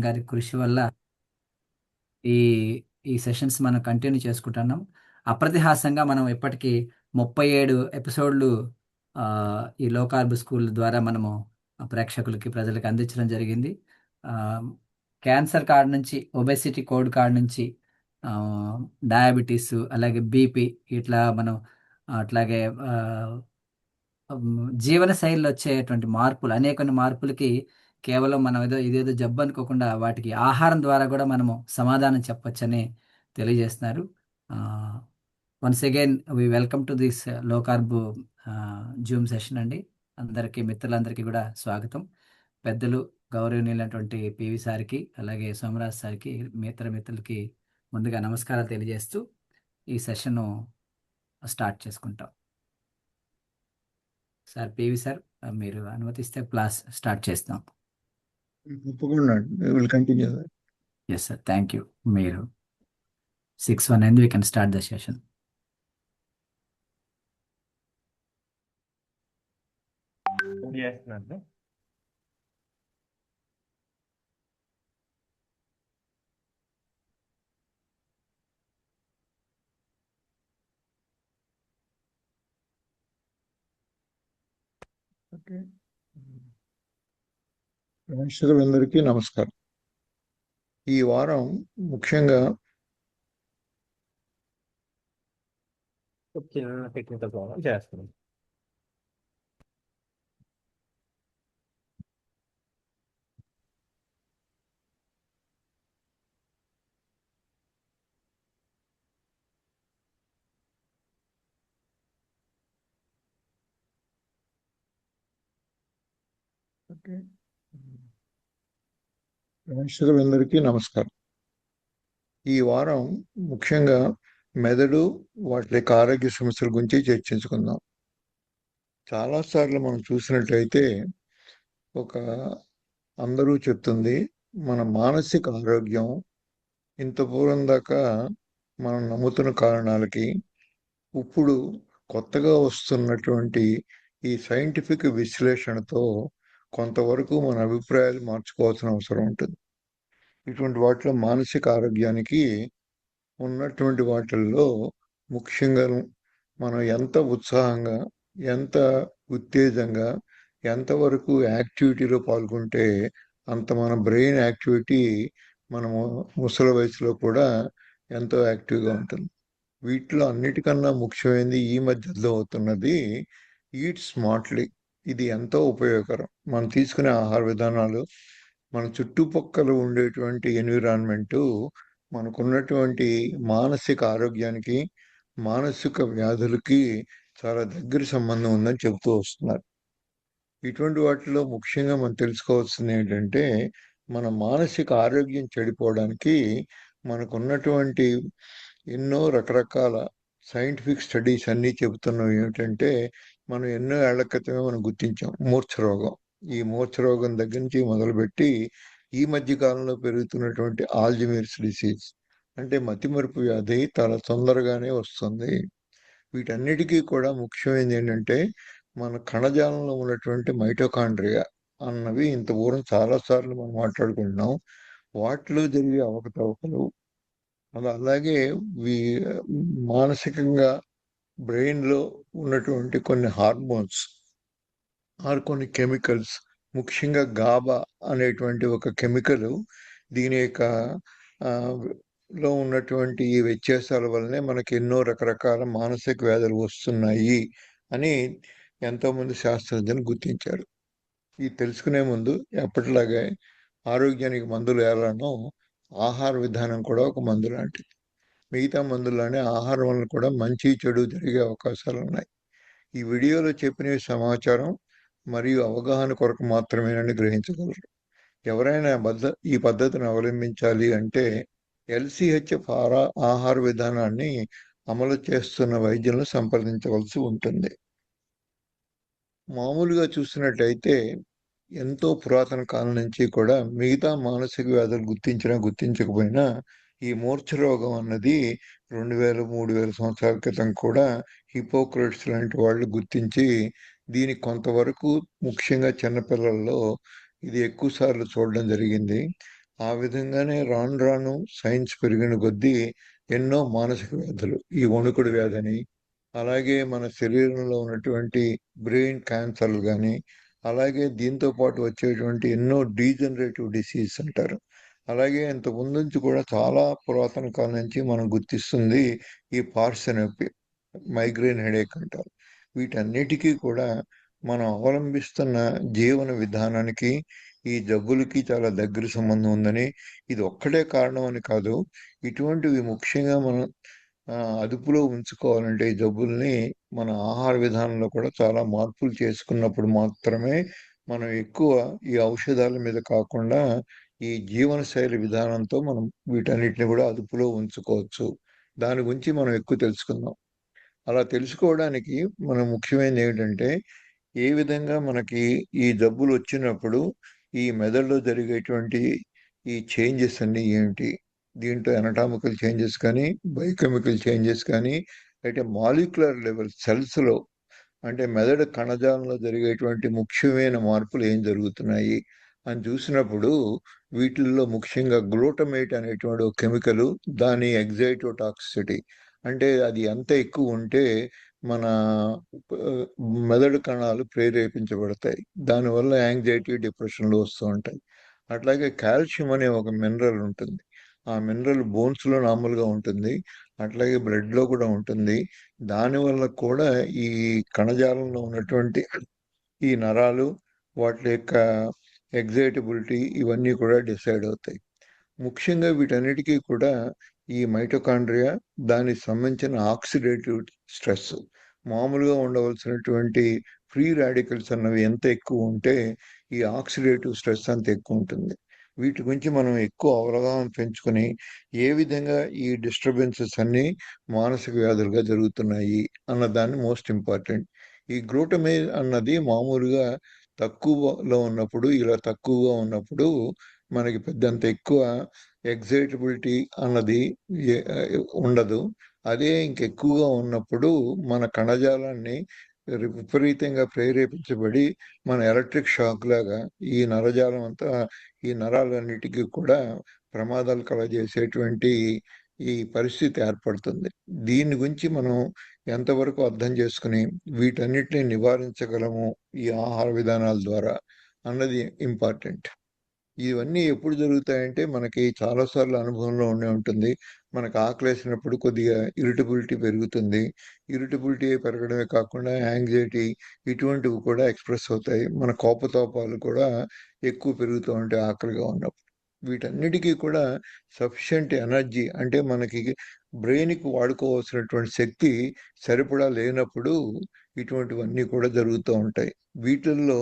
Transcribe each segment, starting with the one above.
గారి కృషి వల్ల ఈ ఈ సెషన్స్ మనం కంటిన్యూ చేసుకుంటున్నాం. అప్రతిహాసంగా మనం ఇప్పటికీ 37 ఎపిసోడ్లు ఆ, ఈ లో కార్బ్ స్కూల్ ద్వారా మనము ప్రేక్షకులకి ప్రజలకు అందించడం జరిగింది. ఆ, క్యాన్సర్ కార్డ్ నుంచి, ఒబెసిటీ కోడ్ కార్డ్ నుంచి, ఆ, డయాబెటీస్, అలాగే బీపీ, ఇట్లా మనం అట్లాగే జీవన శైలిలో వచ్చేటువంటి మార్పులు, అనేక మార్పులకి కేవలం మనం ఇదేదో జబ్బు అనుకోకుండా వాటికి ఆహారం ద్వారా కూడా మనము సమాధానం చెప్పొచ్చని తెలియజేస్తున్నారు. Once again we welcome to this low carb Zoom session అండి. అందరికీ, మిత్రులందరికీ కూడా స్వాగతం. పెద్దలు గౌరవనీయులైనటువంటి పివి సార్కి, అలాగే సోమరాజ్ సార్కి, మిగతా మిత్రులకి ముందుగా నమస్కారాలు తెలియజేస్తూ ఈ సెషన్ స్టార్ట్ చేసుకుంటాం. సార్, పివి సార్, మీరు అనుమతిస్తే క్లాస్ స్టార్ట్ చేస్తాం. తప్పకుండా will continue. Yes sir, thank you. మీరు 6:1 అయింది, we can start the session. చేస్తున్నాను. ఓకే, ప్రేక్షకులందరికీ నమస్కారం. ఈ వారం ముఖ్యంగా చిన్న టెక్నికల్ ప్రాబ్లం చేస్తున్నాం. ఓకే, ప్రేక్షకులందరికీ నమస్కారం. ఈ వారం ముఖ్యంగా మెదడు, వాటి యొక్క ఆరోగ్య సమస్యల గురించి చర్చించుకుందాం. చాలాసార్లు మనం చూసినట్లయితే ఒక అందరూ చెప్తుంది మన మానసిక ఆరోగ్యం ఇంత పూర్వం దాకా మనం నమ్ముతున్న కారణాలకి ఇప్పుడు కొత్తగా వస్తున్నటువంటి ఈ సైంటిఫిక్ విశ్లేషణతో కొంతవరకు మన అభిప్రాయాలు మార్చుకోవాల్సిన అవసరం ఉంటుంది. ఇటువంటి వాటిలో మానసిక ఆరోగ్యానికి ఉన్నటువంటి వాటిల్లో ముఖ్యంగా మనం ఎంత ఉత్సాహంగా, ఎంత ఉత్తేజంగా, ఎంతవరకు యాక్టివిటీలో పాల్గొంటే అంత మన బ్రెయిన్ యాక్టివిటీ మనము ముసలి వయసులో కూడా ఎంతో యాక్టివ్గా ఉంటుంది. వీటిలో అన్నిటికన్నా ముఖ్యమైనది ఈ మధ్యలో అవుతున్నది ఈట్ స్మార్ట్లీ. ఇది ఎంతో ఉపయోగకరం. మనం తీసుకునే ఆహార విధానాలు, మన చుట్టుపక్కల ఉండేటువంటి ఎన్విరాన్మెంటు మనకున్నటువంటి మానసిక ఆరోగ్యానికి, మానసిక వ్యాధులకి చాలా దగ్గర సంబంధం ఉందని చెబుతూ వస్తున్నారు. ఇటువంటి వాటిలో ముఖ్యంగా మనం తెలుసుకోవాల్సింది ఏంటంటే, మన మానసిక ఆరోగ్యం చెడిపోవడానికి మనకున్నటువంటి ఎన్నో రకరకాల సైంటిఫిక్ స్టడీస్ అన్నీ చెబుతున్నవి ఏమిటంటే, మనం ఎన్నో ఏళ్ల క్రితమే మనం గుర్తించాం మూర్ఛ రోగం. ఈ మూర్ఛ రోగం దగ్గర నుంచి మొదలుపెట్టి ఈ మధ్య కాలంలో పెరుగుతున్నటువంటి ఆల్జిమేర్స్ డిసీజ్, అంటే మతిమరుపు వ్యాధి చాలా తొందరగానే వస్తుంది. వీటన్నిటికీ కూడా ముఖ్యమైనది ఏంటంటే మన కణజాలంలో ఉన్నటువంటి మైటోకాండ్రియా అన్నవి ఇంత పూర్వం చాలాసార్లు మనం మాట్లాడుకుంటున్నాం. వాటిలో జరిగే అవకతవకలు, అలాగే మానసికంగా బ్రెయిన్ లో ఉన్నటువంటి కొన్ని హార్మోన్స్ కొన్ని కెమికల్స్, ముఖ్యంగా గాబా అనేటువంటి ఒక కెమికల్, దీని యొక్క ఆ, లో ఉన్నటువంటి ఈ వ్యత్యాసాల వల్లనే మనకి ఎన్నో రకరకాల మానసిక వ్యాధులు వస్తున్నాయి అని ఎంతో మంది శాస్త్రజ్ఞులు గుర్తించారు. ఇది తెలుసుకునే ముందు ఎప్పటిలాగే ఆరోగ్యానికి మందులు ఎలానో ఆహార విధానం కూడా ఒక మందు లాంటిది. మిగతా మందుల్లోనే ఆహారం వల్ల కూడా మంచి చెడు జరిగే అవకాశాలు ఉన్నాయి. ఈ వీడియోలో చెప్పిన సమాచారం మరియు అవగాహన కొరకు మాత్రమేనని గ్రహించగలరు. ఎవరైనా ఈ పద్ధతిని అవలంబించాలి అంటే LCHF ఆహార విధానాన్ని అమలు చేస్తున్న వైద్యులను సంప్రదించవలసి ఉంటుంది. మామూలుగా చూసినట్లయితే ఎంతో పురాతన కాలం నుంచి కూడా మిగతా మానసిక వ్యాధులు గుర్తించినా గుర్తించకపోయినా ఈ మూర్ఛ రోగం అన్నది 2000-3000 సంవత్సరాల క్రితం కూడా హిపోక్రట్స్ లాంటి వాళ్ళు గుర్తించి దీనికి కొంతవరకు ముఖ్యంగా చిన్నపిల్లల్లో ఇది ఎక్కువ సార్లు చూడడం జరిగింది. ఆ విధంగానే రాను రాను సైన్స్ పెరిగిన కొద్దీ ఎన్నో మానసిక వ్యాధులు, ఈ వణుకుడు వ్యాధని, అలాగే మన శరీరంలో ఉన్నటువంటి బ్రెయిన్ క్యాన్సర్లు కానీ, అలాగే దీంతో పాటు వచ్చేటువంటి ఎన్నో డీజనరేటివ్ డిసీజ్ అంటారు. అలాగే ఇంత ముందు నుంచి కూడా చాలా పురాతన కాలం నుంచి మనం గుర్తిస్తుంది ఈ పార్సెనోపి, మైగ్రేన్ హెడేక్ అంటారు. వీటన్నిటికీ కూడా మనం అవలంబిస్తున్న జీవన విధానానికి, ఈ జబ్బులకి చాలా దగ్గర సంబంధం ఉందని, ఇది ఒక్కటే కారణం అని కాదు. ఇటువంటివి ముఖ్యంగా మనం అదుపులో ఉంచుకోవాలంటే ఈ జబ్బుల్ని మన ఆహార విధానంలో కూడా చాలా మార్పులు చేసుకున్నప్పుడు మాత్రమే మనం ఎక్కువ ఈ ఔషధాల మీద కాకుండా ఈ జీవనశైలి విధానంతో మనం వీటన్నిటిని కూడా అదుపులో ఉంచుకోవచ్చు. దాని గురించి మనం ఎక్కువ తెలుసుకుందాం. అలా తెలుసుకోవడానికి మనం ముఖ్యమైనది ఏమిటంటే, ఏ విధంగా మనకి ఈ జబ్బులు వచ్చినప్పుడు ఈ మెదడులో జరిగేటువంటి ఈ చేంజెస్ అన్నీ ఏమిటి, దీంట్లో ఎనటామికల్ చేంజెస్ కానీ, బయోకెమికల్ చేంజెస్ కానీ, అయితే మాలిక్యులర్ లెవెల్ సెల్స్లో, అంటే మెదడు కణజాలంలో జరిగేటువంటి ముఖ్యమైన మార్పులు ఏం జరుగుతున్నాయి అని చూసినప్పుడు, వీటిల్లో ముఖ్యంగా గ్లూటమేట్ అనేటువంటి ఒక కెమికల్, దాని ఎగ్జైటోటాక్సిటీ, అంటే అది ఎంత ఎక్కువ ఉంటే మన మెదడు కణాలు ప్రేరేపించబడతాయి, దానివల్ల యాంగ్జైటీ, డిప్రెషన్లు వస్తూ ఉంటాయి. అట్లాగే కాల్షియం అనే ఒక మినరల్ ఉంటుంది. ఆ మినరల్ బోన్స్లో మామూలుగా ఉంటుంది, అట్లాగే బ్లడ్లో కూడా ఉంటుంది. దానివల్ల కూడా ఈ కణజాలంలో ఉన్నటువంటి ఈ నరాలు, వాటి యొక్క ఎగ్జైటబిలిటీ, ఇవన్నీ కూడా డిసైడ్ అవుతాయి. ముఖ్యంగా వీటన్నిటికీ కూడా ఈ మైటోకాండ్రియా, దానికి సంబంధించిన ఆక్సిడేటివ్ స్ట్రెస్, మామూలుగా ఉండవలసినటువంటి ఫ్రీ రాడికల్స్ అన్నవి ఎంత ఎక్కువ ఉంటే ఈ ఆక్సిడేటివ్ స్ట్రెస్ అంత ఎక్కువ ఉంటుంది. వీటి గురించి మనం ఎక్కువ అవగాహన పెంచుకొని ఏ విధంగా ఈ డిస్టర్బెన్సెస్ అన్నీ మానసిక వ్యాధులుగా జరుగుతున్నాయి అన్నదాన్ని మోస్ట్ ఇంపార్టెంట్. ఈ గ్లూటమేట్ అన్నది మామూలుగా తక్కువలో ఉన్నప్పుడు, ఇలా తక్కువగా ఉన్నప్పుడు మనకి పెద్దంత ఎక్కువ ఎగ్జైటబిలిటీ అన్నది ఉండదు. అదే ఇంకెక్కువగా ఉన్నప్పుడు మన కణజాలాన్ని విపరీతంగా ప్రేరేపించబడి మన ఎలక్ట్రిక్ షాక్ లాగా ఈ నరజాలం అంతా, ఈ నరాలన్నిటికీ కూడా ప్రమాదాలు కలగజేసేటువంటి ఈ పరిస్థితి ఏర్పడుతుంది. దీని గురించి మనం ఎంతవరకు అర్థం చేసుకుని వీటన్నిటిని నివారించగలము ఈ ఆహార విధానాల ద్వారా అన్నది ఇంపార్టెంట్. ఇవన్నీ ఎప్పుడు జరుగుతాయంటే మనకి చాలాసార్లు అనుభవంలో ఉండే ఉంటుంది. మనకు ఆకలేసినప్పుడు కొద్దిగా ఇరిటబిలిటీ పెరుగుతుంది. ఇరిటబిలిటీ పెరగడమే కాకుండా యాంగ్జైటీ, ఇటువంటివి కూడా ఎక్స్ప్రెస్ అవుతాయి. మన కోపతాపాలు కూడా ఎక్కువ పెరుగుతూ ఉంటాయి ఆకలిగా ఉన్నప్పుడు. వీటన్నిటికీ కూడా సఫిషియెంట్ ఎనర్జీ, అంటే మనకి బ్రెయిన్కి వాడుకోవాల్సినటువంటి శక్తి సరిపడా లేనప్పుడు ఇటువంటివన్నీ కూడా జరుగుతూ ఉంటాయి. వీటిల్లో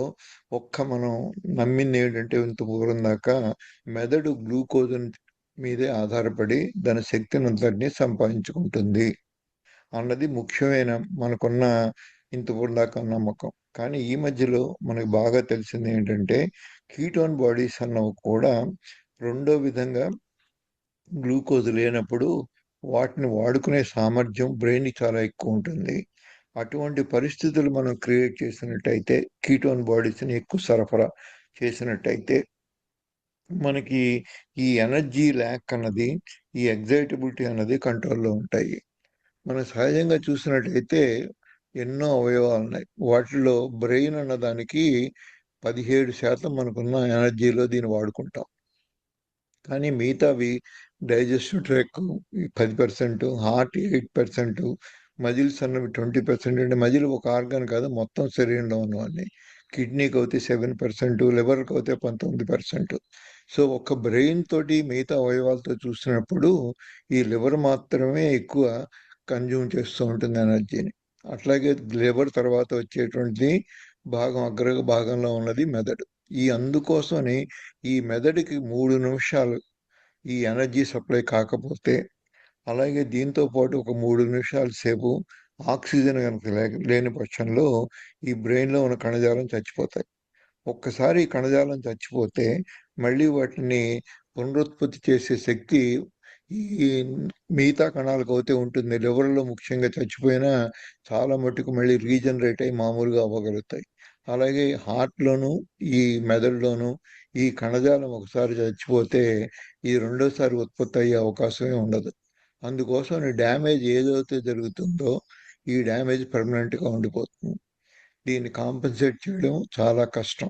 మనం నమ్మింది ఏంటంటే, ఇంత పూర్వం దాకా మెదడు గ్లూకోజ్ మీదే ఆధారపడి దాని శక్తిని అంతటినీ సంపాదించుకుంటుంది అన్నది ముఖ్యమైన మనకున్న ఇంత పూర్వం దాకా నమ్మకం. కానీ ఈ మధ్యలో మనకు బాగా తెలిసింది ఏంటంటే, కీటోన్ బాడీస్ అన్నవి కూడా రెండో విధంగా గ్లూకోజ్ లేనప్పుడు వాటిని వాడుకునే సామర్థ్యం బ్రెయిన్కి చాలా ఎక్కువ ఉంటుంది. అటువంటి పరిస్థితులు మనం క్రియేట్ చేసినట్టయితే, కీటోన్ బాడీస్ని ఎక్కువ సరఫరా చేసినట్టయితే, మనకి ఈ ఎనర్జీ ల్యాక్ అన్నది, ఈ ఎగ్జైటబిలిటీ అన్నది కంట్రోల్లో ఉంటాయి. మనం సహజంగా చూసినట్టయితే ఎన్నో అవయవాలు ఉన్నాయి. వాటిలో బ్రెయిన్ అన్నదానికి 17% మనకున్న ఎనర్జీలో దీన్ని వాడుకుంటాం. కానీ మిగతావి డైజెస్టివ్ ట్రాక్ 10%, హార్ట్ 8%, మజిల్స్ అన్నవి 20%. అంటే మజిల్ ఒక ఆర్గాన్ కాదు, మొత్తం శరీరంలో ఉన్నవన్నీ. కిడ్నీకి అయితే 7%, లివర్కి అయితే 19%. సో ఒక బ్రెయిన్ తోటి మిగతా అవయవాలతో చూసినప్పుడు ఈ లివర్ మాత్రమే ఎక్కువ కన్జ్యూమ్ చేస్తూ ఉంటుంది ఎనర్జీని. అట్లాగే లివర్ తర్వాత వచ్చేటువంటి అగ్ర భాగంలో ఉన్నది మెదడు. అందుకోసమని ఈ మెదడుకి 3 నిమిషాలు ఈ ఎనర్జీ సప్లై కాకపోతే, అలాగే దీంతో పాటు ఒక 3 నిమిషాల సేపు ఆక్సిజన్ కనుక లేని పక్షంలో ఈ బ్రెయిన్లో ఉన్న కణజాలం చచ్చిపోతాయి. ఒక్కసారి ఈ కణజాలం చచ్చిపోతే మళ్ళీ వాటిని పునరుత్పత్తి చేసే శక్తి ఈ మిగతా కణాలకు అయితే ఉంటుంది. లివర్లో ముఖ్యంగా చచ్చిపోయినా చాలా మట్టుకు మళ్ళీ రీజనరేట్ అయ్యి మామూలుగా అవ్వగలుగుతాయి. అలాగే హార్ట్లోను, ఈ మెదడులోను ఈ కణజాలం ఒకసారి చచ్చిపోతే ఈ రెండోసారి ఉత్పత్తి అయ్యే అవకాశమే ఉండదు. అందుకోసం డ్యామేజ్ ఏదైతే జరుగుతుందో ఈ డ్యామేజ్ పర్మనెంట్గా ఉండిపోతుంది. దీన్ని కాంపెన్సేట్ చేయడం చాలా కష్టం.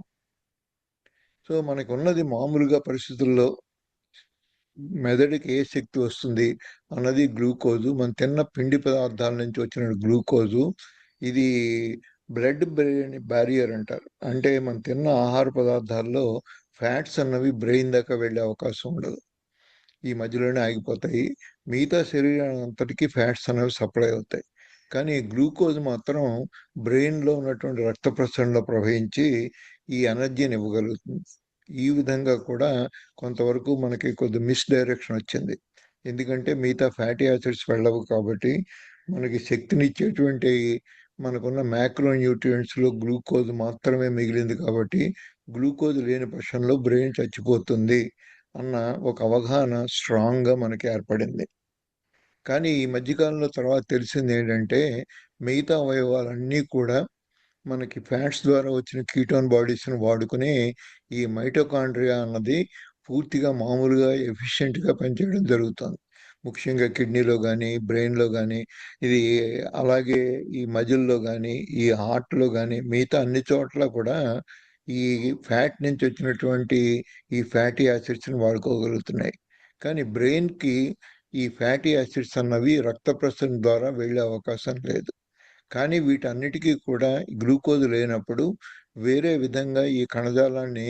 సో మనకు ఉన్నది మామూలుగా పరిస్థితుల్లో మెదడుకి ఏ శక్తి వస్తుంది అన్నది గ్లూకోజు. మనం తిన్న పిండి పదార్థాల నుంచి వచ్చిన గ్లూకోజు. ఇది బ్లడ్ బ్రెయిన్ బ్యారియర్ అంటారు. అంటే మనం తిన్న ఆహార పదార్థాల్లో ఫ్యాట్స్ అన్నవి బ్రెయిన్ దాకా వెళ్ళే అవకాశం ఉండదు, ఈ మధ్యలోనే ఆగిపోతాయి. మిగతా శరీరం అంతటికీ ఫ్యాట్స్ అనేవి సప్లై అవుతాయి. కానీ గ్లూకోజ్ మాత్రం బ్రెయిన్లో ఉన్నటువంటి రక్త ప్రసరణలో ప్రవహించి ఈ ఎనర్జీని ఇవ్వగలుగుతుంది. ఈ విధంగా కూడా కొంతవరకు మనకి కొద్ది మిస్డైరెక్షన్ వచ్చింది. ఎందుకంటే మిగతా ఫ్యాటీ యాసిడ్స్ వెళ్ళవు కాబట్టి మనకి శక్తినిచ్చేటువంటి మనకున్న మ్యాక్రో న్యూట్రియంట్స్లో గ్లూకోజ్ మాత్రమే మిగిలింది కాబట్టి గ్లూకోజ్ లేని పక్షంలో బ్రెయిన్ చచ్చిపోతుంది అన్న ఒక అవగాహన స్ట్రాంగ్గా మనకి ఏర్పడింది. కానీ ఈ మధ్యకాలంలో తర్వాత తెలిసింది ఏంటంటే మిగతా అవయవాలన్నీ కూడా మనకి ఫ్యాట్స్ ద్వారా వచ్చిన కీటోన్ బాడీస్ని వాడుకుని ఈ మైటోకాండ్రియా అన్నది పూర్తిగా మామూలుగా ఎఫిషియెంట్గా పనిచేయడం జరుగుతుంది. ముఖ్యంగా కిడ్నీలో కానీ బ్రెయిన్లో కానీ ఇది అలాగే ఈ మజిల్లో కానీ ఈ హార్ట్లో కానీ మిగతా అన్ని చోట్ల కూడా ఈ ఫ్యాట్ నుంచి వచ్చినటువంటి ఈ ఫ్యాటీ యాసిడ్స్ని వాడుకోగలుగుతున్నాయి. కానీ బ్రెయిన్కి ఈ ఫ్యాటీ యాసిడ్స్ అన్నవి రక్త ప్రసరణ ద్వారా వెళ్ళే అవకాశం లేదు. కానీ వీటన్నిటికీ కూడా గ్లూకోజ్ లేనప్పుడు వేరే విధంగా ఈ కణజాలాన్ని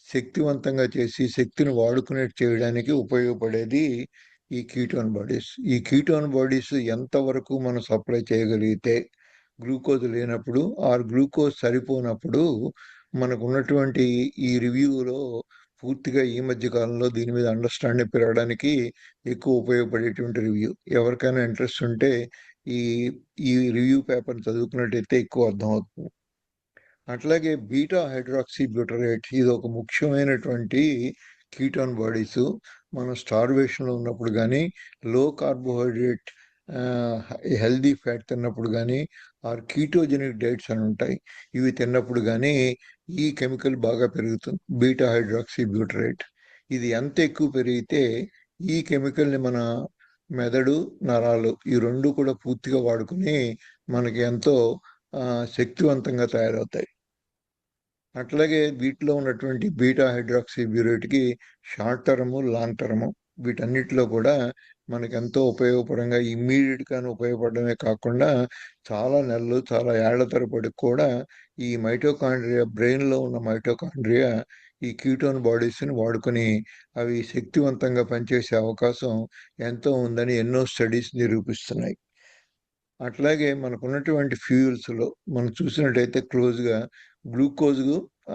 శక్తివంతంగా చేసి శక్తిని వాడుకునేట్టు చేయడానికి ఉపయోగపడేది ఈ కీటోన్ బాడీస్. ఈ కీటోన్ బాడీస్ ఎంతవరకు మనం సప్లై చేయగలిగితే గ్లూకోజ్ లేనప్పుడు గ్లూకోజ్ సరిపోనప్పుడు మనకు ఉన్నటువంటి ఈ రివ్యూలో పూర్తిగా ఈ మధ్య కాలంలో దీని మీద అండర్స్టాండింగ్ పెరగడానికి ఎక్కువ ఉపయోగపడేటువంటి రివ్యూ. ఎవరికైనా ఇంట్రెస్ట్ ఉంటే ఈ ఈ రివ్యూ పేపర్ చదువుకున్నట్టయితే ఎక్కువ అర్థమవుతుంది. అట్లాగే బీటా హైడ్రాక్సీ బ్యూటరేట్ ఇది ఒక ముఖ్యమైనటువంటి కీటోన్ బాడీస్. మనం స్టార్వేషన్లో ఉన్నప్పుడు కానీ లో కార్బోహైడ్రేట్ హెల్దీ ఫ్యాట్ తిన్నప్పుడు కానీ కీటోజెనిక్ డైట్స్ అని ఉంటాయి, ఇవి తిన్నప్పుడు కానీ ఈ కెమికల్ బాగా పెరుగుతుంది, బీటా హైడ్రాక్సీ బ్యూటరేట్. ఇది ఎంత ఎక్కువ పెరిగితే ఈ కెమికల్ని మన మెదడు నరాలు ఈ రెండు కూడా పూర్తిగా వాడుకుని మనకి ఎంతో శక్తివంతంగా తయారవుతాయి. అట్లాగే వీటిలో ఉన్నటువంటి బీటా హైడ్రాక్సీ బ్యూరేట్కి షార్ట్ టర్ము లాంగ్ టర్ము వీటన్నిటిలో కూడా మనకి ఎంతో ఉపయోగపరంగా ఇమ్మీడియట్గానే ఉపయోగపడమే కాకుండా చాలా నెలలు చాలా ఏళ్ల తరబడి కూడా ఈ మైటోకాండ్రియా బ్రెయిన్లో ఉన్న మైటోకాండ్రియా ఈ కీటోన్ బాడీస్ని వాడుకొని అవి శక్తివంతంగా పనిచేసే అవకాశం ఎంతో ఉందని ఎన్నో స్టడీస్ నిరూపిస్తున్నాయి. అట్లాగే మనకున్నటువంటి ఫ్యూయల్స్లో మనం చూసినట్టయితే క్లోజ్గా గ్లూకోజ్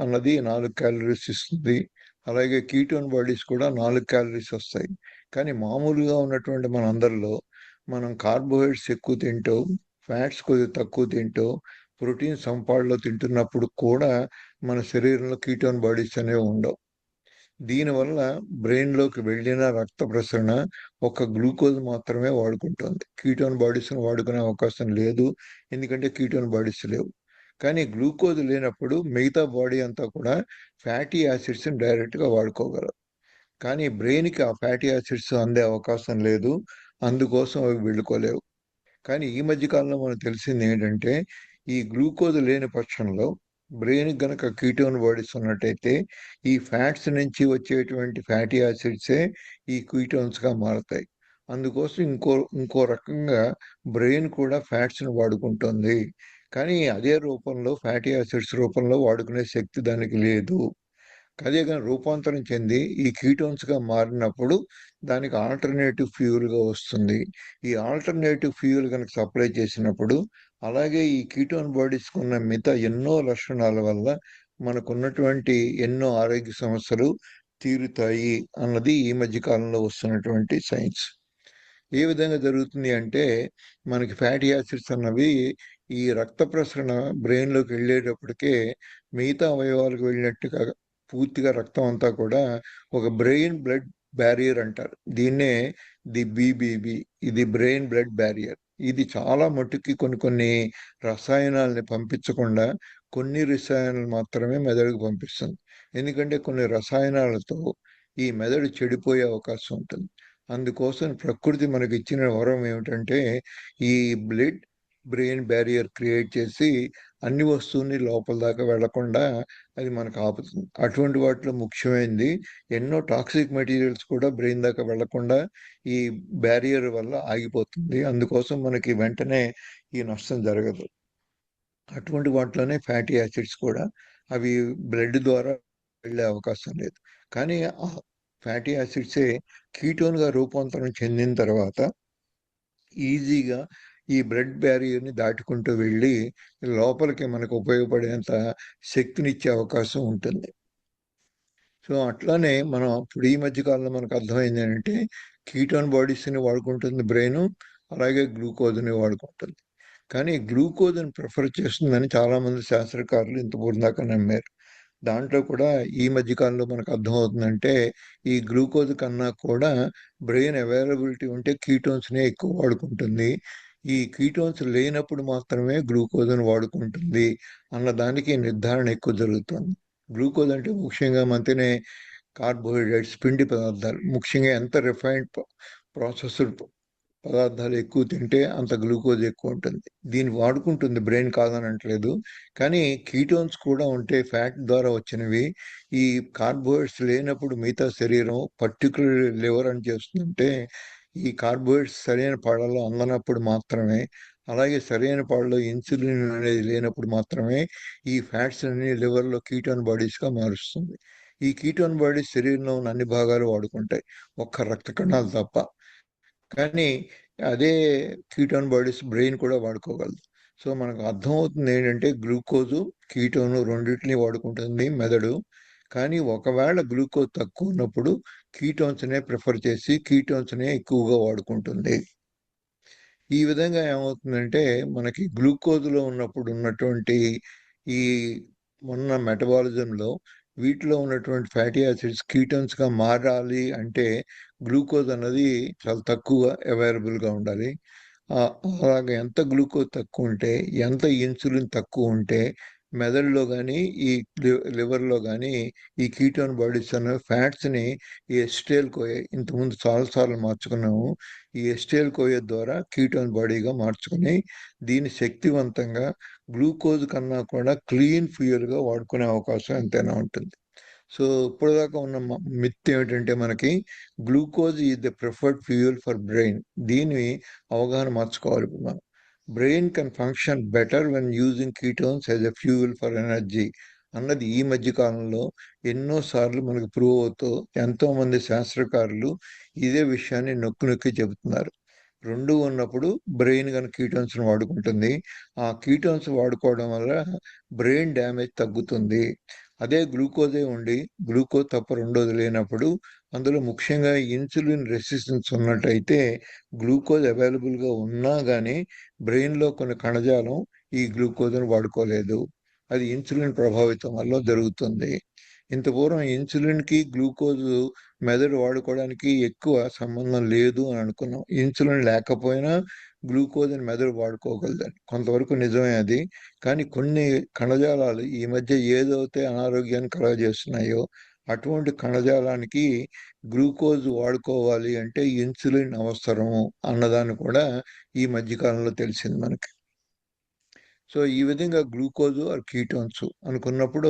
అన్నది 4 క్యాలరీస్ ఇస్తుంది. అలాగే కీటోన్ బాడీస్ కూడా 4 క్యాలరీస్ వస్తాయి. కానీ మామూలుగా ఉన్నటువంటి మనందరిలో మనం కార్బోహైడ్రేట్స్ ఎక్కువ తింటూ ఫ్యాట్స్ కొద్దిగా తక్కువ తింటూ ప్రోటీన్ సంపాడులో తింటున్నప్పుడు కూడా మన శరీరంలో కీటోన్ బాడీస్ అనేవి ఉండవు. దీనివల్ల బ్రెయిన్లోకి వెళ్ళిన రక్త ప్రసరణ ఒక గ్లూకోజ్ మాత్రమే వాడుకుంటుంది, కీటోన్ బాడీస్ని వాడుకునే అవకాశం లేదు, ఎందుకంటే కీటోన్ బాడీస్ లేవు. కానీ గ్లూకోజ్ లేనప్పుడు మిగతా బాడీ అంతా కూడా ఫ్యాటీ యాసిడ్స్ని డైరెక్ట్గా వాడుకోగలరు. కానీ బ్రెయిన్కి ఆ ఫ్యాటీ యాసిడ్స్ అందే అవకాశం లేదు, అందుకోసం అవి వెళ్ళుకోలేవు. కానీ ఈ మధ్య కాలంలో మనకు తెలిసింది ఏంటంటే ఈ గ్లూకోజ్ లేని పక్షంలో బ్రెయిన్ గనక కీటోన్ బాడీస్ ఉన్నట్టయితే ఈ ఫ్యాట్స్ నుంచి వచ్చేటువంటి ఫ్యాటీ యాసిడ్సే ఈ కీటోన్స్గా మారుతాయి. అందుకోసం ఇంకో రకంగా బ్రెయిన్ కూడా ఫ్యాట్స్ని వాడుకుంటుంది, కానీ అదే రూపంలో ఫ్యాటీ యాసిడ్స్ రూపంలో వాడుకునే శక్తి దానికి లేదు. అదే కానీ రూపాంతరం చెంది ఈ కీటోన్స్గా మారినప్పుడు దానికి ఆల్టర్నేటివ్ ఫ్యూయల్గా వస్తుంది. ఈ ఆల్టర్నేటివ్ ఫ్యూయల్ కనుక సప్లై చేసినప్పుడు అలాగే ఈ కీటోన్ బాడీస్కి ఉన్న మిగతా ఎన్నో లక్షణాల వల్ల మనకున్నటువంటి ఎన్నో ఆరోగ్య సమస్యలు తీరుతాయి అన్నది ఈ మధ్య కాలంలో వస్తున్నటువంటి సైన్స్. ఏ విధంగా జరుగుతుంది అంటే మనకి ఫ్యాటీ యాసిడ్స్ అన్నవి ఈ రక్త ప్రసరణ బ్రెయిన్లోకి వెళ్ళేటప్పటికే మిగతా అవయవాలకు వెళ్ళినట్టుగా పూర్తిగా రక్తం అంతా కూడా ఒక బ్రెయిన్ బ్లడ్ బ్యారియర్ అంటారు, దీన్నే BBB, ఇది బ్రెయిన్ బ్లడ్ బ్యారియర్. ఇది చాలా మట్టుకి కొన్ని రసాయనాలని పంపించకుండా కొన్ని రసాయనాలు మాత్రమే మెదడుకు పంపిస్తుంది. ఎందుకంటే కొన్ని రసాయనాలతో ఈ మెదడు చెడిపోయే అవకాశం ఉంటుంది. అందుకోసం ప్రకృతి మనకి ఇచ్చిన వరం ఏమిటంటే ఈ బ్లడ్ బ్రెయిన్ బ్యారియర్ క్రియేట్ చేసి అన్ని వస్తువుని లోపల దాకా వెళ్లకుండా అది మనకు ఆపుతుంది. అటువంటి వాటిలో ముఖ్యమైనది ఎన్నో టాక్సిక్ మెటీరియల్స్ కూడా బ్రెయిన్ దాకా వెళ్లకుండా ఈ బ్యారియర్ వల్ల ఆగిపోతుంది. అందుకోసం మనకి వెంటనే ఈ నష్టం జరగదు. అటువంటి వాటిలోనే ఫ్యాటీ యాసిడ్స్ కూడా అవి బ్లడ్ ద్వారా వెళ్ళే అవకాశం లేదు. కానీ ఆ ఫ్యాటీ యాసిడ్సే కీటోన్గా రూపాంతరం చెందిన తర్వాత ఈజీగా ఈ బ్లడ్ బ్యారియర్ని దాటుకుంటూ వెళ్ళి లోపలికి మనకు ఉపయోగపడేంత శక్తినిచ్చే అవకాశం ఉంటుంది. సో అట్లానే మనం ఇప్పుడు ఈ మధ్య కాలంలో మనకు అర్థమైంది ఏంటంటే కీటోన్ బాడీస్ని వాడుకుంటుంది బ్రెయిన్, అలాగే గ్లూకోజ్ని వాడుకుంటుంది. కానీ గ్లూకోజ్ని ప్రిఫర్ చేస్తుందని చాలామంది శాస్త్రకారులు ఇంతపూర్వం దాకా నమ్మారు. దాంట్లో కూడా ఈ మధ్య కాలంలో మనకు అర్థమవుతుందంటే ఈ గ్లూకోజ్ కన్నా కూడా బ్రెయిన్ అవైలబిలిటీ ఉంటే కీటోన్స్నే ఎక్కువ వాడుకుంటుంది. ఈ కీటోన్స్ లేనప్పుడు మాత్రమే గ్లూకోజ్ని వాడుకుంటుంది అన్న దానికి నిర్ధారణ ఎక్కువ జరుగుతుంది. గ్లూకోజ్ అంటే ముఖ్యంగా మంతినే కార్బోహైడ్రేట్స్, పిండి పదార్థాలు, ముఖ్యంగా ఎంత రిఫైన్డ్ ప్రాసెస్డ్ పదార్థాలు ఎక్కువ తింటే అంత గ్లూకోజ్ ఎక్కువ ఉంటుంది. దీన్ని వాడుకుంటుంది బ్రెయిన్, కాదని అంటలేదు. కానీ కీటోన్స్ కూడా ఉంటే ఫ్యాట్ ద్వారా వచ్చినవి. ఈ కార్బోహైడ్రేట్స్ లేనప్పుడు మిగతా శరీరం, పర్టికులర్ లివర్ అని చేస్తుందంటే ఈ కార్బోహైడ్రేట్స్ సరైన పాళ్ళలో అందనప్పుడు మాత్రమే, అలాగే సరైన పాళ్ళలో ఇన్సులిన్ అనేది లేనప్పుడు మాత్రమే ఈ ఫ్యాట్స్ అన్ని లివర్లో కీటోన్ బాడీస్గా మారుస్తుంది. ఈ కీటోన్ బాడీస్ శరీరంలో ఉన్న అన్ని భాగాలు వాడుకుంటాయి, ఒక్క రక్త కణాలు తప్ప. కానీ అదే కీటోన్ బాడీస్ బ్రెయిన్ కూడా వాడుకోగలదు. సో మనకు అర్థమవుతుంది ఏంటంటే గ్లూకోజు, కీటోను రెండింటిని వాడుకుంటుంది మెదడు. కానీ ఒకవేళ గ్లూకోజ్ తక్కువ ఉన్నప్పుడు కీటోన్స్నే ప్రిఫర్ చేసి కీటోన్స్నే ఎక్కువగా వాడుకుంటుంది. ఈ విధంగా ఏమవుతుందంటే మనకి గ్లూకోజ్లో ఉన్నప్పుడు ఉన్నటువంటి ఈ ఉన్న మెటబాలిజంలో వీటిలో ఉన్నటువంటి ఫ్యాటీ యాసిడ్స్ కీటోన్స్గా మారాలి అంటే గ్లూకోజ్ అన్నది చాలా తక్కువ అవైలబుల్గా ఉండాలి. అలాగే ఎంత గ్లూకోజ్ తక్కువ ఉంటే, ఎంత ఇన్సులిన్ తక్కువ ఉంటే మెదడులో కానీ ఈ లివర్లో కానీ ఈ కీటోన్ బాడీస్ అనే ఫ్యాట్స్ని ఈ ఎస్టేల్ కోయే, ఇంతకుముందు చాలాసార్లు మార్చుకున్నాము, ఈ ఎస్టేల్ కోయే ద్వారా కీటోన్ బాడీగా మార్చుకుని దీన్ని శక్తివంతంగా గ్లూకోజ్ కన్నా కూడా క్లీన్ ఫ్యూయల్గా వాడుకునే అవకాశం ఎంతైనా ఉంటుంది. సో ఇప్పటిదాకా ఉన్న మిత్ ఏమిటంటే మనకి glucose is the preferred fuel for brain. దీన్ని అవగాహన మార్చుకోవాలి ఇప్పుడు మనం. Brain can function better when using ketones as a fuel for energy అన్నది ఈ మధ్య కాలంలో ఎన్నోసార్లు మనకు ప్రూవ్ అవుతూ ఎంతోమంది శాస్త్రకారులు ఇదే విషయాన్ని నొక్కి నొక్కి చెబుతున్నారు. రెండు ఉన్నప్పుడు బ్రెయిన్ కనుక కీటోన్స్ని వాడుకుంటుంది. ఆ కీటోన్స్ వాడుకోవడం వల్ల బ్రెయిన్ డ్యామేజ్ తగ్గుతుంది. అదే గ్లూకోజే ఉండి గ్లూకోజ్ తప్ప రెండోది లేనప్పుడు అందులో ముఖ్యంగా ఇన్సులిన్ రెసిస్టెన్స్ ఉన్నట్టయితే గ్లూకోజ్ అవైలబుల్గా ఉన్నా కానీ బ్రెయిన్లో కొన్ని కణజాలం ఈ గ్లూకోజ్ను వాడుకోలేదు. అది ఇన్సులిన్ ప్రభావితం వల్ల జరుగుతుంది. ఇంత పూర్వం ఇన్సులిన్కి గ్లూకోజ్ మెదడు వాడుకోవడానికి ఎక్కువ సంబంధం లేదు అని అనుకున్నాం. ఇన్సులిన్ లేకపోయినా గ్లూకోజ్ని మెదడు వాడుకోగలదని కొంతవరకు నిజమే అది. కానీ కొన్ని కణజాలాలు ఈ మధ్య ఏదైతే అనారోగ్యాన్ని కలుగజేస్తున్నాయో అటువంటి కణజాలానికి గ్లూకోజ్ వాడుకోవాలి అంటే ఇన్సులిన్ అవసరము అన్నదాన్ని కూడా ఈ మధ్యకాలంలో తెలిసింది మనకి. సో ఈ విధంగా గ్లూకోజ్ ఆర్ కీటోన్స్ అనుకున్నప్పుడు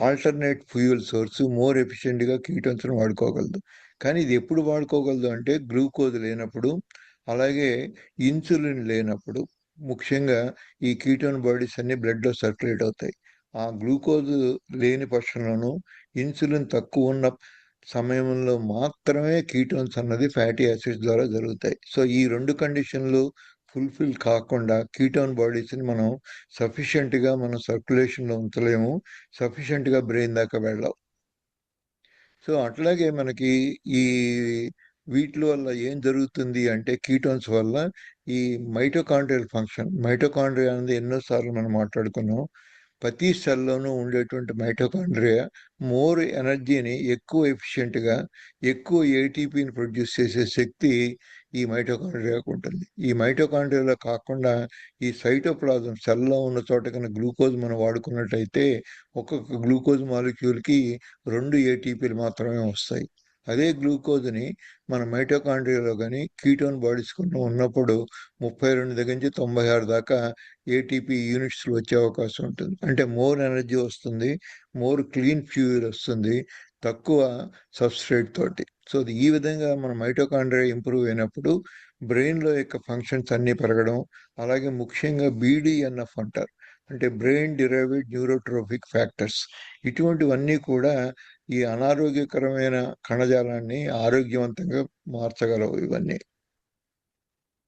ఆల్టర్నేట్ ఫ్యూయల్ సోర్స్ మోర్ ఎఫిషియెంట్గా కీటోన్స్ని వాడుకోగలదు. కానీ ఇది ఎప్పుడు వాడుకోగలదు అంటే గ్లూకోజ్ లేనప్పుడు, అలాగే ఇన్సులిన్ లేనప్పుడు. ముఖ్యంగా ఈ కీటోన్ బాడీస్ అన్ని బ్లడ్లో సర్క్యులేట్ అవుతాయి. ఆ గ్లూకోజ్ లేని పక్షంలోనూ ఇన్సులిన్ తక్కువ ఉన్న సమయంలో మాత్రమే కీటోన్స్ అన్నది ఫ్యాటీ యాసిడ్స్ ద్వారా జరుగుతాయి. సో ఈ రెండు కండిషన్లు ఫుల్ఫిల్ కాకుండా కీటోన్ బాడీస్ని మనం సఫిషియెంట్గా మనం సర్క్యులేషన్లో ఉంచలేము, సఫిషియెంట్గా బ్రెయిన్ దాకా వెళ్ళాం. సో అట్లాగే మనకి ఈ వీటి వల్ల ఏం జరుగుతుంది అంటే కీటోన్స్ వల్ల ఈ మైటోకాండ్రియల్ ఫంక్షన్, మైటోకాండ్రియా అనేది ఎన్నోసార్లు మనం మాట్లాడుకున్నాం. ప్రతి సెల్లోనూ ఉండేటువంటి మైటోకాండ్రియా మోర్ ఎనర్జీని ఎక్కువ ఎఫిషియెంట్గా ఎక్కువ ఏటీపీని ప్రొడ్యూస్ చేసే శక్తి ఈ మైటోకాండ్రియాకు ఉంటుంది. ఈ మైటోకాండ్రియాలో కాకుండా ఈ సైటోప్లాజం సెల్లో ఉన్న చోట కన్నా గ్లూకోజ్ మనం వాడుకున్నట్టయితే ఒక్కొక్క గ్లూకోజ్ మాలిక్యూల్కి 2 ఏటీపీలు మాత్రమే వస్తాయి. అదే గ్లూకోజ్ని మన మైటోకాండ్రియాలో కానీ కీటోన్ బాడీస్ ఉన్నప్పుడు 32 దగ్గర నుంచి 96 దాకా ఏటీపీ యూనిట్స్లో వచ్చే అవకాశం ఉంటుంది. అంటే మోర్ ఎనర్జీ వస్తుంది, మోర్ క్లీన్ ఫ్యూయల్ వస్తుంది, తక్కువ సబ్స్ట్రేట్ తోటి. సో ఈ విధంగా మన మైటోకాండ్రియా ఇంప్రూవ్ అయినప్పుడు బ్రెయిన్లో యొక్క ఫంక్షన్స్ అన్నీ పెరగడం, అలాగే ముఖ్యంగా బీడీఎన్ఎఫ్ అంటారు, అంటే బ్రెయిన్ డిరైవ్డ్ న్యూరోట్రోఫిక్ ఫ్యాక్టర్స్, ఇటువంటివన్నీ కూడా ఈ అనారోగ్యకరమైన కణజాలాన్ని ఆరోగ్యవంతంగా మార్చగలవు ఇవన్నీ.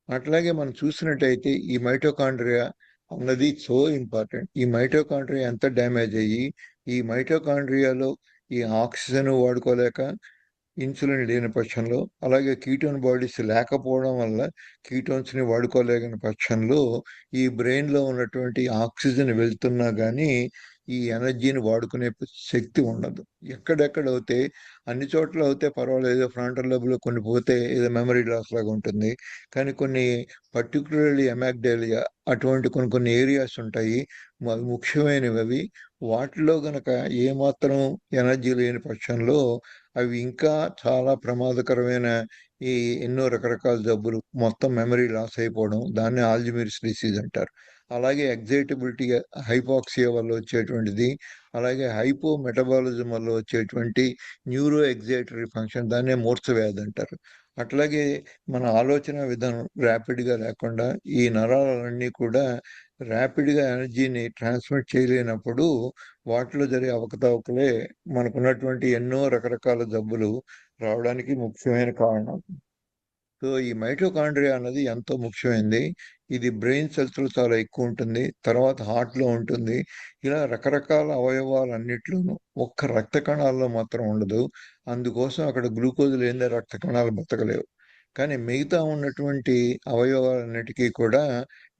అట్లాగే మనం చూసినట్టయితే ఈ మైటోకాండ్రియా అన్నది సో ఇంపార్టెంట్. ఈ మైటోకాండ్రియా ఎంత డ్యామేజ్ అయ్యి ఈ మైటోకాండ్రియాలో ఈ ఆక్సిజన్ వాడుకోలేక ఇన్సులిన్ లేని పక్షంలో, అలాగే కీటోన్ బాడీస్ లేకపోవడం వల్ల కీటోన్స్ని వాడుకోలేని పక్షంలో ఈ బ్రెయిన్లో ఉన్నటువంటి ఆక్సిజన్ వెళ్తున్నా కానీ ఈ ఎనర్జీని వాడుకునే శక్తి ఉండదు. ఎక్కడెక్కడ అవుతే అన్ని చోట్ల అవుతే పర్వాలేదు, ఫ్రంటల్ లోబ్లో కొన్ని పోతే ఏదో మెమరీ లాస్ లాగా ఉంటుంది. కానీ కొన్ని పర్టికులర్లీ ఎమాగ్డేలియా అటువంటి కొన్ని ఏరియాస్ ఉంటాయి, అవి ముఖ్యమైనవి. అవి వాటిలో గనక ఏమాత్రం ఎనర్జీ లేని పక్షంలో అవి ఇంకా చాలా ప్రమాదకరమైన ఈ ఎన్నో రకరకాల జబ్బులు, మొత్తం మెమరీ లాస్ అయిపోవడం, దాన్ని ఆల్జిమర్స్ డిసీజ్ అంటారు. అలాగే ఎగ్జైటబిలిటీ హైపాక్సియా వల్ల వచ్చేటువంటిది, అలాగే హైపో మెటబాలిజం వల్ల వచ్చేటువంటి న్యూరో ఎగ్జైటరీ ఫంక్షన్, దాన్నే మూర్ఛ వ్యాధి అంటారు. అట్లాగే మన ఆలోచన విధానం ర్యాపిడ్గా లేకుండా ఈ నరాలన్నీ కూడా ర్యాపిడ్గా ఎనర్జీని ట్రాన్స్మిట్ చేయలేనప్పుడు వాటిలో జరిగే అవకతవకలే మనకున్నటువంటి ఎన్నో రకరకాల జబ్బులు రావడానికి ముఖ్యమైన కారణం. సో ఈ మైటోకాండ్రియా అన్నది ఎంతో ముఖ్యమైనది. ఇది బ్రెయిన్ సెల్స్లో చాలా ఎక్కువ ఉంటుంది, తర్వాత హార్ట్లో ఉంటుంది, ఇలా రకరకాల అవయవాలన్నిట్లోనూ. ఒక్క రక్త కణాల్లో మాత్రం ఉండదు. అందుకోసం అక్కడ గ్లూకోజ్ లేని రక్త కణాలు బతకలేవు. కానీ మిగతా ఉన్నటువంటి అవయవాలన్నిటికీ కూడా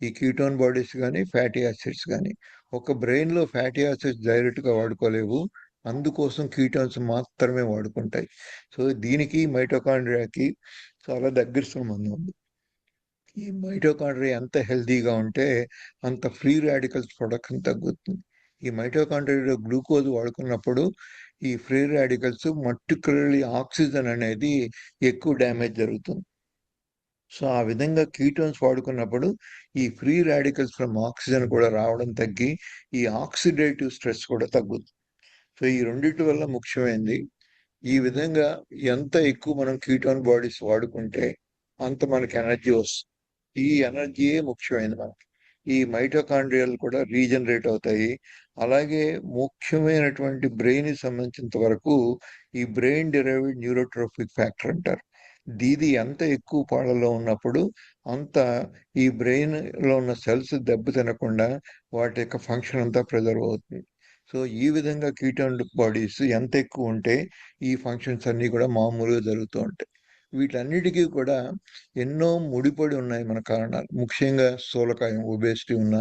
ఈ కీటోన్ బాడీస్ కానీ ఫ్యాటీ యాసిడ్స్ కానీ, ఒక బ్రెయిన్లో ఫ్యాటీ యాసిడ్స్ డైరెక్ట్గా వాడుకోలేవు, అందుకోసం కీటోన్స్ మాత్రమే వాడుకుంటాయి. సో దీనికి మైటోకాండ్రియాకి చాలా దగ్గర సంబంధం ఉంది. ఈ మైటోకాండ్రియా ఎంత హెల్తీగా ఉంటే అంత ఫ్రీ రాడికల్స్ ప్రొడక్షన్ తగ్గుతుంది. ఈ మైటోకాండ్రియాలో గ్లూకోజ్ వాడుకున్నప్పుడు ఈ ఫ్రీ రాడికల్స్, పర్టికులర్లీ ఆక్సిజన్ అనేది ఎక్కువ డ్యామేజ్ జరుగుతుంది. సో ఆ విధంగా కీటోన్స్ వాడుకున్నప్పుడు ఈ ఫ్రీ రాడికల్స్ ఫ్రమ్ ఆక్సిజన్ కూడా రావడం తగ్గి ఈ ఆక్సిడేటివ్ స్ట్రెస్ కూడా తగ్గుతుంది. సో ఈ రెండింటి వల్ల ముఖ్యమైనది. ఈ విధంగా ఎంత ఎక్కువ మనం కీటోన్ బాడీస్ వాడుకుంటే అంత మనకి ఎనర్జీ వస్తుంది. ఈ ఎనర్జీయే ముఖ్యమైనది మనకి. ఈ మైటోకాండ్రియాలు కూడా రీజనరేట్ అవుతాయి. అలాగే ముఖ్యమైనటువంటి బ్రెయిన్కి సంబంధించినంత వరకు ఈ బ్రెయిన్ డిరైవ్డ్ న్యూరోట్రోఫిక్ ఫ్యాక్టర్ అంటారు. ఇది ఎంత ఎక్కువ పాళ్ళలో ఉన్నప్పుడు అంత ఈ బ్రెయిన్లో ఉన్న సెల్స్ దెబ్బతినకుండా వాటి యొక్క ఫంక్షన్ అంతా ప్రిజర్వ్ అవుతుంది. సో ఈ విధంగా కీటోన్ బాడీస్ ఎంత ఎక్కువ ఉంటే ఈ ఫంక్షన్స్ అన్నీ కూడా మామూలుగా జరుగుతూ ఉంటాయి. వీటన్నిటికీ కూడా ఎన్నో ముడిపడి ఉన్నాయి మన కారణాలు. ముఖ్యంగా స్థూలకాయం, ఒబేసిటీ ఉన్నా,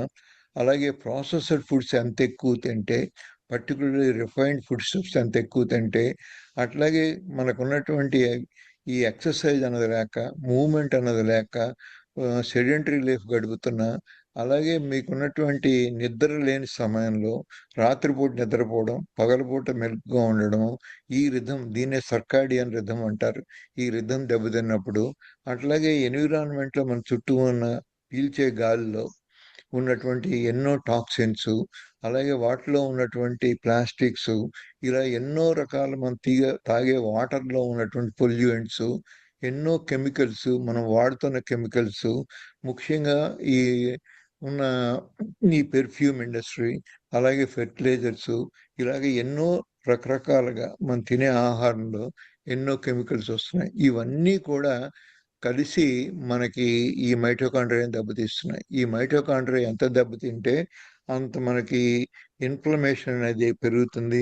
అలాగే ప్రాసెస్డ్ ఫుడ్స్ ఎంత ఎక్కువ తింటే, పర్టికులర్లీ రిఫైన్డ్ ఫుడ్ స్టఫ్స్ ఎంత ఎక్కువ తింటే, అట్లాగే మనకున్నటువంటి ఈ ఎక్సర్సైజ్ అన్నది లేక, మూమెంట్ అన్నది లేక, సెడెంటరీ లైఫ్ గడుపుతున్నా, అలాగే మీకున్నటువంటి నిద్ర లేని సమయంలో రాత్రిపూట నిద్రపోవడం, పగలపూట మెలుకుగా ఉండడం, ఈ రిథం, దీన్నే సర్కాడియన్ రిథం అంటారు. ఈ రిథం దెబ్బతిన్నప్పుడు, అట్లాగే ఎన్విరాన్మెంట్లో మన చుట్టూ ఉన్న పీల్చే గాలిలో ఉన్నటువంటి ఎన్నో టాక్సిన్స్, అలాగే వాటిలో ఉన్నటువంటి ప్లాస్టిక్స్, ఇలా ఎన్నో రకాల మనం తాగే వాటర్లో ఉన్నటువంటి పొల్యూయెంట్స్, ఎన్నో కెమికల్స్, మనం వాడుతున్న కెమికల్స్, ముఖ్యంగా ఈ ఉన్న ఈ పెర్ఫ్యూమ్ ఇండస్ట్రీ, అలాగే ఫెర్టిలైజర్స్, ఇలాగే ఎన్నో రకరకాలుగా మనం తినే ఆహారంలో ఎన్నో కెమికల్స్ వస్తున్నాయి. ఇవన్నీ కూడా కలిసి మనకి ఈ మైటోకాండ్రియాని దెబ్బతీస్తున్నాయి. ఈ మైటోకాండ్రియా ఎంత దెబ్బతింటే అంత మనకి ఇన్ఫ్లమేషన్ అనేది పెరుగుతుంది.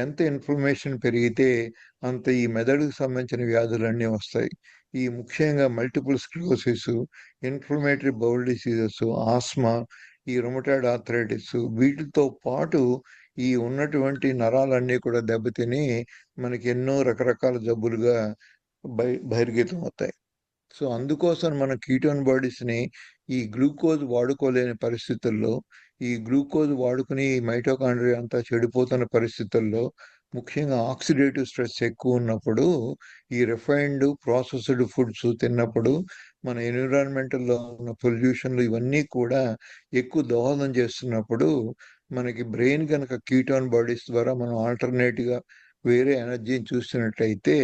ఎంత ఇన్ఫ్లమేషన్ పెరిగితే అంత ఈ మెదడుకు సంబంధించిన వ్యాధులన్నీ వస్తాయి. ఈ ముఖ్యంగా multiple sclerosis, inflammatory bowel diseases, asthma, ఈ రుమటాయిడ్ ఆర్థరైటిస్ వీటితో పాటు ఈ ఉన్నటువంటి నరాలన్నీ కూడా దెబ్బతిని మనకి ఎన్నో రకరకాల జబ్బులుగా బహిర్గతం అవుతాయి. సో అందుకోసం మనం కీటోన్ బాడీస్ని ఈ గ్లూకోజ్ వాడుకోలేని పరిస్థితుల్లో, ఈ గ్లూకోజ్ వాడుకుని మైటోకాండ్రియా అంతా చెడిపోతున్న పరిస్థితుల్లో, ముఖ్యంగా ఆక్సిడేటివ్ స్ట్రెస్ ఎక్కువ ఉన్నప్పుడు, ఈ రిఫైన్డ్ ప్రాసెస్డ్ ఫుడ్స్ తిన్నప్పుడు మన ఎన్విరాన్మెంటల్లో ఉన్న పొల్యూషన్లు ఇవన్నీ కూడా ఎక్కువ దోహదం చేస్తున్నప్పుడు మనకి బ్రెయిన్ కనుక కీటోన్ బాడీస్ ద్వారా మనం ఆల్టర్నేట్గా వేరే ఎనర్జీని చూస్తున్నట్లయితే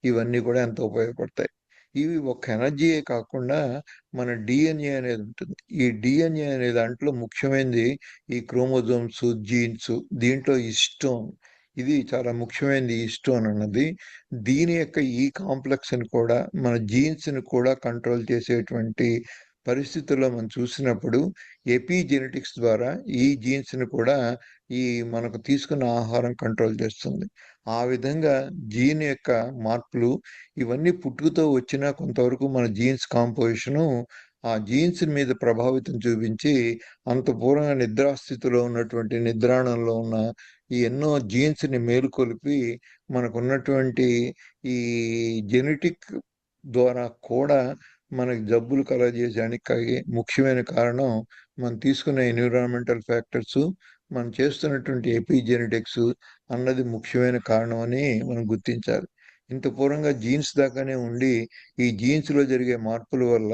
ఇవన్నీ కూడా ఎంతో ఉపయోగపడతాయి. ఇవి ఒక్క ఎనర్జీయే కాకుండా మన డిఎన్ఏ అనేది ఉంటుంది. ఈ డిఎన్ఏ అనే దాంట్లో ముఖ్యమైనది ఈ క్రోమోజోమ్స్, జీన్స్. దీంట్లో హిస్టోన్, ఇది చాలా ముఖ్యమైనది. హిస్టోన్ అన్నది దీని యొక్క ఈ కాంప్లెక్స్ని కూడా మన జీన్స్ని కూడా కంట్రోల్ చేసేటువంటి పరిస్థితుల్లో మనం చూసినప్పుడు ఎపిజెనెటిక్స్ ద్వారా ఈ జీన్స్ని కూడా ఈ మనకు తీసుకున్న ఆహారం కంట్రోల్ చేస్తుంది. ఆ విధంగా జీన్ యొక్క మార్పులు ఇవన్నీ పుట్టుకతో వచ్చినా కొంతవరకు మన జీన్స్ కాంపోజిషను ఆ జీన్స్ మీద ప్రభావితం చూపించి అంత పూర్వంగా నిద్రాస్థితిలో ఉన్నటువంటి నిద్రాణంలో ఉన్న ఈ ఎన్నో జీన్స్ని మేలుకొలిపి మనకున్నటువంటి ఈ జెనెటిక్ ద్వారా కూడా మనకి జబ్బులు కలగజేయడానికి ముఖ్యమైన కారణం మనం తీసుకున్న ఎన్విరాన్మెంటల్ ఫ్యాక్టర్స్, మనం చేస్తున్నటువంటి ఎపిజెనెటిక్స్ అన్నది ముఖ్యమైన కారణం అని మనం గుర్తించాలి. ఇంత పూర్వంగా జీన్స్ దాకానే ఉండి ఈ జీన్స్లో జరిగే మార్పుల వల్ల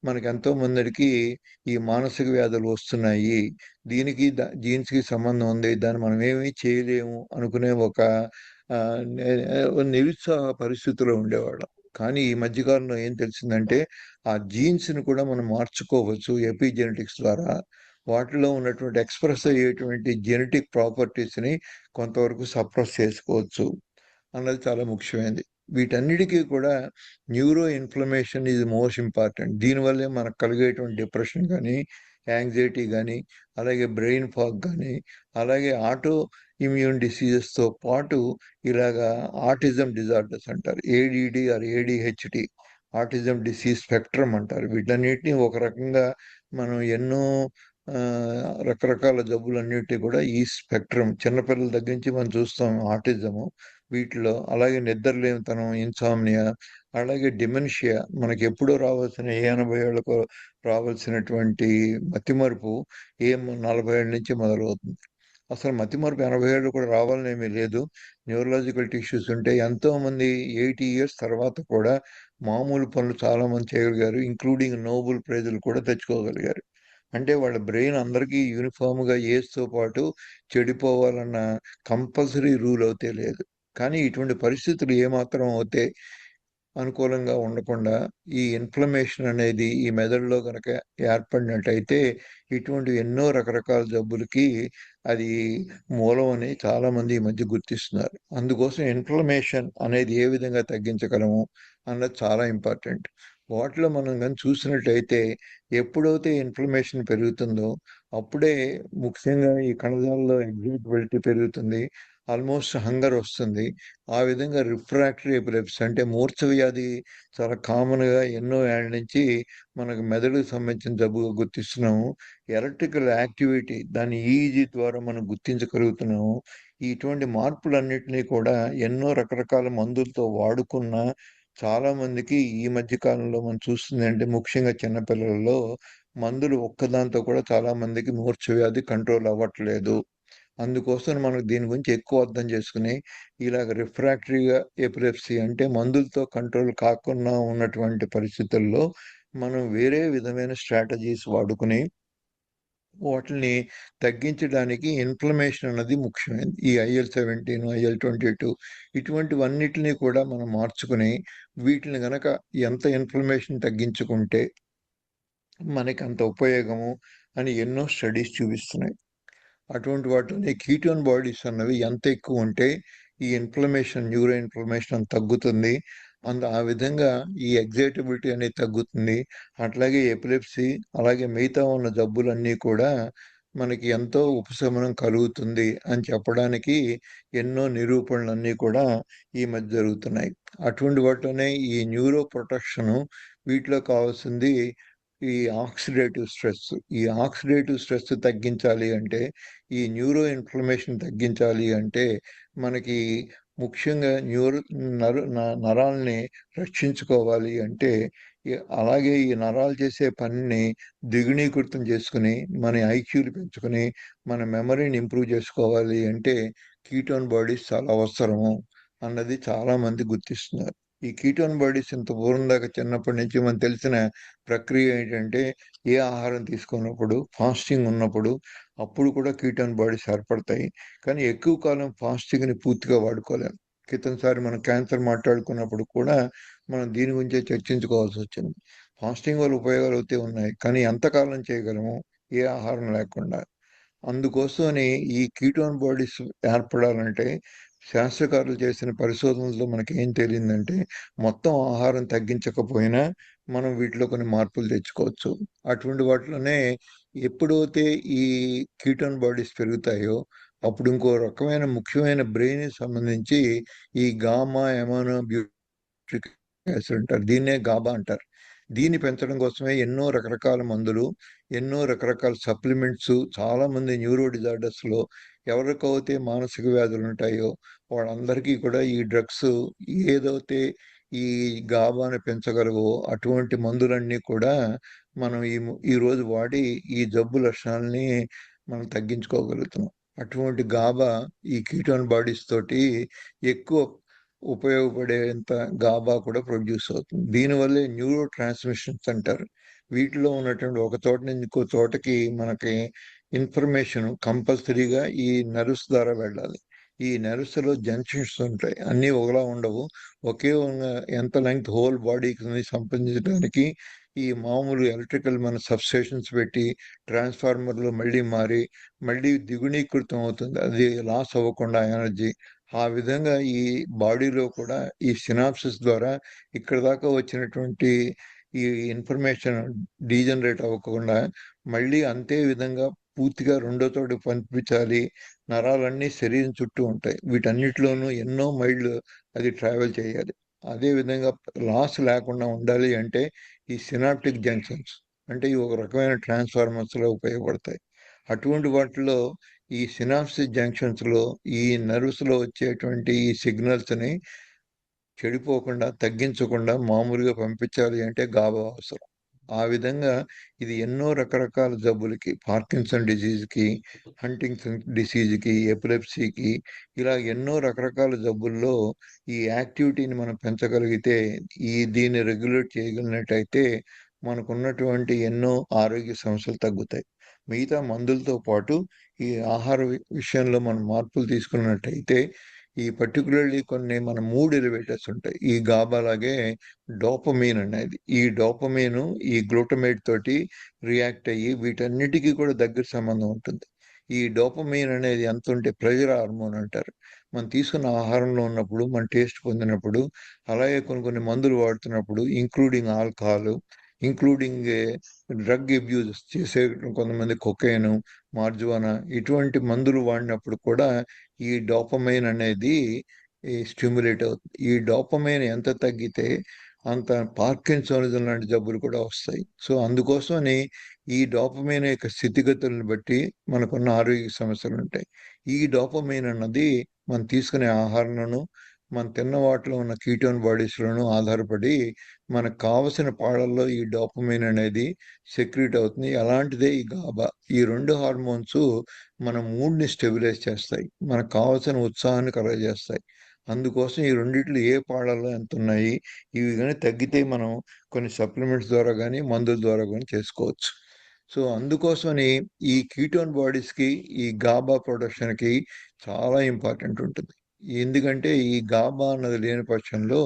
మనకి ఎంతో మందికి ఈ మానసిక వ్యాధులు వస్తున్నాయి, దీనికి జీన్స్కి సంబంధం ఉంది, దాన్ని మనం ఏమీ చేయలేము అనుకునే ఒక నిరుత్సాహ పరిస్థితిలో ఉండేవాళ్ళం. కానీ ఈ మధ్యకాలంలో ఏం తెలిసిందంటే ఆ జీన్స్ని కూడా మనం మార్చుకోవచ్చు ఎపిజెనెటిక్స్ ద్వారా. వాటిలో ఉన్నటువంటి ఎక్స్ప్రెస్ అయ్యేటువంటి జెనెటిక్ ప్రాపర్టీస్ని కొంతవరకు సప్రెస్ చేసుకోవచ్చు అన్నది చాలా ముఖ్యమైనది. వీటన్నిటికీ కూడా neuro inflammation is most important. దీనివల్లే మనకు కలిగేటువంటి డిప్రెషన్ కానీ, యాంగ్జైటీ కానీ, అలాగే బ్రెయిన్ ఫాగ్ కానీ, అలాగే ఆటో ఇమ్యూన్ డిసీజెస్తో పాటు ఇలాగా ఆటిజం డిజార్డర్స్ అంటారు, ADD or ADHD, autism disease spectrum అంటారు. వీటన్నిటిని ఒక రకంగా మనం ఎన్నో రకరకాల జబ్బులన్నిటి కూడా ఈ స్పెక్ట్రమ్ చిన్నపిల్లల దగ్గర నుంచి మనం చూస్తాం ఆటిజము వీటిలో. అలాగే నిద్రలేమితనం, ఇన్సామ్నియా, అలాగే డిమెన్షియా, మనకి ఎప్పుడో రావాల్సిన 80 ఏళ్ళకు రావాల్సినటువంటి మతిమరుపు 40 ఏళ్ళ నుంచి మొదలవుతుంది. అసలు మతిమరుపు 80 ఏళ్ళు కూడా రావాలనేమీ లేదు. న్యూరలాజికల్ టిష్యూస్ ఉంటే ఎంతోమంది 80 ఇయర్స్ తర్వాత కూడా మామూలు పనులు చాలామంది చేయగలిగారు, ఇంక్లూడింగ్ నోబెల్ ప్రైజులు కూడా తెచ్చుకోగలిగారు. అంటే వాళ్ళ బ్రెయిన్ అందరికీ యూనిఫామ్గా ఏజ్తో పాటు చెడిపోవాలన్న కంపల్సరీ రూల్ అయితే లేదు. కానీ ఇటువంటి పరిస్థితులు ఏమాత్రం అయితే అనుకూలంగా ఉండకుండా ఈ ఇన్ఫ్లమేషన్ అనేది ఈ మెదడులో కనుక ఏర్పడినట్టయితే ఇటువంటి ఎన్నో రకరకాల జబ్బులకి అది మూలం అని చాలామంది ఈ మధ్య గుర్తిస్తున్నారు. అందుకోసం ఇన్ఫ్లమేషన్ అనేది ఏ విధంగా తగ్గించగలము అన్నది చాలా ఇంపార్టెంట్. వాటిలో మనం కానీ చూసినట్టయితే ఎప్పుడైతే ఇన్ఫ్లమేషన్ పెరుగుతుందో అప్పుడే ముఖ్యంగా ఈ కణజాలలో ఎగ్జైటబిలిటీ పెరుగుతుంది, ఆల్మోస్ట్ హంగర్ వస్తుంది. ఆ విధంగా రిఫ్రాక్టరీ ఎపిలెప్సీ అంటే మూర్ఛ వ్యాధి చాలా కామన్గా ఎన్నో ఏళ్ళ నుంచి మనకు మెదడుకు సంబంధించిన జబ్బుగా గుర్తిస్తున్నాము. ఎలక్ట్రికల్ యాక్టివిటీ దాన్ని ఈజీ ద్వారా మనం గుర్తించగలుగుతున్నాము. ఇటువంటి మార్పులన్నిటినీ కూడా ఎన్నో రకరకాల మందులతో వాడుకున్న చాలామందికి ఈ మధ్య కాలంలో మనం చూస్తుంది అంటే ముఖ్యంగా చిన్నపిల్లలలో మందులు ఒక్కదాంతో కూడా చాలామందికి మూర్ఛ వ్యాధి కంట్రోల్ అవ్వట్లేదు. అందుకోసం మనకు దీని గురించి ఎక్కువ అర్థం చేసుకుని ఇలాగ రిఫ్రాక్టరీగా ఎపిలెప్సీ అంటే మందులతో కంట్రోల్ కాకుండా ఉన్నటువంటి పరిస్థితుల్లో మనం వేరే విధమైన స్ట్రాటజీస్ వాడుకుని వాటిని తగ్గించడానికి ఇన్ఫ్లమేషన్ అన్నది ముఖ్యమైనది. ఈ IL-17, IL-22 ఇటువంటివన్నిటిని కూడా మనం మార్చుకుని వీటిని గనక ఎంత ఇన్ఫ్లమేషన్ తగ్గించుకుంటే మనకి అంత ఉపయోగము అని ఎన్నో స్టడీస్ చూపిస్తున్నాయి. అటువంటి వాటిని కీటోన్ బాడీస్ అన్నవి ఎంత ఎక్కువ ఉంటే ఈ ఇన్ఫ్లమేషన్, న్యూరో ఇన్ఫ్లమేషన్ తగ్గుతుంది. ఆ విధంగా ఈ ఎగ్జైటబిలిటీ అనేది తగ్గుతుంది. అట్లాగే ఎపిలెప్సీ, అలాగే మిగతా ఉన్న జబ్బులన్నీ కూడా మనకి ఎంతో ఉపశమనం కలుగుతుంది అని చెప్పడానికి ఎన్నో నిరూపణలన్నీ కూడా ఈ మధ్య జరుగుతున్నాయి. అటువంటి వాటిలోనే ఈ న్యూరో ప్రొటెక్షను వీటిలో కావాల్సింది ఈ ఆక్సిడేటివ్ స్ట్రెస్. ఈ ఆక్సిడేటివ్ స్ట్రెస్ తగ్గించాలి అంటే, ఈ న్యూరో ఇన్ఫ్లమేషన్ తగ్గించాలి అంటే, మనకి ముఖ్యంగా నరాల్ని రక్షించుకోవాలి అంటే, అలాగే ఈ నరాలు చేసే పనిని ద్విగుణీకృతం చేసుకుని, మన ఐక్యూలు పెంచుకుని, మన మెమరీని ఇంప్రూవ్ చేసుకోవాలి అంటే కీటోన్ బాడీస్ చాలా అవసరము అన్నది చాలా మంది గుర్తిస్తున్నారు. ఈ కీటోన్ బాడీస్ ఇంత పూర్వం దాకా చిన్నప్పటి నుంచి మనకు తెలిసిన ప్రక్రియ ఏంటంటే, ఏ ఆహారం తీసుకున్నప్పుడు ఫాస్టింగ్ ఉన్నప్పుడు అప్పుడు కూడా కీటోన్ బాడీస్ ఏర్పడతాయి. కానీ ఎక్కువ కాలం ఫాస్టింగ్ని పూర్తిగా వాడుకోలేం. క్రితంసారి మనం క్యాన్సర్ మాట్లాడుకున్నప్పుడు కూడా మనం దీని గురించే చర్చించుకోవాల్సి వచ్చింది. ఫాస్టింగ్ వల్ల ఉపయోగాలు అయితే ఉన్నాయి, కానీ ఎంతకాలం చేయగలము ఏ ఆహారం లేకుండా? అందుకోసమని ఈ కీటోన్ బాడీస్ ఏర్పడాలంటే శాస్త్రకారులు చేసిన పరిశోధనలతో మనకి ఏం తెలియదంటే, మొత్తం ఆహారం తగ్గించకపోయినా మనం వీటిలో కొన్ని మార్పులు తెచ్చుకోవచ్చు. అటువంటి వాటిలోనే ఎప్పుడైతే ఈ కీటోన్ బాడీస్ పెరుగుతాయో అప్పుడు ఇంకో రకమైన ముఖ్యమైన బ్రెయిన్ సంబంధించి ఈ గామా ఎమానో బ్యూటిక్ యాసిడ్ అంటారు, దీన్నే గాబా అంటారు. దీన్ని పెంచడం కోసమే ఎన్నో రకరకాల మందులు, ఎన్నో రకరకాల సప్లిమెంట్స్, చాలా మంది న్యూరో డిజార్డర్స్ లో ఎవరికైతే మానసిక వ్యాధులు ఉంటాయో వాళ్ళందరికీ కూడా ఈ డ్రగ్స్ ఏదైతే ఈ గాబాను పెంచగలవో అటువంటి మందులన్నీ కూడా మనం ఈ రోజు వాడి ఈ జబ్బు లక్షణాలని మనం తగ్గించుకోగలుగుతున్నాం. అటువంటి గాబా ఈ కీటోన్ బాడీస్ తోటి ఎక్కువ ఉపయోగపడేంత గాబా కూడా ప్రొడ్యూస్ అవుతుంది. దీనివల్లే న్యూరో ట్రాన్స్మిషన్స్ అంటారు. వీటిలో ఉన్నటువంటి ఒక చోట నుంచి ఇంకో చోటకి మనకి ఇన్ఫర్మేషన్ కంపల్సరీగా ఈ నర్వ్స్ ద్వారా వెళ్ళాలి. ఈ నర్వ్స్ లో జంక్షన్స్ ఉంటాయి, అన్నీ ఒకలా ఉండవు. ఎంత లెంగ్త్ హోల్ బాడీకి సంపాదించడానికి ఈ మామూలు ఎలక్ట్రికల్ మన సబ్స్టేషన్స్ పెట్టి ట్రాన్స్ఫార్మర్లు మళ్ళీ మారి మళ్ళీ ద్విగుణీకృతం అవుతుంది, అది లాస్ అవ్వకుండా ఎనర్జీ. ఆ విధంగా ఈ బాడీలో కూడా ఈ సినాప్సిస్ ద్వారా ఇక్కడ దాకా వచ్చినటువంటి ఈ ఇన్ఫర్మేషన్ డీజనరేట్ అవ్వకుండా మళ్ళీ అంతే విధంగా పూర్తిగా రెండో చోటు పంపించాలి. నరాలన్నీ శరీరం చుట్టూ ఉంటాయి, వీటన్నిటిలోనూ ఎన్నో మైళ్ళు అది ట్రావెల్ చేయాలి. అదే విధంగా లాస్ లేకుండా ఉండాలి అంటే ఈ సినాప్టిక్ జంక్షన్స్ అంటే ఇవి ఒక రకమైన ట్రాన్స్ఫార్మర్స్ లో ఉపయోగపడతాయి. అటువంటి వాటిలో ఈ సినాప్సిస్ జంక్షన్స్ లో ఈ నర్వ్స్ లో వచ్చేటువంటి ఈ సిగ్నల్స్ ని చెడిపోకుండా తగ్గించకుండా మామూలుగా పంపించాలి అంటే గాబా అవసరం. ఆ విధంగా ఇది ఎన్నో రకరకాల జబ్బులకి, పార్కిన్సన్ డిసీజ్కి, హంటింగ్టన్ డిసీజ్కి, ఎపిలెప్సీకి, ఇలా ఎన్నో రకరకాల జబ్బుల్లో ఈ యాక్టివిటీని మనం పెంచగలిగితే, దీన్ని రెగ్యులేట్ చేయగలిగినట్టయితే మనకున్నటువంటి ఎన్నో ఆరోగ్య సమస్యలు తగ్గుతాయి. మిగతా మందులతో పాటు ఈ ఆహార విషయంలో మనం మార్పులు తీసుకున్నట్టయితే ఈ పర్టికులర్లీ కొన్ని మన మూడ్ ఎలివేటర్స్ ఉంటాయి. ఈ గాబా లాగే డోపమీన్ అనేది, ఈ డోపమీన్ ఈ గ్లూటమేట్ తోటి రియాక్ట్ అయ్యి వీటన్నిటికీ కూడా దగ్గర సంబంధం ఉంటుంది. ఈ డోపమీన్ అనేది ఎంత ఉంటే ప్రెజర్ హార్మోన్ అంటారు. మనం తీసుకున్న ఆహారంలో ఉన్నప్పుడు మన టేస్ట్ పొందినప్పుడు, అలాగే కొన్ని కొన్ని మందులు వాడుతున్నప్పుడు, including alcohol, including drug abuse చేసే కొంతమంది కొకైన్, మార్జువానా, ఇటువంటి మందులు వాడినప్పుడు కూడా ఈ డోపమైన్ అనేది స్టిమ్యులేట్ అవుతుంది. ఈ డోపమైన్ ఎంత తగ్గితే అంత పార్కిన్సోనిజం లాంటి జబ్బులు కూడా వస్తాయి. సో అందుకోసమని ఈ డోపమైన్ యొక్క స్థితిగతులను బట్టి మనకున్న ఆరోగ్య సమస్యలు ఉంటాయి. ఈ డోపమైన్ అన్నది మనం తీసుకునే ఆహారంలోను, మనం తిన్న వాటిలో ఉన్న కీటోన్ బాడీస్లోనూ ఆధారపడి మనకు కావలసిన పాళ్ళల్లో ఈ డోపమైన్ అనేది సెక్రీట్ అవుతుంది. అలాంటిదే ఈ గాబా. ఈ రెండు హార్మోన్స్ మన మూడ్ని స్టెబిలైజ్ చేస్తాయి, మనకు కావాల్సిన ఉత్సాహాన్ని కలగజేస్తాయి. అందుకోసం ఈ రెండిట్లు ఏ పాళ్ళల్లో ఎంత ఉన్నాయి, ఇవి కానీ తగ్గితే మనం కొన్ని సప్లిమెంట్స్ ద్వారా కానీ మందుల ద్వారా కానీ చేసుకోవచ్చు. సో అందుకోసమని ఈ కీటోన్ బాడీస్కి ఈ గాబా ప్రొడక్షన్కి చాలా ఇంపార్టెంట్ ఉంటుంది. ఎందుకంటే ఈ గాబా అన్నది లేని పక్షంలో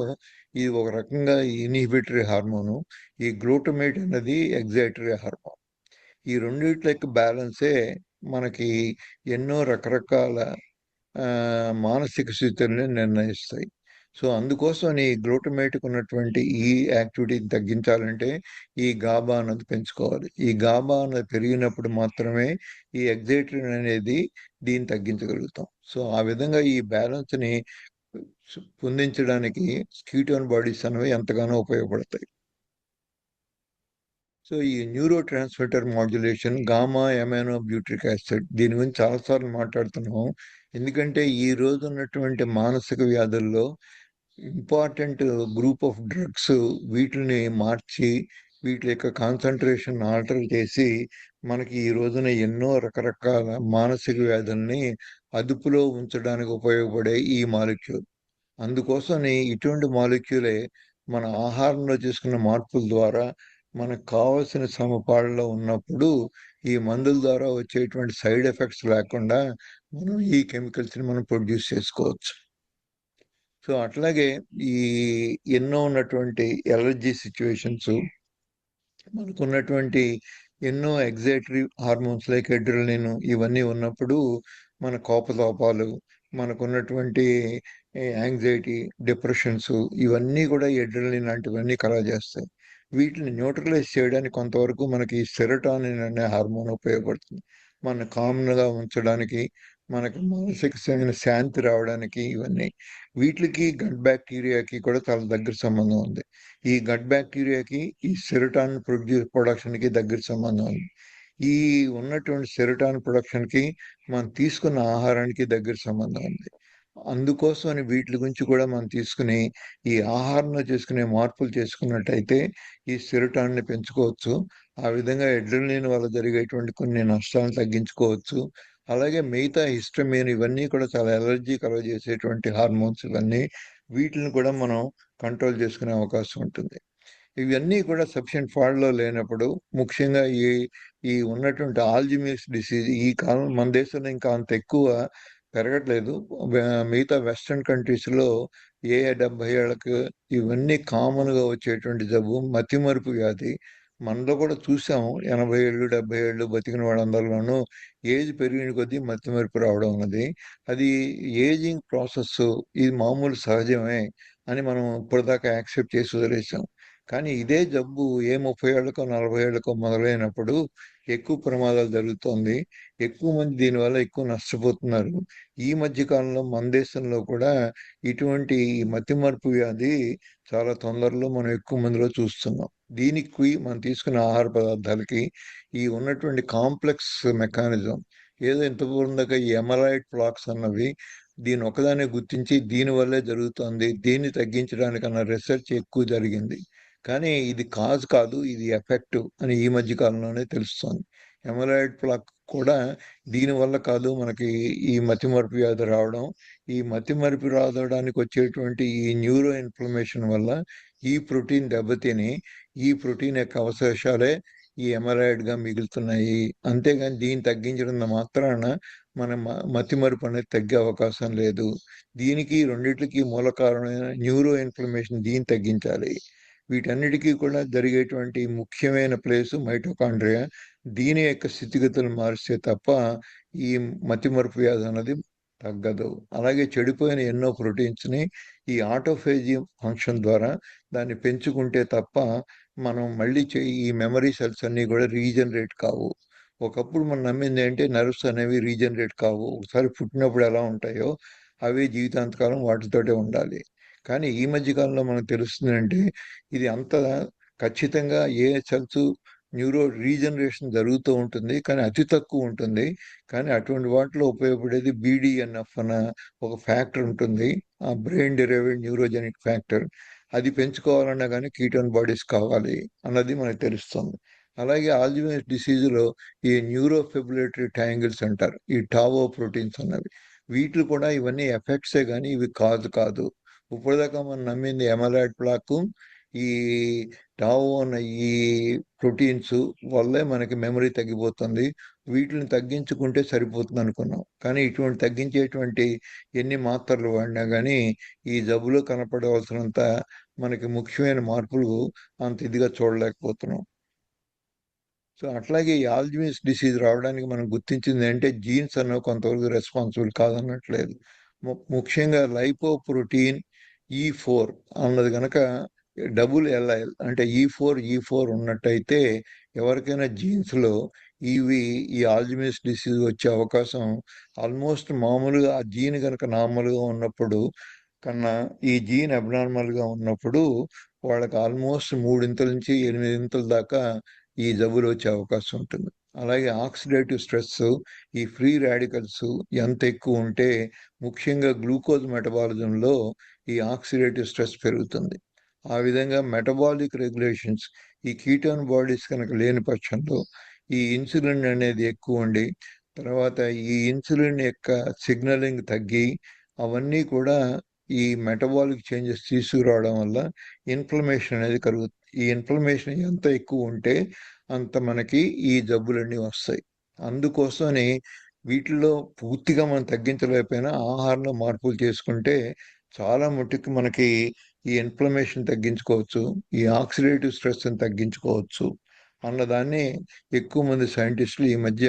ఇది ఒక రకంగా ఇన్హిబిటరీ హార్మోను, ఈ గ్లూటమేట్ అనేది ఎగ్జైటరీ హార్మోన్. ఈ రెండిట్ల యొక్క బ్యాలెన్సే మనకి ఎన్నో రకరకాల మానసిక స్థితుల్ని నిర్ణయిస్తాయి. సో అందుకోసం ఈ గ్లూటమేట్కి ఉన్నటువంటి ఈ యాక్టివిటీని తగ్గించాలంటే ఈ గాబా అన్నది పెంచుకోవాలి. ఈ గాబా అన్నది పెరిగినప్పుడు మాత్రమే ఈ ఎగ్జైటరీ అనేది దీన్ని తగ్గించగలుగుతాం. సో ఆ విధంగా ఈ బ్యాలెన్స్ని పొందించడానికి కీటోన్ బాడీస్ అనేవి ఎంతగానో ఉపయోగపడతాయి. సో ఈ neuro transmitter modulation, gamma amino butyric acid, దీని గురించి చాలాసార్లు మాట్లాడుతున్నాం. ఎందుకంటే ఈ రోజు ఉన్నటువంటి మానసిక వ్యాధుల్లో ఇంపార్టెంట్ గ్రూప్ ఆఫ్ డ్రగ్స్ వీటిని మార్చి వీటి యొక్క కాన్సన్ట్రేషన్ ఆల్టర్ చేసి మనకి ఈ రోజున ఎన్నో రకరకాల మానసిక వ్యాధుల్ని అదుపులో ఉంచడానికి ఉపయోగపడే ఈ మాలిక్యూల్. అందుకోసమని ఇటువంటి మాలిక్యూలే మన ఆహారంలో చేసుకున్న మార్పుల ద్వారా మనకు కావలసిన సమపాళ్ళలో ఉన్నప్పుడు ఈ మందుల ద్వారా వచ్చేటువంటి సైడ్ ఎఫెక్ట్స్ లేకుండా మనం ఈ కెమికల్స్ని మనం ప్రొడ్యూస్ చేసుకోవచ్చు. సో అట్లాగే ఈ ఎన్నో ఉన్నటువంటి ఎలర్జీ సిచ్యువేషన్స్, మనకున్నటువంటి ఎన్నో ఎగ్జైటరీ హార్మోన్స్ లైక్ ఎడ్రినలిన్ ఇవన్నీ ఉన్నప్పుడు మన కోపతాపాలు, మనకున్నటువంటి యాంగ్జైటీ, డిప్రెషన్స్ ఇవన్నీ కూడా ఎడ్రినలిన్ లాంటివన్నీ కలగజేస్తాయి. వీటిని న్యూట్రలైజ్ చేయడానికి కొంతవరకు మనకి సెరటానిన్ అనే హార్మోన్ ఉపయోగపడుతుంది. మన కామ్గా ఉంచడానికి, మనకి మానసిక శాంతి రావడానికి ఇవన్నీ. వీటికి గట్ బ్యాక్టీరియాకి కూడా చాలా దగ్గర సంబంధం ఉంది. ఈ గట్ బ్యాక్టీరియాకి ఈ సెరటాన్ ప్రొడక్షన్కి దగ్గర సంబంధం ఉంది. ఈ ఉన్నటువంటి సెరటాన్ ప్రొడక్షన్కి మనం తీసుకున్న ఆహారానికి దగ్గర సంబంధం ఉంది. అందుకోసమని వీటి గురించి కూడా మనం తీసుకుని ఈ ఆహారంలో చేసుకునే మార్పులు చేసుకున్నట్టయితే ఈ సెరటాన్ని పెంచుకోవచ్చు. ఆ విధంగా ఎడ్రినలిన్ వల్ల జరిగేటువంటి కొన్ని నష్టాలను తగ్గించుకోవచ్చు. అలాగే మిగతా హిస్టమిన్ ఇవన్నీ కూడా చాలా ఎలర్జీ కలుగజేసేటువంటి హార్మోన్స్ ఇవన్నీ, వీటిని కూడా మనం కంట్రోల్ చేసుకునే అవకాశం ఉంటుంది. ఇవన్నీ కూడా సఫిషియెంట్ ఫాల్లో లేనప్పుడు, ముఖ్యంగా ఈ ఉన్నటువంటి ఆల్జిమేస్ డిసీజ్ ఈ కాలం మన దేశంలో ఇంకా అంత ఎక్కువ పెరగట్లేదు. మిగతా వెస్ట్రన్ కంట్రీస్లో 70 ఏళ్ళకు ఇవన్నీ కామన్గా వచ్చేటువంటి జబ్బు మతిమరుపు వ్యాధి. మనలో కూడా చూసాము, 80 ఏళ్ళు 70 ఏళ్ళు బతికిన వాళ్ళందరిలోనూ ఏజ్ పెరిగిన కొద్దీ మతిమరుపు రావడం అన్నది. అది ఏజింగ్ ప్రాసెస్, ఇది మామూలు సహజమే అని మనం ఇప్పటిదాకా యాక్సెప్ట్ చేసి వదిలేసాం. కానీ ఇదే జబ్బు 30 ఏళ్ళకో 40 ఏళ్ళకో మొదలైనప్పుడు ఎక్కువ ప్రమాదాలు జరుగుతోంది. ఎక్కువ మంది దీనివల్ల ఎక్కువ నష్టపోతున్నారు. ఈ మధ్య కాలంలో మన దేశంలో కూడా ఇటువంటి మతిమరుపు వ్యాధి చాలా తొందరలో మనం ఎక్కువ మందిలో చూస్తున్నాం. దీనికి మనం తీసుకునే ఆహార పదార్థాలకి ఈ ఉన్నటువంటి కాంప్లెక్స్ మెకానిజం, ఏదో ఇంతకుముందాక ఈ ఎమలాయిడ్ ప్లాక్స్ అన్నవి దీని ఒకదాన్ని గుర్తించి దీనివల్లే జరుగుతుంది, దీన్ని తగ్గించడానికన్నా రీసెర్చ్ ఎక్కువ జరిగింది. కానీ ఇది కాజ్ కాదు, ఇది ఎఫెక్ట్ అని ఈ మధ్య కాలంలోనే తెలుస్తోంది. ఎమలాయిడ్ ప్లాక్ కూడా దీనివల్ల కాదు మనకి ఈ మతిమరుపు వ్యాధి రావడం. ఈ మతిమరుపు రావడానికి వచ్చేటువంటి ఈ న్యూరో ఇన్ఫ్లమేషన్ వల్ల ఈ ప్రోటీన్ దెబ్బతిని ఈ ప్రోటీన్ యొక్క అవశేషాలే ఈ ఎమలాయిడ్గా మిగులుతున్నాయి. అంతేగాని దీన్ని తగ్గించడం మాత్రాన మన మతిమరుపు అనేది తగ్గే అవకాశం లేదు. దీనికి రెండిటికి మూల కారణమైన న్యూరో ఇన్ఫ్లమేషన్, దీన్ని తగ్గించాలి. వీటన్నిటికీ కూడా జరిగేటువంటి ముఖ్యమైన ప్లేసు మైటోకాండ్రియా. దీని యొక్క స్థితిగతులు మారిస్తే తప్ప ఈ మతిమరుపు వ్యాధి అన్నది తగ్గదు. అలాగే చెడిపోయిన ఎన్నో ప్రోటీన్స్ని ఈ ఆటోఫేజీ ఫంక్షన్ ద్వారా దాన్ని పెంచుకుంటే తప్ప మనం మళ్ళీ ఈ మెమరీ సెల్స్ అన్నీ కూడా రీజనరేట్ కావు. ఒకప్పుడు మనం నమ్మింది ఏంటంటే నర్వ్స్ అనేవి రీజనరేట్ కావు, ఒకసారి పుట్టినప్పుడు ఎలా ఉంటాయో అవి జీవితాంతకాలం వాటితోటే ఉండాలి. కానీ ఈ మధ్య కాలంలో మనకు తెలుస్తుందంటే ఇది అంత ఖచ్చితంగా ఏ సెల్స్ న్యూరో రీజనరేషన్ జరుగుతూ ఉంటుంది, కానీ అతి తక్కువ ఉంటుంది. కానీ అటువంటి వాటిలో ఉపయోగపడేది BDNF అన్న ఒక ఫ్యాక్టర్ ఉంటుంది, ఆ బ్రెయిన్ డిరైవ్డ్ న్యూరోజెనిక్ ఫ్యాక్టర్. అది పెంచుకోవాలన్నా కానీ కీటోన్ బాడీస్ కావాలి అన్నది మనకు తెలుస్తుంది. అలాగే ఆల్జిమేర్స్ డిసీజులో ఈ న్యూరోఫిబ్రిలేటరీ ట్యాంగిల్స్ అంటారు, ఈ టావో ప్రోటీన్స్ అన్నవి. వీటిలు కూడా ఇవన్నీ ఎఫెక్ట్సే కానీ ఇవి కాదు. ఇప్పటిదాకా మనం నమ్మింది ఎమలాయిడ్ ప్లాక్, ఈ టావో అన్న ఈ ప్రోటీన్స్ వల్లే మనకి మెమరీ తగ్గిపోతుంది, వీటిని తగ్గించుకుంటే సరిపోతుంది అనుకున్నాం. కానీ ఇటువంటి తగ్గించేటువంటి ఎన్ని మాత్రలు వాడినా కానీ ఈ జబ్బులో కనపడవలసినంత మనకి ముఖ్యమైన మార్పులు అంత ఇదిగా చూడలేకపోతున్నాం. సో అట్లాగే ఈ ఆల్జిమేర్స్ డిసీజ్ రావడానికి మనం గుర్తించింది అంటే జీన్స్ అన్నవి కొంతవరకు రెస్పాన్సిబుల్ కాదన్నట్లేదు. ముఖ్యంగా లైపోప్రోటీన్ E4 అన్నది కనుక LL అంటే E4 ఉన్నట్టయితే ఎవరికైనా జీన్స్లో ఈ ఆల్జిమేర్స్ డిసీజ్ వచ్చే అవకాశం ఆల్మోస్ట్ మామూలుగా ఆ జీన్ కనుక నార్మల్గా ఉన్నప్పుడు కన్నా ఈ జీన్ అబ్నార్మల్గా ఉన్నప్పుడు వాళ్ళకి ఆల్మోస్ట్ 3 నుంచి 8 దాకా ఈ జబ్బులు వచ్చే అవకాశం ఉంటుంది. అలాగే ఆక్సిడేటివ్ స్ట్రెస్, ఈ ఫ్రీ రాడికల్స్ ఎంత ఎక్కువ ఉంటే ముఖ్యంగా గ్లూకోజ్ మెటబాలిజంలో ఈ ఆక్సిడేటివ్ స్ట్రెస్ పెరుగుతుంది. ఆ విధంగా మెటబాలిక్ రెగ్యులేషన్స్, ఈ కీటోన్ బాడీస్ కనుక లేని పక్షంలో ఈ ఇన్సులిన్ అనేది ఎక్కువ ఉండి తర్వాత ఈ ఇన్సులిన్ యొక్క సిగ్నలింగ్ తగ్గి అవన్నీ కూడా ఈ మెటబాలిక్ చేంజెస్ తీసుకురావడం వల్ల ఇన్ఫ్లమేషన్ అనేది కలుగుతుంది. ఈ ఇన్ఫ్లమేషన్ ఎంత ఎక్కువ ఉంటే అంత మనకి ఈ జబ్బులన్నీ వస్తాయి. అందుకోసమని వీటిల్లో పూర్తిగా మనం తగ్గించలేకపోయినా ఆహారంలో మార్పులు చేసుకుంటే చాలా మటుకు మనకి ఈ ఇన్ఫ్లమేషన్ తగ్గించుకోవచ్చు, ఈ ఆక్సిడేటివ్ స్ట్రెస్ని తగ్గించుకోవచ్చు అన్నదాన్ని ఎక్కువ మంది సైంటిస్టులు ఈ మధ్య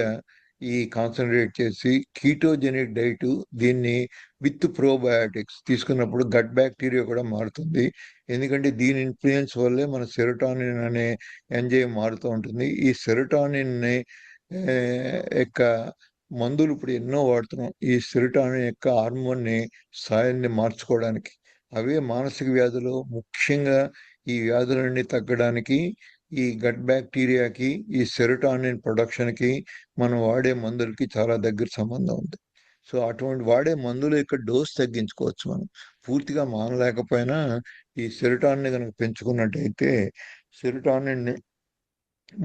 ఈ కాన్సన్ట్రేట్ చేసి కీటోజెనిక్ డైట్, దీన్ని విత్ ప్రోబయాటిక్స్ తీసుకున్నప్పుడు గట్ బ్యాక్టీరియా కూడా మారుతుంది. ఎందుకంటే దీని ఇన్ఫ్లుయెన్స్ వల్లే మన సెరోటానిన్ అనే ఎంజైమ్ మారుతూ ఉంటుంది. ఈ సెరోటానిన్ని యొక్క మందులు ఇప్పుడు ఎన్నో వాడుతున్నాం ఈ సెరోటానిన్ యొక్క హార్మోన్ని స్థాయిని మార్చుకోవడానికి. అవే మానసిక వ్యాధులు, ముఖ్యంగా ఈ వ్యాధులన్నీ తగ్గడానికి ఈ గట్ బ్యాక్టీరియాకి, ఈ సెరోటానిన్ ప్రొడక్షన్కి మనం వాడే మందులకి చాలా దగ్గర సంబంధం ఉంది. సో అటువంటి వాడే మందుల యొక్క డోస్ తగ్గించుకోవచ్చు. మనం పూర్తిగా మానలేకపోయినా ఈ సెరోటానిన్ కనుక పెంచుకున్నట్టయితే సెరోటానిన్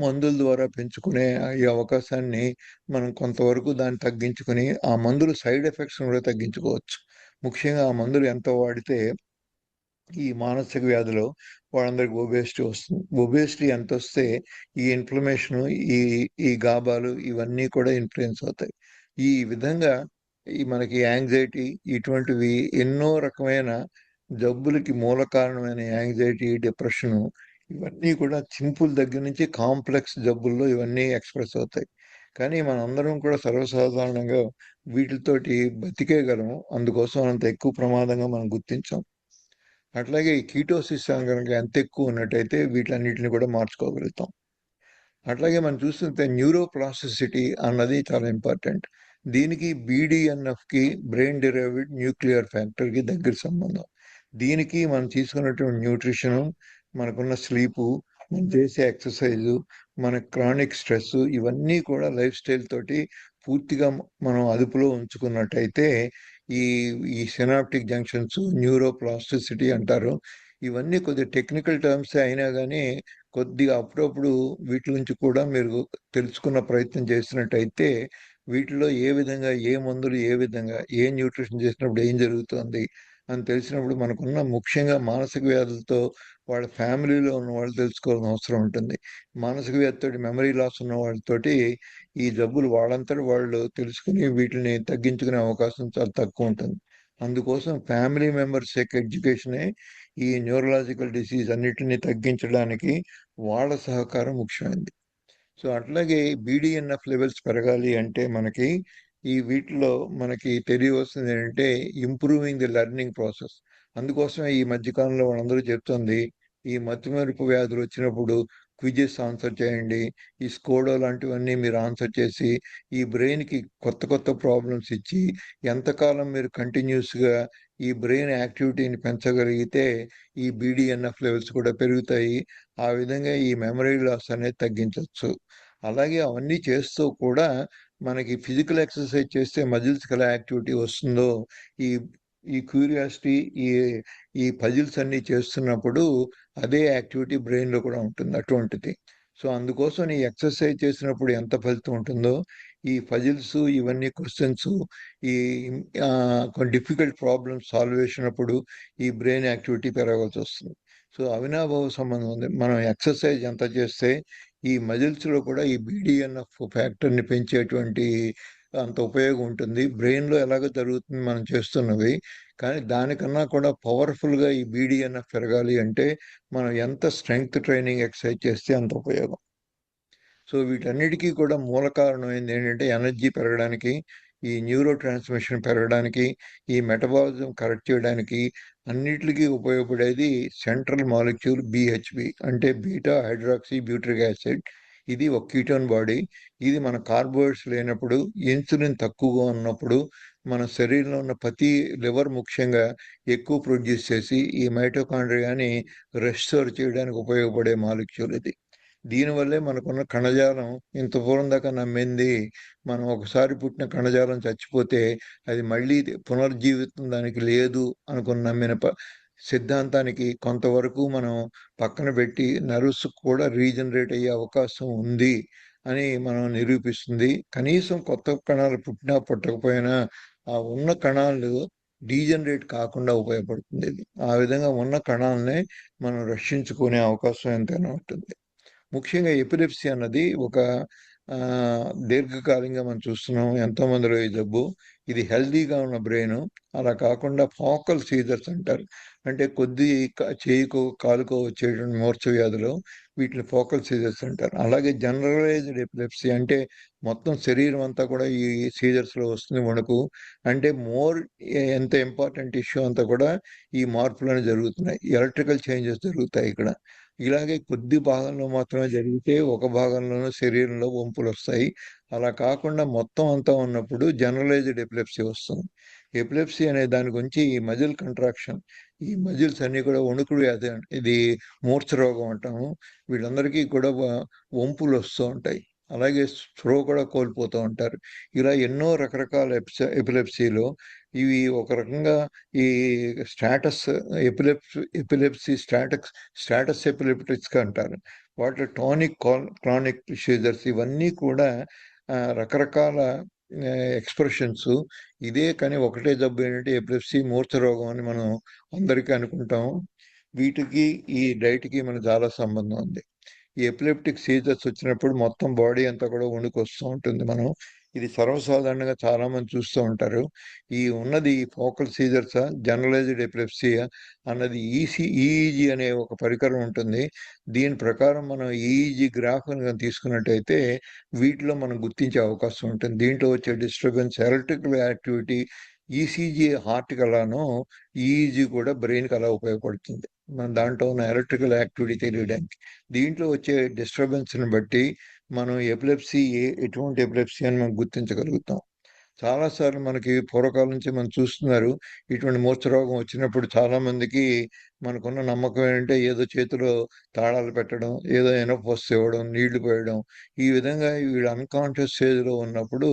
మందుల ద్వారా పెంచుకునే ఈ అవకాశాన్ని మనం కొంతవరకు దాన్ని తగ్గించుకుని ఆ మందుల సైడ్ ఎఫెక్ట్స్ కూడా తగ్గించుకోవచ్చు. ముఖ్యంగా ఆ మందులు ఎంత వాడితే ఈ మానసిక వ్యాధిలో వాళ్ళందరికీ ఒబేసిటీ వస్తుంది. ఒబేసిటీ ఎంత వస్తే ఈ ఇన్ఫ్లమేషన్, ఈ ఈ గాబాలు ఇవన్నీ కూడా ఇన్ఫ్లుయెన్స్ అవుతాయి. ఈ విధంగా ఈ మనకి యాంగ్జైటీ ఇటువంటివి ఎన్నో రకమైన జబ్బులకి మూల కారణమైన యాంగ్జైటీ, డిప్రెషను ఇవన్నీ కూడా సింపుల్ దగ్గర నుంచి కాంప్లెక్స్ జబ్బుల్లో ఇవన్నీ ఎక్స్ప్రెస్ అవుతాయి. కానీ మనందరం కూడా సర్వసాధారణంగా వీటితోటి బతికేయగలము. అందుకోసం అంత ఎక్కువ ప్రమాదంగా మనం గుర్తించాం. అట్లాగే ఈ కీటోసిస్ కనుక ఎంత ఎక్కువ ఉన్నట్టయితే వీటన్నిటిని కూడా మార్చుకోగలుగుతాం. అట్లాగే మనం చూస్తుంటే న్యూరోప్లాస్టిసిటీ అన్నది చాలా ఇంపార్టెంట్. దీనికి బీడీఎన్ఎఫ్కి, బ్రెయిన్ డిరైవ్డ్ న్యూక్లియర్ ఫ్యాక్టర్కి దగ్గర సంబంధం. దీనికి మనం తీసుకున్నటువంటి న్యూట్రిషను, మనకున్న స్లీపు, మనం చేసే ఎక్సర్సైజు, మన క్రానిక్ స్ట్రెస్ ఇవన్నీ కూడా లైఫ్ స్టైల్ తోటి పూర్తిగా మనం అదుపులో ఉంచుకున్నట్టయితే ఈ ఈ సినాప్టిక్ జంక్షన్స్, న్యూరోప్లాస్టిసిటీ అంటారు. ఇవన్నీ కొద్దిగా టెక్నికల్ టర్మ్స్ అయినా కానీ కొద్దిగా అప్పుడప్పుడు వీటి నుంచి కూడా మీరు తెలుసుకున్న ప్రయత్నం చేసినట్టయితే వీటిలో ఏ విధంగా ఏ మందులు ఏ విధంగా ఏ న్యూట్రిషన్ చేసినప్పుడు ఏం జరుగుతుంది అని తెలిసినప్పుడు మనకున్న ముఖ్యంగా మానసిక వ్యాధులతో వాళ్ళ ఫ్యామిలీలో ఉన్న వాళ్ళు తెలుసుకోవాల్సిన అవసరం ఉంటుంది. మానసిక వ్యాధితో మెమరీ లాస్ ఉన్న వాళ్ళతోటి ఈ జబ్బులు వాళ్ళంతటి వాళ్ళు తెలుసుకుని వీటిని తగ్గించుకునే అవకాశం చాలా తక్కువ ఉంటుంది. అందుకోసం ఫ్యామిలీ మెంబర్స్ యొక్క ఎడ్యుకేషనే ఈ న్యూరలాజికల్ డిసీజ్ అన్నిటిని తగ్గించడానికి వాళ్ళ సహకారం ముఖ్యమైనది. సో అట్లాగే బీడీఎన్ఎఫ్ లెవెల్స్ పెరగాలి అంటే మనకి ఈ వీటిలో మనకి తెలియవలసింది ఏంటంటే ఇంప్రూవింగ్ ది లెర్నింగ్ ప్రాసెస్. అందుకోసమే ఈ మధ్యకాలంలో వాళ్ళందరూ చెప్తుంది ఈ మతిమరుపు వ్యాధులు వచ్చినప్పుడు క్విజెస్ ఆన్సర్ చేయండి, ఈ స్కోడో లాంటివన్నీ మీరు ఆన్సర్ చేసి ఈ బ్రెయిన్కి కొత్త కొత్త ప్రాబ్లమ్స్ ఇచ్చి ఎంతకాలం మీరు కంటిన్యూస్గా ఈ బ్రెయిన్ యాక్టివిటీని పెంచగలిగితే ఈ బీడీఎన్ఎఫ్ లెవెల్స్ కూడా పెరుగుతాయి. ఆ విధంగా ఈ మెమరీ లాస్ అనేది తగ్గించవచ్చు. అలాగే అవన్నీ చేస్తూ కూడా మనకి ఫిజికల్ ఎక్సర్సైజ్ చేస్తే మజిల్స్ ఎలా యాక్టివిటీ వస్తుందో ఈ ఈ క్యూరియాసిటీ, ఈ ఈ పజిల్స్ అన్నీ చేస్తున్నప్పుడు అదే యాక్టివిటీ బ్రెయిన్లో కూడా ఉంటుంది అటువంటిది. సో అందుకోసం ఈ ఎక్సర్సైజ్ చేసినప్పుడు ఎంత ఫలితం ఉంటుందో ఈ పజిల్స్ ఇవన్నీ క్వశ్చన్స్, ఈ కొన్ని డిఫికల్ట్ ప్రాబ్లమ్స్ సాల్వ్ చేసినప్పుడు ఈ బ్రెయిన్ యాక్టివిటీ పెరగాల్సి వస్తుంది. సో అవినాభావ సంబంధం ఉంది. మనం ఎక్సర్సైజ్ ఎంత చేస్తే ఈ మజిల్స్లో కూడా ఈ బీడీఎన్ఎఫ్ ఫ్యాక్టర్ని పెంచేటువంటి అంత ఉపయోగం ఉంటుంది. బ్రెయిన్లో ఎలాగో జరుగుతుంది మనం చేస్తున్నవి, కానీ దానికన్నా కూడా పవర్ఫుల్గా ఈ బీడీఎన్ఎఫ్ పెరగాలి అంటే మనం ఎంత స్ట్రెంగ్త్ ట్రైనింగ్ ఎక్సర్సైజ్ చేస్తే అంత ఉపయోగం. సో వీటన్నిటికీ కూడా మూల కారణం ఏంటంటే ఎనర్జీ పెరగడానికి, ఈ న్యూరో ట్రాన్స్మిషన్ పెరగడానికి, ఈ మెటబాలిజం కరెక్ట్ చేయడానికి అన్నిటికీ ఉపయోగపడేది సెంట్రల్ మాలిక్యూల్ బిహెచ్బి, అంటే బీటా హైడ్రాక్సీ బ్యూట్రిక్ యాసిడ్. ఇది ఒక కీటోన్ బాడీ. ఇది మన కార్బోహైడ్రేట్స్ లేనప్పుడు, ఇన్సులిన్ తక్కువగా ఉన్నప్పుడు మన శరీరంలో ఉన్న ప్రతి లివర్ ముఖ్యంగా ఎక్కువ ప్రొడ్యూస్ చేసి ఈ మైటోకాండ్రియాని రెస్టోర్ చేయడానికి ఉపయోగపడే మాలిక్యూల్ ఇది. దీనివల్లే మనకున్న కణజాలం ఇంత పూర్వం దాకా నమ్మింది, మనం ఒకసారి పుట్టిన కణజాలం చచ్చిపోతే అది మళ్ళీ పునర్జీవితం దానికి లేదు అనుకుని నమ్మిన సిద్ధాంతానికి కొంతవరకు మనం పక్కన పెట్టి నర్వ్స్ కూడా రీజనరేట్ అయ్యే అవకాశం ఉంది అని మనం నిరూపిస్తుంది. కనీసం కొత్త కణాలు పుట్టినా పుట్టకపోయినా ఆ ఉన్న కణాలు డీజనరేట్ కాకుండా ఉపయోగపడుతుంది ఇది. ఆ విధంగా ఉన్న కణాలనే మనం రక్షించుకునే అవకాశం ఎంతైనా ఉంటుంది. ముఖ్యంగా ఎపిలెప్సీ అన్నది ఒక దీర్ఘకాలంగా మనం చూస్తున్నాం ఎంతో మందిలో ఈ జబ్బు. ఇది హెల్దీగా ఉన్న బ్రెయిన్, అలా కాకుండా ఫోకల్ సీజర్స్ అంటారు. అంటే కొద్ది చేయికో కాలుకో వచ్చేటువంటి మూర్ఛ వ్యాధులు, వీటిని ఫోకల్ సీజర్స్ అంటారు. అలాగే జనరలైజ్డ్ ఎపిలెప్సీ అంటే మొత్తం శరీరం అంతా కూడా ఈ సీజర్స్ లో వస్తుంది వణుకు. అంటే ఎంత ఇంపార్టెంట్ ఇష్యూ అంతా కూడా ఈ మార్పులను జరుగుతున్నాయి, ఎలక్ట్రికల్ చేంజెస్ జరుగుతాయి ఇక్కడ. ఇలాగే కొద్ది భాగంలో మాత్రమే జరిగితే ఒక భాగంలోనూ శరీరంలో వంపులు వస్తాయి. అలా కాకుండా మొత్తం అంతా ఉన్నప్పుడు జనరలైజ్డ్ ఎపిలెప్సీ వస్తుంది. ఎపిలెప్సీ అనే దాని గురించి ఈ మజిల్ కంట్రాక్షన్, ఈ మజిల్స్ అన్ని కూడా వణుకుడు వ్యాధి, ఇది మూర్ఛ రోగం అంటాము. వీళ్ళందరికీ కూడా వంపులు వస్తూ ఉంటాయి. అలాగే స్ప్రో కూడా కోల్పోతూ ఉంటారు. ఇలా ఎన్నో రకరకాల ఎపిలెప్సీలో ఇవి ఒక రకంగా ఈ స్టాటస్ ఎపిలెప్సీ స్టాటస్ ఎపిలెప్టిక్స్ అంటారు. వాటి టానిక్ క్రానిక్ సీజర్స్ ఇవన్నీ కూడా రకరకాల ఎక్స్ప్రెషన్స్. ఇదే కానీ ఒకటే జబ్బు ఏంటంటే ఎపిలెప్సీ మూర్ఛ రోగం అని మనం అందరికీ అనుకుంటాం. వీటికి ఈ డైట్కి మనకు చాలా సంబంధం ఉంది. ఈ ఎపిలెప్టిక్ సీజర్స్ వచ్చినప్పుడు మొత్తం బాడీ అంతా కూడా వణుకు వస్తూ ఉంటుంది. ఇది సర్వసాధారణంగా చాలా మంది చూస్తూ ఉంటారు. ఈ ఉన్నది ఫోకల్ సీజర్సా జనరలైజ్డ్ ఎపిలెప్సీయా అన్నది ఈఈజీ అనే ఒక పరికరం ఉంటుంది. దీని ప్రకారం మనం ఈఈజీ గ్రాఫ్ తీసుకున్నట్టయితే వీటిలో మనం గుర్తించే అవకాశం ఉంటుంది. దీంట్లో వచ్చే డిస్టర్బెన్స్, ఎలక్ట్రికల్ యాక్టివిటీ, ఈసీజీ హార్ట్కి అలానో ఈఈజీ కూడా బ్రెయిన్కి అలా ఉపయోగపడుతుంది. మన దాంట్లో ఉన్న ఎలక్ట్రికల్ యాక్టివిటీ తెలియడానికి. దీంట్లో వచ్చే డిస్టర్బెన్స్ని బట్టి మనం ఎపిలెప్సీ ఎటువంటి ఎపిలెప్సీ అని మనం గుర్తించగలుగుతాం. చాలాసార్లు మనకి పూర్వకాలం నుంచి మనం చూస్తున్నారు, ఇటువంటి మూర్ఛ రోగం వచ్చినప్పుడు చాలా మందికి మనకున్న నమ్మకం ఏంటంటే ఏదో చేతిలో తాళాలు పెట్టడం, ఏదో ఎనపోస్ ఇవ్వడం, నీళ్లు పోయడం, ఈ విధంగా వీడు అన్కాన్షియస్ స్టేజ్లో ఉన్నప్పుడు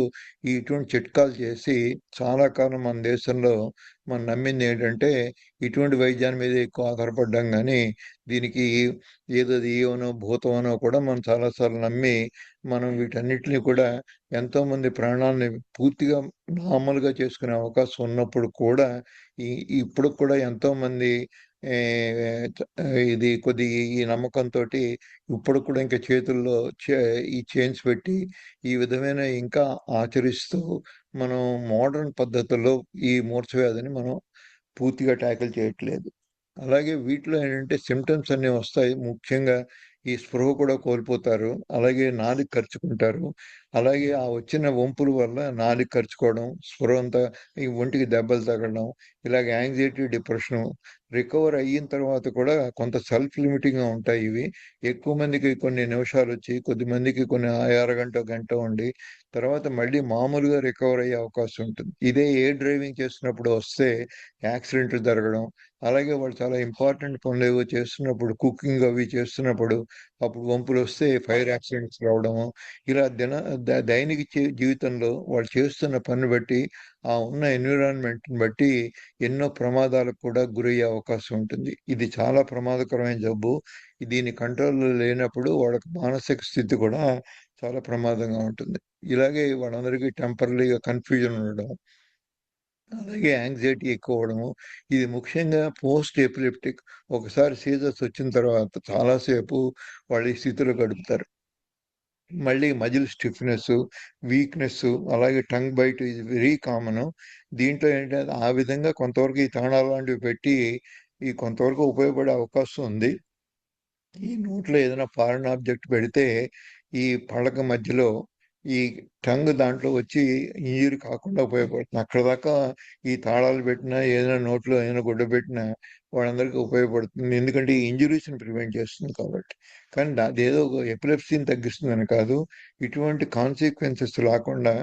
ఇటువంటి చిట్కాలు చేసి చాలా కాలం మన దేశంలో మనం నమ్మింది ఏంటంటే ఇటువంటి వైద్యాన్ని మీద ఎక్కువ ఆధారపడ్డాం. కానీ దీనికి ఏదో ఏవనో భూతమనో కూడా మనం చాలాసార్లు నమ్మి మనం వీటన్నిటిని కూడా ఎంతోమంది ప్రాణాలని పూర్తిగా నార్మల్గా చేసుకునే అవకాశం ఉన్నప్పుడు కూడా ఇప్పుడు కూడా ఎంతోమంది ఇది కొద్ది ఈ నమ్మకంతో ఇప్పుడు కూడా ఇంకా చేతుల్లో ఈ చైన్స్ పెట్టి ఈ విధమైన ఇంకా ఆచరిస్తూ మనం మోడర్న్ పద్ధతుల్లో ఈ మూర్ఛ వ్యాధిని మనం పూర్తిగా ట్యాకిల్ చేయట్లేదు. అలాగే వీటిలో ఏంటంటే సిమ్టమ్స్ అన్నీ వస్తాయి. ముఖ్యంగా ఈ స్పృహ కూడా కోల్పోతారు. అలాగే నాలుక కరుచుకుంటారు. అలాగే ఆ వచ్చిన వంపుల వల్ల నాలుక కరుచుకోవడం, స్పృహ అంతా ఈ ఒంటికి దెబ్బలు తగలడం, ఇలాగ యాంగ్జైటీ, డిప్రెషను. రికవర్ అయిన తర్వాత కూడా కొంత సెల్ఫ్ లిమిటింగ్గా ఉంటాయి ఇవి. ఎక్కువ మందికి కొన్ని నిమిషాలు వచ్చి, కొద్ది మందికి కొన్ని అరగంట, గంట ఉండి తర్వాత మళ్ళీ మామూలుగా రికవర్ అయ్యే అవకాశం ఉంటుంది. ఇదే డ్రైవింగ్ చేస్తున్నప్పుడు వస్తే యాక్సిడెంట్లు జరగడం, అలాగే వాళ్ళు చాలా ఇంపార్టెంట్ పనులు ఏవో చేస్తున్నప్పుడు, కుకింగ్ అవి చేస్తున్నప్పుడు అప్పుడు వంపులు వస్తే ఫైర్ యాక్సిడెంట్స్ రావడము, ఇలా దైనిక జీవితంలో వాళ్ళు చేస్తున్న పని బట్టి, ఆ ఉన్న ఎన్విరాన్మెంట్ని బట్టి ఎన్నో ప్రమాదాలకు కూడా గురయ్యే అవకాశం ఉంటుంది. ఇది చాలా ప్రమాదకరమైన జబ్బు. దీని కంట్రోల్లో లేనప్పుడు వాళ్ళకి మానసిక స్థితి కూడా చాలా ప్రమాదంగా ఉంటుంది. ఇలాగే వాళ్ళందరికీ టెంపరరీగా కన్ఫ్యూజన్ ఉండడం, అలాగే యాంగ్జైటీ ఎక్కువ అవ్వడము. ఇది ముఖ్యంగా పోస్ట్ ఎపిలెప్టిక్. ఒకసారి సీజర్స్ వచ్చిన తర్వాత చాలాసేపు వాళ్ళు ఈ స్థితిలో గడుపుతారు. మళ్ళీ మజిల్ స్టిఫ్నెస్, వీక్నెస్, అలాగే టంగ్ బైట్ ఇది వెరీ కామన్. దీంట్లో ఏంటంటే ఆ విధంగా కొంతవరకు ఈ తాళాలు లాంటివి పెట్టి ఈ కొంతవరకు ఉపయోగపడే అవకాశం ఉంది. ఈ నోట్లో ఏదైనా ఫారిన్ ఆబ్జెక్ట్ పెడితే ఈ పళ్ళక మధ్యలో ఈ టంగ్ దాంట్లో వచ్చి ఇంజూరీ కాకుండా ఉపయోగపడుతుంది. అక్కడ దాకా ఈ తాళాలు పెట్టినా, ఏదైనా నోట్లో ఏదైనా గుడ్డ పెట్టినా వాళ్ళందరికీ ఉపయోగపడుతుంది. ఎందుకంటే ఈ ఇంజురీస్ని ప్రివెంట్ చేస్తుంది కాబట్టి. కానీ అదేదో ఎపిలెప్సీని తగ్గిస్తుందని కాదు, ఇటువంటి కాన్సిక్వెన్సెస్ లేకుండా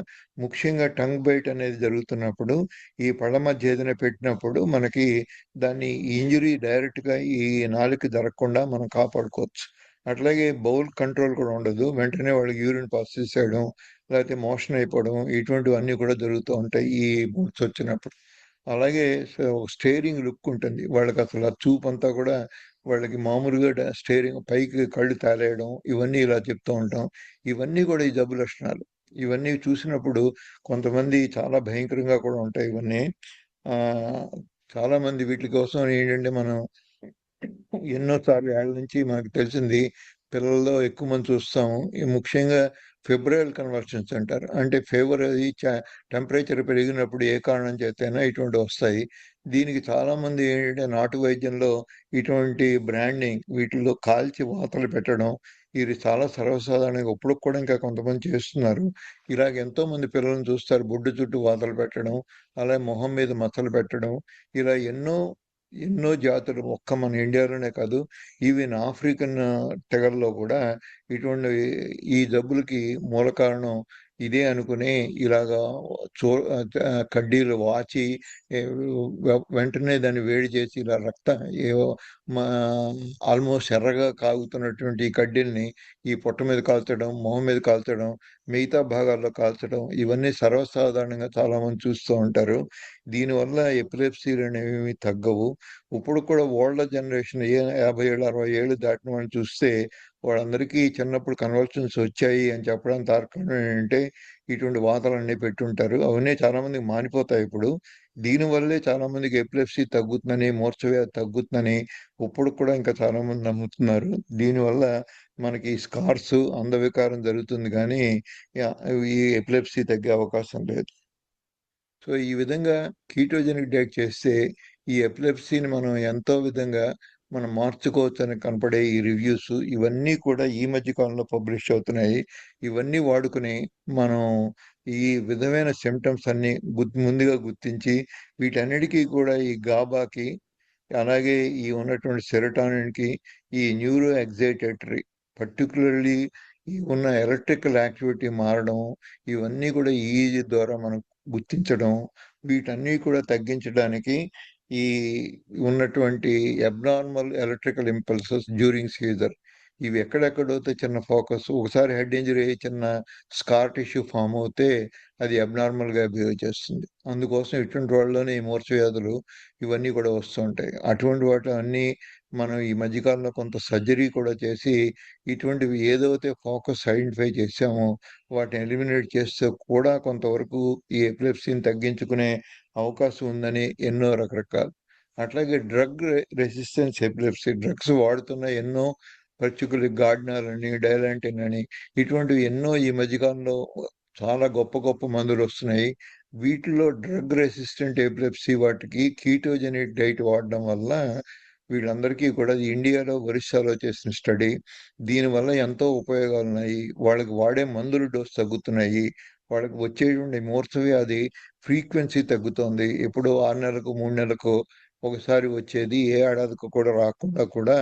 ముఖ్యంగా టంగ్ బైట్ అనేది జరుగుతున్నప్పుడు ఈ పళ్ళ మధ్య ఏదైనా పెట్టినప్పుడు మనకి దాన్ని ఇంజురీ డైరెక్ట్గా ఈ నాలుక జరగకుండా మనం కాపాడుకోవచ్చు. అట్లాగే బౌల్ కంట్రోల్ కూడా ఉండదు. వెంటనే వాళ్ళకి యూరిన్ పాస్ చేసేయడం, లేకపోతే మోషన్ అయిపోవడం, ఇటువంటివన్నీ కూడా జరుగుతూ ఉంటాయి ఈ బోట్స్ వచ్చినప్పుడు. అలాగే స్టేరింగ్ లుక్ ఉంటుంది వాళ్ళకి, అసలు ఆ చూపు అంతా కూడా వాళ్ళకి మామూలుగా స్టేరింగ్ పైకి కళ్ళు తాలేయడం, ఇవన్నీ ఇలా చెప్తూ ఉంటాం. ఇవన్నీ కూడా ఈ జబ్బు లక్షణాలు. ఇవన్నీ చూసినప్పుడు కొంతమంది చాలా భయంకరంగా కూడా ఉంటాయి ఇవన్నీ. ఆ చాలా మంది వీటి కోసం ఏంటంటే, మనం ఎన్నో సార్లు ఏళ్ల నుంచి మనకు తెలిసింది, పిల్లల్లో ఎక్కువ మంది చూస్తాము. ఈ ముఖ్యంగా ఫెబ్రవరి కన్వర్షన్స్ అంటారు. అంటే ఫీవర్ అది టెంపరేచర్ పెరిగినప్పుడు ఏ కారణం చేతైనా ఇటువంటి వస్తాయి. దీనికి చాలా మంది ఏంటంటే నాటు వైద్యంలో ఇటువంటి బ్రాండింగ్ వీటిల్లో కాల్చి వాతలు పెట్టడం, ఇది చాలా సర్వసాధారణంగా ఇప్పుడు కూడా ఇంకా కొంతమంది చేస్తున్నారు. ఇలాగ ఎంతో మంది పిల్లల్ని చూస్తారు, బొడ్డు చుట్టూ వాతలు పెట్టడం, అలాగే మొహం మీద మచ్చలు పెట్టడం, ఇలా ఎన్నో ఎన్నో జాతులు ఒక్క మన ఇండియాలోనే కాదు, ఈవెన్ ఆఫ్రికన్ తెగల్లో కూడా ఇటువంటి ఈ జబ్బులకి మూల కారణం ఇదే అనుకుని ఇలాగా చో కడ్డీలు వాచి ఏ, వెంటనే దాన్ని వేడి చేసి ఇలా ఏవో మా ఆల్మోస్ట్ ఎర్రగా కాగుతున్నటువంటి ఈ కడ్డీల్ని ఈ పొట్ట మీద కాల్చడం, మొహం మీద కాల్చడం, మిగతా భాగాల్లో కాల్చడం, ఇవన్నీ సర్వసాధారణంగా చాలా మంది చూస్తూ ఉంటారు. దీనివల్ల ఎపిలెప్సీలు అనేవి తగ్గవు. ఇప్పుడు కూడా ఓల్డర్ జనరేషన్ 50 ఏళ్ళు 60 ఏళ్ళు దాటిన వాళ్ళని చూస్తే వాళ్ళందరికీ చిన్నప్పుడు కన్వల్షన్స్ వచ్చాయి అని చెప్పడానికి తార్కాణం ఏంటంటే ఇటువంటి వాతలన్నీ పెట్టుంటారు. అవన్నీ చాలా మందికి మానిపోతాయి ఇప్పుడు. దీనివల్లే చాలా మందికి ఎపిలెప్సీ తగ్గుతుందని, మూర్ఛవ్యాధి తగ్గుతుందని ఇప్పుడు కూడా ఇంకా చాలా మంది నమ్ముతున్నారు. దీనివల్ల మనకి స్కార్స్, అందవికారం జరుగుతుంది కానీ ఈ ఎపిలెప్సీ తగ్గే అవకాశం లేదు. సో ఈ విధంగా కీటోజెనిక్ డైట్ చేస్తే ఈ ఎపిలెప్సీని మనం ఎంతో విధంగా మనం మార్చుకోవచ్చని కనపడే ఈ రివ్యూస్ ఇవన్నీ కూడా ఈ మధ్య కాలంలో పబ్లిష్ అవుతున్నాయి. ఇవన్నీ వాడుకుని మనం ఈ విధమైన సిమ్టమ్స్ అన్ని ముందుగా గుర్తించి వీటన్నిటికీ కూడా ఈ గాబాకి, అలాగే ఈ ఉన్నటువంటి సెరటానిన్కి, ఈ న్యూరో ఎగ్జైటేటరీ, పర్టికులర్లీ ఈ ఉన్న ఎలక్ట్రికల్ యాక్టివిటీ మారడం, ఇవన్నీ కూడా ఈజీ ద్వారా మనం గుర్తించడం, వీటన్నీ కూడా తగ్గించడానికి ఈ ఉన్నటువంటి abnormal electrical impulses during seizure, ఇవి ఎక్కడెక్కడైతే చిన్న ఫోకస్, ఒకసారి హెడ్ ఇంజరీ అయ్యి చిన్న స్కార్ టిష్యూ ఫామ్ అవుతే అది అబ్నార్మల్గా బిహేవ్ చేస్తుంది. అందుకోసం ఇటువంటి వాళ్ళలోనే ఈ మూర్ఛ వ్యాధులు ఇవన్నీ కూడా వస్తూ ఉంటాయి. అటువంటి వాటి అన్నీ మనం ఈ మధ్యకాలంలో కొంత సర్జరీ కూడా చేసి ఇటువంటివి ఏదైతే ఫోకస్ ఐడెంటిఫై చేసామో వాటిని ఎలిమినేట్ చేస్తే కూడా కొంతవరకు ఈ ఎపిలెప్సీని తగ్గించుకునే అవకాశం ఉందని ఎన్నో రకరకాలు. అట్లాగే డ్రగ్ రెసిస్టెన్స్ ఎపిలెప్సీ, డ్రగ్స్ వాడుతున్న ఎన్నో, పర్టికులర్ గార్డినర్ అని, డైలాంటిన్ అని, ఇటువంటివి ఎన్నో ఈ మధ్యకాలంలో చాలా గొప్ప గొప్ప మందులు వస్తున్నాయి. వీటిలో డ్రగ్ రెసిస్టెంట్ ఎపిలెప్సీ వాటికి కీటోజెనిక్ డైట్ వాడడం వల్ల వీళ్ళందరికీ కూడా ఇండియాలో ఒరిస్సాలో చేసిన స్టడీ, దీనివల్ల ఎంతో ఉపయోగాలు ఉన్నాయి. వాళ్ళకి వాడే మందుల డోస్ తగ్గుతున్నాయి, వాళ్ళకి వచ్చేటువంటి మూర్ఛవ్యాధి ఫ్రీక్వెన్సీ తగ్గుతోంది. ఎప్పుడో 6 నెలలకు 3 నెలలకు ఒకసారి వచ్చేది ఏ ఏడాదికి కూడా రాకుండా కూడా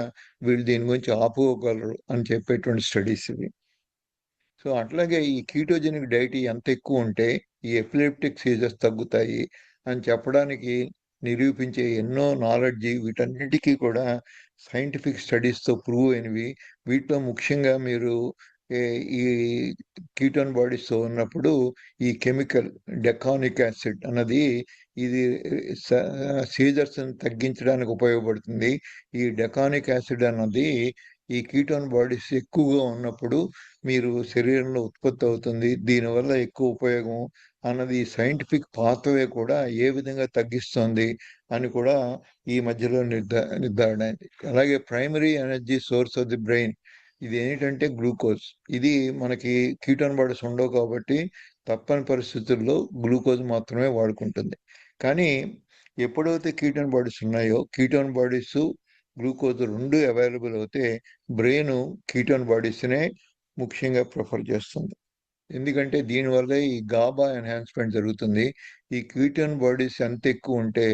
వీళ్ళు దీని గురించి ఆపుకోగలరు అని చెప్పేటువంటి స్టడీస్ ఇవి. సో అట్లాగే ఈ కీటోజెనిక్ డైట్ ఎంత ఎక్కువ ఉంటే ఈ ఎపిలెప్టిక్ సీజర్స్ తగ్గుతాయి అని చెప్పడానికి నిరూపించే ఎన్నో నాలెడ్జి, వీటన్నిటికీ కూడా సైంటిఫిక్ స్టడీస్తో ప్రూవ్ అయినవి. వీటిలో ముఖ్యంగా మీరు ఈ కీటోన్ బాడీస్తో ఉన్నప్పుడు ఈ కెమికల్ డెకానిక్ యాసిడ్ అన్నది ఇది సీజర్స్ తగ్గించడానికి ఉపయోగపడుతుంది. ఈ డెకానిక్ యాసిడ్ అన్నది ఈ కీటోన్ బాడీస్ ఎక్కువగా ఉన్నప్పుడు మీరు శరీరంలో ఉత్పత్తి అవుతుంది, దీనివల్ల ఎక్కువ ఉపయోగం అన్నది సైంటిఫిక్ పాత్వే కూడా ఏ విధంగా తగ్గిస్తుంది అని కూడా ఈ మధ్యలో నిర్ధారణ అయింది. అలాగే primary energy source of the brain, ఇది ఏంటంటే గ్లూకోజ్. ఇది మనకి కీటోన్ బాడీస్ ఉండవు కాబట్టి తప్పని పరిస్థితుల్లో గ్లూకోజ్ మాత్రమే వాడుకుంటుంది. కానీ ఎప్పుడైతే కీటోన్ బాడీస్ ఉన్నాయో, కీటోన్ బాడీస్ గ్లూకోజ్ రెండు అవైలబుల్ అవుతే బ్రెయిన్ కీటోన్ బాడీస్నే ముఖ్యంగా ప్రిఫర్ చేస్తుంది. ఎందుకంటే దీనివల్ల ఈ గాబా ఎన్హాన్స్మెంట్ జరుగుతుంది. ఈ కీటోన్ బాడీస్ ఎంత ఎక్కువ ఉంటే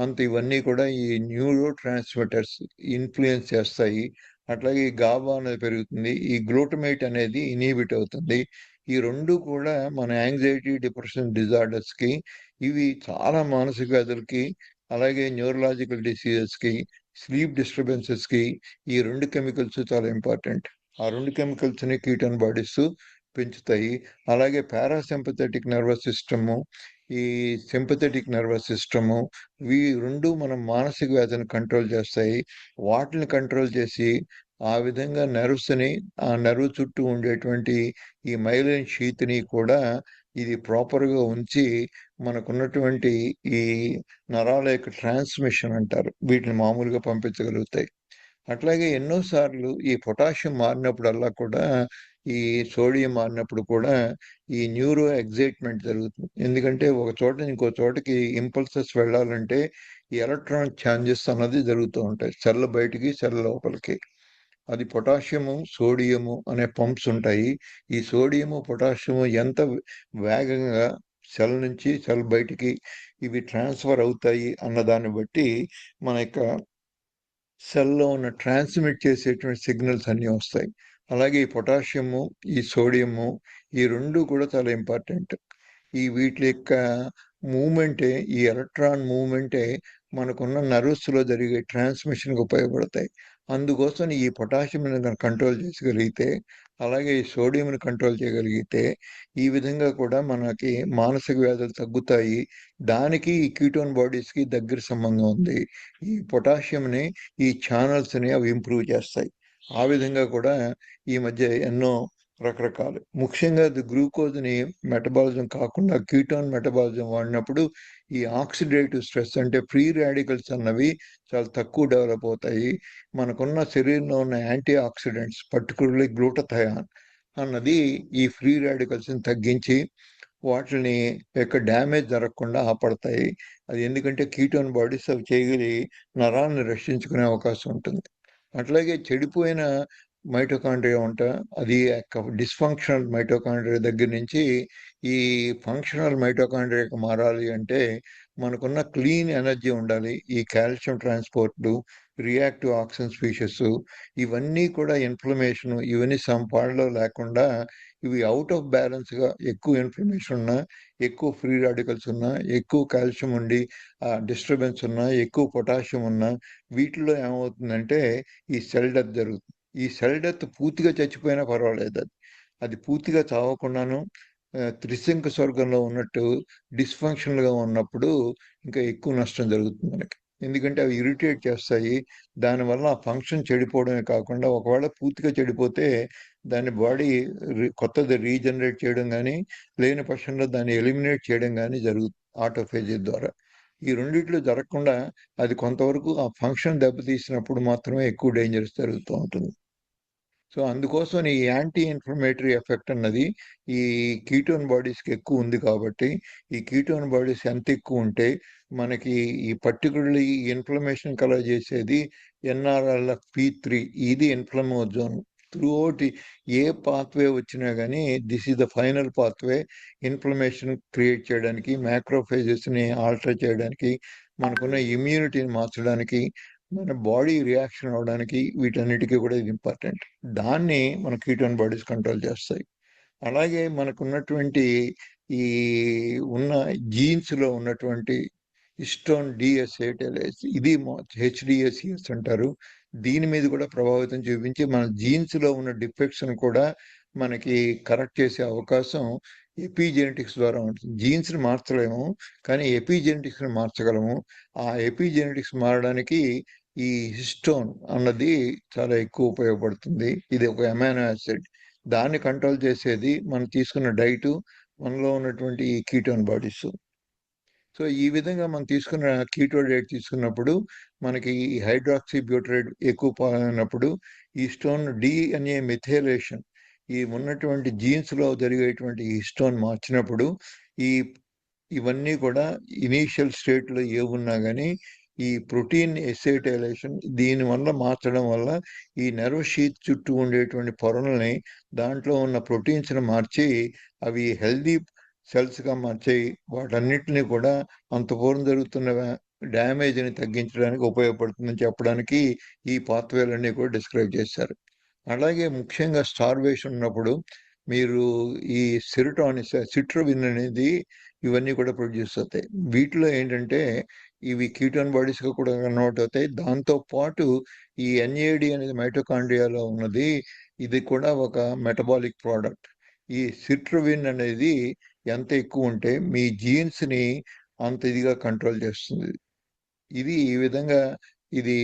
అంత ఇవన్నీ కూడా ఈ న్యూరో ట్రాన్స్మిటర్స్ ఇన్ఫ్లుయెన్స్ చేస్తాయి. అట్లాగే ఈ గాబా అనేది పెరుగుతుంది, ఈ గ్లూటమేట్ అనేది ఇన్హిబిట్ అవుతుంది. ఈ రెండు కూడా మన యాంగ్జైటీ, డిప్రెషన్ డిజార్డర్స్కి, ఇవి చాలా మానసిక వ్యాధులకి, అలాగే న్యూరలాజికల్ డిసీజెస్కి, స్లీప్ డిస్టర్బెన్సెస్కి ఈ రెండు కెమికల్స్ చాలా ఇంపార్టెంట్. ఆ 2 కెమికల్స్‌ని కీటోన్ బాడీస్ పెంచుతాయి. అలాగే పారాసింపథెటిక్ నర్వస్ సిస్టము, ఈ సింపథెటిక్ నర్వస్ సిస్టము ఇవి 2 మనం మానసిక వ్యాధిని కంట్రోల్ చేస్తాయి. వాటిని కంట్రోల్ చేసి ఆ విధంగా నెర్వ్స్‌ని ఆ నెర్వ్ చుట్టూ ఉండేటువంటి ఈ మైలిన్ షీత్‌ని కూడా ఇది ప్రాపర్‌గా ఉంచి మనకున్నటువంటి ఈ నరాల యొక్క ట్రాన్స్మిషన్ అంటారు. వీటిని మామూలుగా పంపించగలుగుతాయి. అట్లాగే ఎన్నో సార్లు ఈ పొటాషియం మారినప్పుడల్లా కూడా ఈ సోడియం మారినప్పుడు కూడా ఈ న్యూరో ఎగ్జైట్మెంట్ జరుగుతుంది. ఎందుకంటే ఒక చోట నుంచి ఇంకో చోటకి ఇంపల్సెస్ వెళ్ళాలంటే ఈ ఎలక్ట్రానిక్ ఛార్జెస్ అన్నది జరుగుతూ ఉంటాయి. సెల్ బయటికి, సెల్ లోపలికి. అది పొటాషియము, సోడియము అనే పంప్స్ ఉంటాయి. ఈ సోడియము, పొటాషియము ఎంత వేగంగా సెల్ నుంచి సెల్ బయటికి ఇవి ట్రాన్స్ఫర్ అవుతాయి అన్న దాన్ని బట్టి మన యొక్క సెల్లో ఉన్న ట్రాన్స్మిట్ చేసేటువంటి సిగ్నల్స్ అన్నీ వస్తాయి. అలాగే ఈ పొటాషియము, ఈ సోడియము ఈ 2 కూడా చాలా ఇంపార్టెంట్. ఈ వీటి యొక్క మూవ్‌మెంటే ఈ ఎలక్ట్రాన్ మూవ్‌మెంటే మనకున్న నర్వ్స్‌లో జరిగే ట్రాన్స్మిషన్‌కి ఉపయోగపడతాయి. అందుకోసం ఈ పొటాషియంని గనక కంట్రోల్ చేయగలిగితే, అలాగే ఈ సోడియంని కంట్రోల్ చేయగలిగితే, ఈ విధంగా కూడా మనకి మానసిక వ్యాధులు తగ్గుతాయి. దానికి ఈ కీటోన్ బాడీస్‌కి దగ్గర సంబంధం ఉంది. ఈ పొటాషియంని ఈ ఛానల్స్‌ని అవి ఇంప్రూవ్ చేస్తాయి. ఆ విధంగా కూడా ఈ మధ్య ఎన్నో రకరకాలు. ముఖ్యంగా అది గ్లూకోజ్‌ని మెటబాలిజం కాకుండా కీటోన్ మెటబాలిజం వాడినప్పుడు ఈ ఆక్సిడేటివ్ స్ట్రెస్ అంటే ఫ్రీ రాడికల్స్ అన్నవి చాలా తక్కువ డెవలప్ అవుతాయి. మనకున్న శరీరంలో ఉన్న యాంటీ ఆక్సిడెంట్స్ పర్టిక్యులర్లీ గ్లూటథయాన్ అన్నది ఈ ఫ్రీ రాడికల్స్‌ని తగ్గించి వాటిని యొక్క డ్యామేజ్ జరగకుండా ఆపడతాయి. అది ఎందుకంటే కీటోన్ బాడీస్ అవి చేయగలిగి నరాలను రక్షించుకునే అవకాశం ఉంటుంది. అట్లాగే చెడిపోయిన మైటోకాండ్రియా అది యొక్క డిస్‌ఫంక్షనల్ మైటోకాండ్రియా దగ్గర నుంచి ఈ ఫంక్షనల్ మైటోకాండ్రియాకి మారాలి అంటే మనకున్న క్లీన్ ఎనర్జీ ఉండాలి. ఈ calcium transport, reactive oxygen species ఇవన్నీ కూడా ఇన్‌ఫ్లమేషన్ ఇవన్నీ సమపాడులో లేకుండా ఇవి ఔట్ ఆఫ్ బ్యాలెన్స్‌గా ఎక్కువ ఇన్‌ఫ్లమేషన్ ఉన్నా, ఎక్కువ ఫ్రీ రాడికల్స్ ఉన్నా, ఎక్కువ కాల్షియం ఉండి డిస్టర్బెన్స్ ఉన్నా, ఎక్కువ పొటాషియం ఉన్నా వీటిల్లో ఏమవుతుందంటే ఈ సెల్ డెత్ జరుగుతుంది. ఈ సెల్ డెత్ పూర్తిగా చచ్చిపోయినా పర్వాలేదది. అది పూర్తిగా చావకుండాను త్రిశంకు స్వర్గంలో ఉన్నట్టు డిస్‌ఫంక్షనల్‌గా ఉన్నప్పుడు ఇంకా ఎక్కువ నష్టం జరుగుతుంది మనకి. ఎందుకంటే అవి ఇరిటేట్ చేస్తాయి. దానివల్ల ఆ ఫంక్షన్ చెడిపోవడమే కాకుండా ఒకవేళ పూర్తిగా చెడిపోతే దాని బాడీ కొత్తది రీజనరేట్ చేయడం గానీ, లేని పక్షంలో దాన్ని ఎలిమినేట్ చేయడం గానీ జరుగుతుంది ఆటోఫేజీ ద్వారా. ఈ రెండిట్లో జరగకుండా అది కొంతవరకు ఆ ఫంక్షన్ దెబ్బతీసినప్పుడు మాత్రమే ఎక్కువ డేంజరస్ జరుగుతూ ఉంటుంది. సో అందుకోసం ఈ యాంటీ ఇన్ఫ్లమేటరీ ఎఫెక్ట్ అన్నది ఈ కీటోన్ బాడీస్‌కి ఎక్కువ ఉంది కాబట్టి, ఈ కీటోన్ బాడీస్ ఎంత ఎక్కువ ఉంటే మనకి ఈ పర్టిక్యులర్‌లీ ఈ ఇన్ఫ్లమేషన్ కలగజేసేది ఎన్ఆర్ఎల్ఎఫ్‌పి3 ఇది ఇన్ఫ్లమోజోన్. త్రూఔట్ ఏ పాత్‌వే వచ్చినా గానీ this is the final pathway inflammation create చేయడానికి, మాక్రోఫేజెస్‌ని ఆల్టర్ చేయడానికి, మనకున్న ఇమ్యూనిటీని మార్చడానికి, మన బాడీ రియాక్షన్ అవ్వడానికి వీటన్నిటికీ కూడా ఇది ఇంపార్టెంట్. దాన్ని మన కీటోన్ బాడీస్ కంట్రోల్ చేస్తాయి. అలాగే మనకున్నటువంటి ఈ ఉన్న జీన్స్‌లో ఉన్నటువంటి హిస్టోన్ డీఎస్ఏటైలేస్ ఇది హెచ్‌డీఎస్ఈఎస్ అంటారు. దీని మీద కూడా ప్రభావితం చూపించి మన జీన్స్‌లో ఉన్న డిఫెక్ట్స్‌ని కూడా మనకి కరెక్ట్ చేసే అవకాశం ఎపిజెనెటిక్స్ ద్వారా ఉంటుంది. జీన్స్‌ని మార్చలేము. కానీ ఎపిజెనెటిక్స్‌ని మార్చగలము. ఆ ఎపిజెనెటిక్స్ మారడానికి ఈ హిస్టోన్ అన్నది చాలా ఎక్కువ ఉపయోగపడుతుంది. ఇది ఒక అమైనో యాసిడ్. దాన్ని కంట్రోల్ చేసేది మనం తీసుకున్న డైటు, మనలో ఉన్నటువంటి ఈ కీటోన్ బాడీస్. సో ఈ విధంగా మనం తీసుకున్న కీటో డైట్ తీసుకున్నప్పుడు మనకి ఈ హైడ్రాక్సీ బ్యూటరేట్ ఎక్కువ పాలైనప్పుడు ఈ హిస్టోన్ డిఎన్ఏ మెథైలేషన్ ఈ ఉన్నటువంటి జీన్స్‌లో జరిగేటువంటి ఈ హిస్టోన్ మార్చినప్పుడు ఈ ఇవన్నీ కూడా ఇనీషియల్ స్టేట్‌లో ఏవున్నా గానీ, ఈ ప్రోటీన్ ఎసైటైలేషన్ దీనివల్ల మార్చడం వల్ల ఈ నెర్వ్ షీత్ చుట్టూ ఉండేటువంటి పొరలని దాంట్లో ఉన్న ప్రోటీన్స్‌ని మార్చి అవి హెల్తీ సెల్స్‌గా మార్చి వాటన్నిటిని కూడా అంత పూర్వం జరుగుతున్న డ్యామేజ్‌ని తగ్గించడానికి ఉపయోగపడుతుందని చెప్పడానికి ఈ పాత్వేలన్నీ కూడా డిస్క్రైబ్ చేశారు. అలాగే ముఖ్యంగా స్టార్వేషన్ ఉన్నప్పుడు మీరు ఈ సిట్రోవిన్ అనేది ఇవన్నీ కూడా ప్రొడ్యూస్ అవుతాయి. వీటిలో ఏంటంటే ఇవి కీటోన్ బాడీస్‌గా కూడా కన్వర్ట్ అవుతాయి. దాంతో పాటు ఈ ఎన్ఏడి అనేది మైటోకాండ్రియాలో ఉన్నది ఇది కూడా ఒక మెటబాలిక్ ప్రోడక్ట్. ఈ సిట్రవిన్ అనేది ఎంత ఎక్కువ ఉంటే మీ జీన్స్ని అంత ఇదిగా కంట్రోల్ చేస్తుంది. ఇది ఈ విధంగా ఇది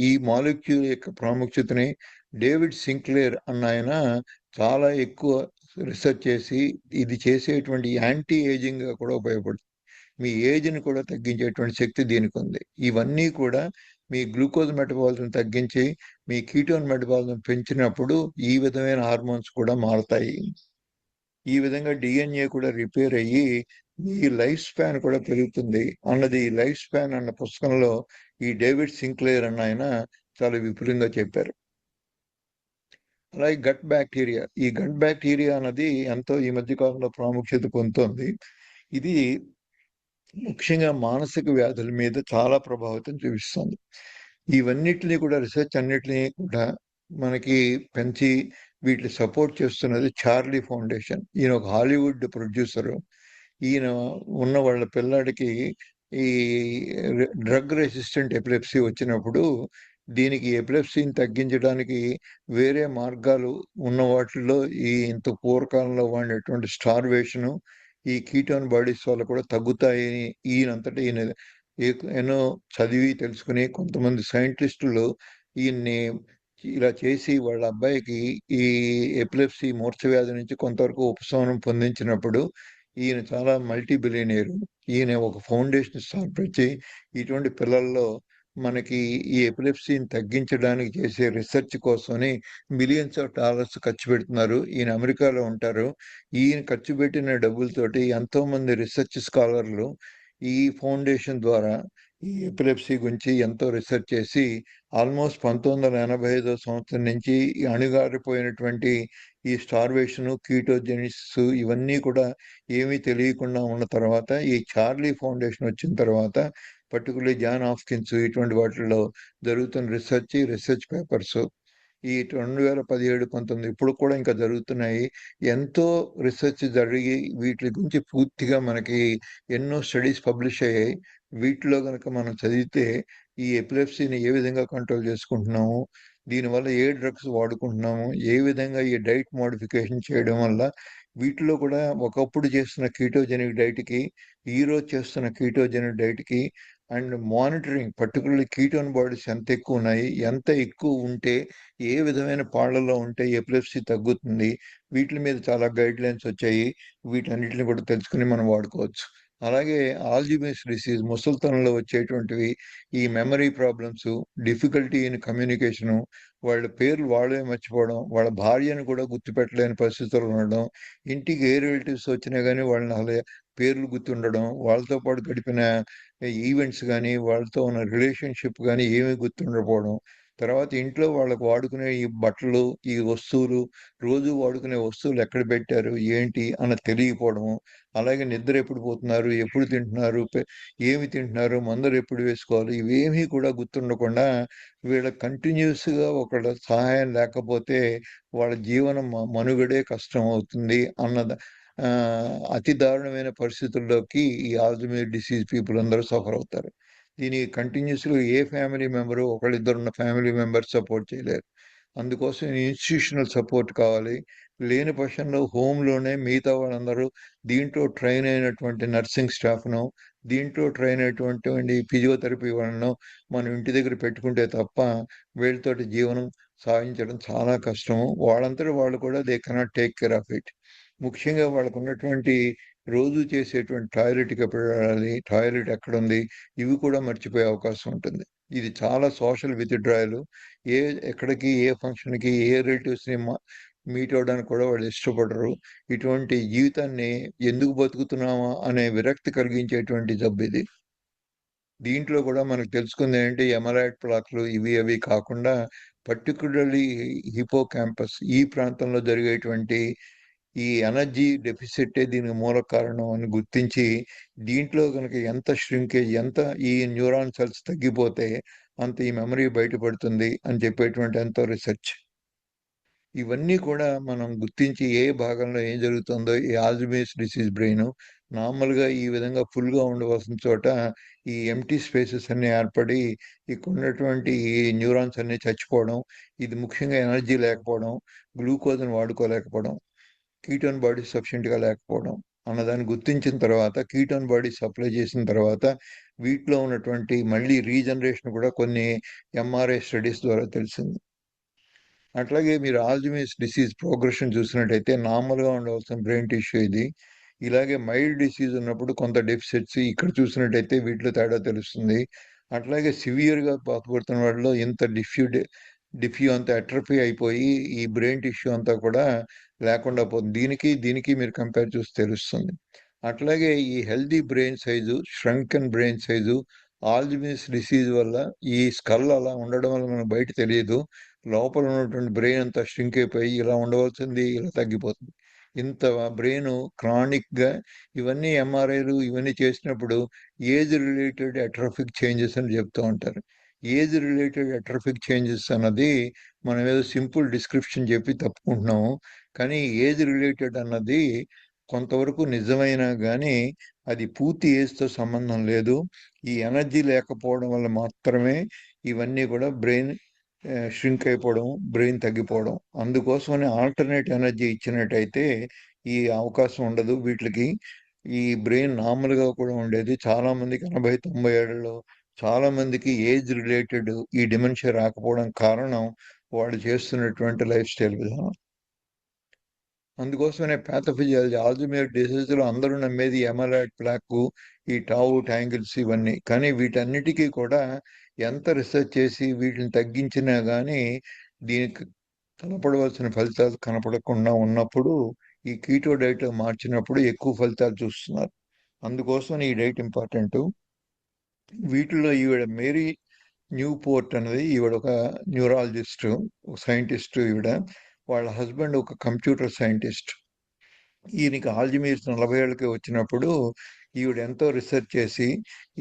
ఈ మాలిక్యూల్ యొక్క ప్రాముఖ్యతని డేవిడ్ సింక్లేర్ అన్న ఆయన చాలా ఎక్కువ రీసెర్చ్ చేసి ఇది చేసేటువంటి యాంటీ ఏజింగ్గా కూడా ఉపయోగపడుతుంది. మీ ఏజ్ని కూడా తగ్గించేటువంటి శక్తి దీనికి ఉంది. ఇవన్నీ కూడా మీ గ్లూకోజ్ మెటబాలిజం తగ్గించి మీ కీటోన్ మెటబాలిజం పెంచినప్పుడు ఈ విధమైన హార్మోన్స్ కూడా మారుతాయి. ఈ విధంగా డిఎన్ఏ కూడా రిపేర్ అయ్యి మీ లైఫ్ స్పాన్ కూడా పెరుగుతుంది అన్నది లైఫ్ స్పాన్ అన్న పుస్తకంలో ఈ డేవిడ్ సింక్లేర్ అన్న ఆయన చాలా విపులంగా చెప్పారు. అలాగే గట్ బ్యాక్టీరియా, ఈ గట్ బ్యాక్టీరియా అన్నది ఎంతో ఈ మధ్య కాలంలో ప్రాముఖ్యత పొందుతోంది. ఇది ముఖ్యంగా మానసిక వ్యాధుల మీద చాలా ప్రభావితం చూపిస్తుంది. ఇవన్నిటిని కూడా రీసెర్చ్ అన్నిటినీ కూడా మనకి పెంచి వీటిని సపోర్ట్ చేస్తున్నది చార్లీ ఫౌండేషన్. ఈయన ఒక హాలీవుడ్ ప్రొడ్యూసరు. ఈయన ఉన్న వాళ్ళ పిల్లాడికి ఈ డ్రగ్ రెసిస్టెంట్ ఎపిలెప్సీ వచ్చినప్పుడు దీనికి ఎపిలెప్సీని తగ్గించడానికి వేరే మార్గాలు ఉన్న వాటిల్లో ఈ ఇంత పూర్వకాలంలో వాడినటువంటి స్టార్వేషను ఈ కీటోన్ బాడీస్ వల్ల కూడా తగ్గుతాయని ఈయనంతటా ఈయన ఎన్నో చదివి తెలుసుకుని కొంతమంది సైంటిస్టులు ఈయన్ని ఇలా చేసి వాళ్ళ అబ్బాయికి ఈ ఎపిలెప్సీ మూర్ఛవ్యాధి నుంచి కొంతవరకు ఉపశమనం పొందించినప్పుడు ఈయన చాలా మల్టీ బిలియనీరు. ఈయన ఒక ఫౌండేషన్ స్థాపించి ఇటువంటి పిల్లల్లో మనకి ఈ ఎపిలెప్సీని తగ్గించడానికి చేసే రీసెర్చ్ కోసమని మిలియన్స్ ఆఫ్ డాలర్స్ ఖర్చు పెడుతున్నారు. ఈయన అమెరికాలో ఉంటారు. ఈయన ఖర్చు పెట్టిన డబ్బులతోటి ఎంతో మంది రీసెర్చ్ స్కాలర్లు ఈ ఫౌండేషన్ ద్వారా ఈ ఎపిలెప్సీ గురించి ఎంతో రీసెర్చ్ చేసి ఆల్మోస్ట్ 1985 సంవత్సరం నుంచి ఈ అణుగారిపోయినటువంటి ఈ స్టార్వేషను, కీటోజెనిస్ ఇవన్నీ కూడా ఏమీ తెలియకుండా ఉన్న తర్వాత ఈ చార్లీ ఫౌండేషన్ వచ్చిన తర్వాత పర్టికులర్లీ జాన్ హాప్కిన్స్ ఇటువంటి వాటిల్లో జరుగుతున్న రీసెర్చ్ పేపర్స్ ఈ 2017, 19 ఇప్పుడు కూడా ఇంకా జరుగుతున్నాయి. ఎంతో రీసెర్చ్ జరిగి వీటి గురించి పూర్తిగా మనకి ఎన్నో స్టడీస్ పబ్లిష్ అయ్యాయి. వీటిలో గనక మనం చదివితే ఈ ఎపిలెప్సీని ఏ విధంగా కంట్రోల్ చేసుకుంటున్నాము, దీనివల్ల ఏ డ్రగ్స్ వాడుకుంటున్నాము, ఏ విధంగా ఈ డైట్ మోడిఫికేషన్ చేయడం వల్ల వీటిలో కూడా ఒకప్పుడు చేస్తున్న కీటోజెనిక్ డైట్కి ఈరోజు చేస్తున్న కీటోజెనిక్ డైట్కి and monitoring particularly ketone bodies ఎంత ఎక్కువ ఉన్నాయి, ఎంత ఎక్కువ ఉంటే ఏ విధమైన పాళ్లలో ఉంటే ఎపిలెప్సీ తగ్గుతుంది, వీటి మీద చాలా గైడ్ లైన్స్ వచ్చాయి. వీటన్నిటిని కూడా తెలుసుకుని మనం వాడుకోవచ్చు. అలాగే ఆల్జిమేస్ డిసీజ్ ముసలితనంలో వచ్చేటువంటివి ఈ memory problems, difficulty in communication, వాళ్ళ పేర్లు వాళ్ళే మర్చిపోవడం, వాళ్ళ భార్యను కూడా గుర్తుపెట్టలేని పరిస్థితులు ఉండడం, ఇంటికి ఏ రిలేటివ్స్ వచ్చినా కానీ వాళ్ళని అలా పేర్లు గుర్తుండడం, వాళ్ళతో పాటు గడిపిన ఈవెంట్స్ కానీ వాళ్ళతో ఉన్న రిలేషన్షిప్ కానీ ఏమీ గుర్తుండకపోవడం, తర్వాత ఇంట్లో వాళ్ళకు వాడుకునే ఈ బట్టలు, ఈ వస్తువులు, రోజు వాడుకునే వస్తువులు ఎక్కడ పెట్టారు, ఏంటి అన్న తెలియకపోవడము, అలాగే నిద్ర ఎప్పుడు పోతున్నారు, ఎప్పుడు తింటున్నారు, ఏమి తింటున్నారు, మందులు ఎప్పుడు వేసుకోవాలి, ఇవేమీ కూడా గుర్తుండకుండా వీళ్ళ కంటిన్యూస్గా ఒకళ్ళ సహాయం లేకపోతే వాళ్ళ జీవనం మనుగడే కష్టం అవుతుంది అన్నద అతి దారుణమైన పరిస్థితుల్లోకి ఈ ఆల్జమేర్ డిసీజ్ పీపుల్ అందరూ సఫర్ అవుతారు. దీనికి కంటిన్యూస్గా ఏ ఫ్యామిలీ మెంబరు ఒకళ్ళిద్దరు ఉన్న ఫ్యామిలీ మెంబర్స్ సపోర్ట్ చేయలేరు. అందుకోసం ఇన్స్టిట్యూషనల్ సపోర్ట్ కావాలి. లేని పక్షంలో హోమ్లోనే మిగతా వాళ్ళందరూ దీంట్లో ట్రైన్ అయినటువంటి నర్సింగ్ స్టాఫ్ను, దీంట్లో ట్రైన్ అయినటువంటి ఫిజియోథెరపీ వాళ్ళను మనం ఇంటి దగ్గర పెట్టుకుంటే తప్ప వీళ్ళతోటి జీవనం సాగించడం చాలా కష్టము. వాళ్ళంతటా వాళ్ళు కూడా they cannot take care of it. ముఖ్యంగా వాళ్ళకు ఉన్నటువంటి రోజు చేసేటువంటి టాయిలెట్కి ఎప్పుడు వెళ్ళాలి, టాయిలెట్ ఎక్కడుంది, ఇవి కూడా మర్చిపోయే అవకాశం ఉంటుంది. ఇది చాలా సోషల్ విత్‌డ్రాయల్. ఎక్కడికి, ఏ ఫంక్షన్‌కి, ఏ రిలేటివ్స్‌ని మీట్ అవ్వడానికి కూడా వాళ్ళు ఇష్టపడరు. ఇటువంటి జీవితాన్ని ఎందుకు బతుకుతున్నామా అనే విరక్తి కలిగించేటువంటి జబ్బిది. దీంట్లో కూడా మనకు తెలుసుకుందేంటి ఎమరాల్డ్ ప్లాక్‌లు ఇవి అవి కాకుండా పర్టిక్యులర్‌లీ హిప్పోకాంపస్ ఈ ప్రాంతంలో జరిగేటువంటి ఈ ఎనర్జీ డెఫిసిటే దీనికి మూల కారణం అని గుర్తించి దీంట్లో కనుక ఎంత ష్రింకేజ్, ఎంత ఈ న్యూరాన్ సెల్స్ తగ్గిపోతే అంత ఈ మెమరీ బయటపడుతుంది అని చెప్పేటువంటి ఎంతో రీసెర్చ్. ఇవన్నీ కూడా మనం గుర్తించి ఏ భాగంలో ఏం జరుగుతుందో ఈ ఆల్జీమర్స్ డిసీజ్ బ్రెయిన్ నార్మల్గా ఈ విధంగా ఫుల్గా ఉండవలసిన చోట ఈ ఎంటీ స్పేసెస్ అన్ని ఏర్పడి ఇక్కడ ఉన్నటువంటి ఈ న్యూరాన్స్ అన్ని చచ్చిపోవడం, ఇది ముఖ్యంగా ఎనర్జీ లేకపోవడం, గ్లూకోజ్ని వాడుకోలేకపోవడం, కీటోన్ బాడీ సఫిషియెంట్గా లేకపోవడం అన్నదాన్ని గుర్తించిన తర్వాత, కీటోన్ బాడీ సప్లై చేసిన తర్వాత వీటిలో ఉన్నటువంటి మళ్ళీ రీజనరేషన్ కూడా కొన్ని ఎంఆర్ఐ స్టడీస్ ద్వారా తెలిసింది. అట్లాగే మీరు ఆల్జీమర్స్ డిసీజ్ ప్రోగ్రెషన్ చూసినట్టయితే నార్మల్గా ఉండవలసిన బ్రెయిన్ టిష్యూ ఇది. ఇలాగే మైల్డ్ డిసీజ్ ఉన్నప్పుడు కొంత డెఫిసిట్స్ ఇక్కడ చూసినట్టయితే వీటిలో తేడా తెలుస్తుంది. అట్లాగే సివియర్గా బాధపడుతున్న వాళ్ళలో ఇంత డిఫ్యూ అంతా అట్రఫీ అయిపోయి ఈ బ్రెయిన్ టిష్యూ అంతా కూడా లేకుండా పోతుంది. దీనికి మీరు కంపేర్ చూసి తెలుస్తుంది. అట్లాగే ఈ healthy brain size, shrunken brain size Alzheimer's disease వల్ల ఈ స్కల్ అలా ఉండడం వల్ల మనకు బయట తెలియదు. లోపల ఉన్నటువంటి బ్రెయిన్ అంతా స్ట్రింక్ అయిపోయి ఇలా ఉండవలసింది ఇలా తగ్గిపోతుంది. ఇంత బ్రెయిన్ క్రానిక్గా ఇవన్నీ ఎంఆర్ఐలు ఇవన్నీ చేసినప్పుడు ఏజ్ రిలేటెడ్ అట్రోఫిక్ చేంజెస్ అని చెప్తూ ఉంటారు. ఏజ్ రిలేటెడ్ అట్రోఫిక్ చేంజెస్ అన్నది మనం ఏదో సింపుల్ డిస్క్రిప్షన్ చెప్పి తప్పుకుంటున్నాము. కానీ ఏజ్ రిలేటెడ్ అన్నది కొంతవరకు నిజమైనా కానీ అది పూర్తి ఏజ్తో సంబంధం లేదు. ఈ ఎనర్జీ లేకపోవడం వల్ల మాత్రమే ఇవన్నీ కూడా బ్రెయిన్ ష్రింక్ అయిపోవడం, బ్రెయిన్ తగ్గిపోవడం. అందుకోసమని ఆల్టర్నేట్ ఎనర్జీ ఇచ్చినట్టయితే ఈ అవకాశం ఉండదు వీటికి. ఈ బ్రెయిన్ నార్మల్గా కూడా ఉండేది. చాలా మందికి 80-90 ఏళ్లలో చాలా మందికి ఏజ్ రిలేటెడ్ ఈ డిమెన్షియా రాకపోవడం కారణం వాళ్ళు చేస్తున్నటువంటి లైఫ్ స్టైల్ విధానం. అందుకోసమనే ప్యాథోఫిజియాలజీ ఆల్జీమర్ డిసీజ్లో అందరూ నమ్మేది ఎమలాయిడ్ ప్లాక్, ఈ టావు ట్యాంగిల్స్ ఇవన్నీ. కానీ వీటన్నిటికీ కూడా ఎంత రీసెర్చ్ చేసి వీటిని తగ్గించినా కానీ దీనికి కనపడవలసిన ఫలితాలు కనపడకుండా ఉన్నప్పుడు ఈ కీటో డైట్ మార్చినప్పుడు ఎక్కువ ఫలితాలు చూస్తున్నారు. అందుకోసం ఈ డైట్ ఇంపార్టెంట్. వీటిలో ఈవిడ మేరీ న్యూపోర్ట్ అనేది ఈవిడ ఒక న్యూరాలజిస్ట్, సైంటిస్ట్. ఈవిడ వాళ్ళ హస్బెండ్ ఒక కంప్యూటర్ సైంటిస్ట్. ఈయనకి ఆల్జీమర్స్ 40 ఏళ్ళకి వచ్చినప్పుడు ఈవిడ ఎంతో రీసెర్చ్ చేసి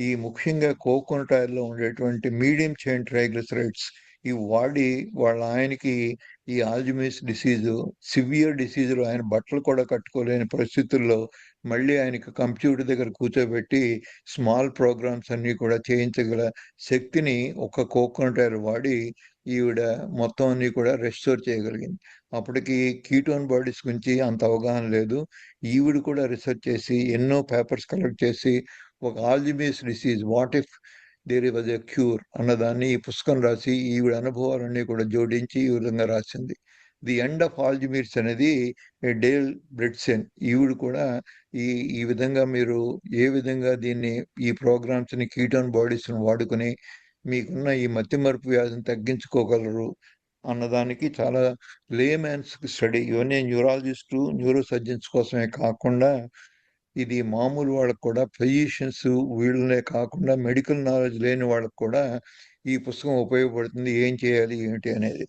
ఈ ముఖ్యంగా కోకోనట్ ఆయిల్లో ఉండేటువంటి మీడియం చైన్ ట్రైగ్లిసరైడ్స్ ఇవి వాడి వాళ్ళ ఆయనకి ఈ ఆల్జీమర్స్ డిసీజు సివియర్ డిసీజులు ఆయన బట్టలు కూడా కట్టుకోలేని పరిస్థితుల్లో మళ్ళీ ఆయనకి కంప్యూటర్ దగ్గర కూర్చోబెట్టి స్మాల్ ప్రోగ్రామ్స్ అన్నీ కూడా చేయించగల శక్తిని ఒక కోకోనట్ ఆయిల్ వాడి ఈవిడ మొత్తం అన్ని కూడా రెస్టోర్ చేయగలిగింది. అప్పటికి కీటోన్ బాడీస్ గురించి అంత అవగాహన లేదు. ఈవిడ కూడా రీసెర్చ్ చేసి ఎన్నో పేపర్స్ కలెక్ట్ చేసి ఒక Alzheimer's disease what if there was a cure అన్నదాన్ని ఈ పుస్తకం రాసి ఈవిడ అనుభవాలన్నీ కూడా జోడించి ఈ విధంగా రాసింది. ది ఎండ్ ఆఫ్ ఆల్జీమర్స్ అనేది డేల్ బ్రెడ్సెన్. ఈవిడ కూడా ఈ ఈ విధంగా మీరు ఏ విధంగా దీన్ని ఈ ప్రోగ్రామ్స్ని కీటోన్ బాడీస్ని వాడుకొని మీకున్న ఈ మతిమరుపు వ్యాధిని తగ్గించుకోగలరు అన్నదానికి చాలా లేమ్యాన్స్ స్టడీ. ఇవన్నీ న్యూరాలజిస్టు, న్యూరో సర్జన్స్ కోసమే కాకుండా ఇది మామూలు వాళ్ళకు కూడా, ఫిజిషియన్స్ వీళ్ళనే కాకుండా మెడికల్ నాలెడ్జ్ లేని వాళ్ళకు కూడా ఈ పుస్తకం ఉపయోగపడుతుంది. ఏం చేయాలి ఏంటి అనేది.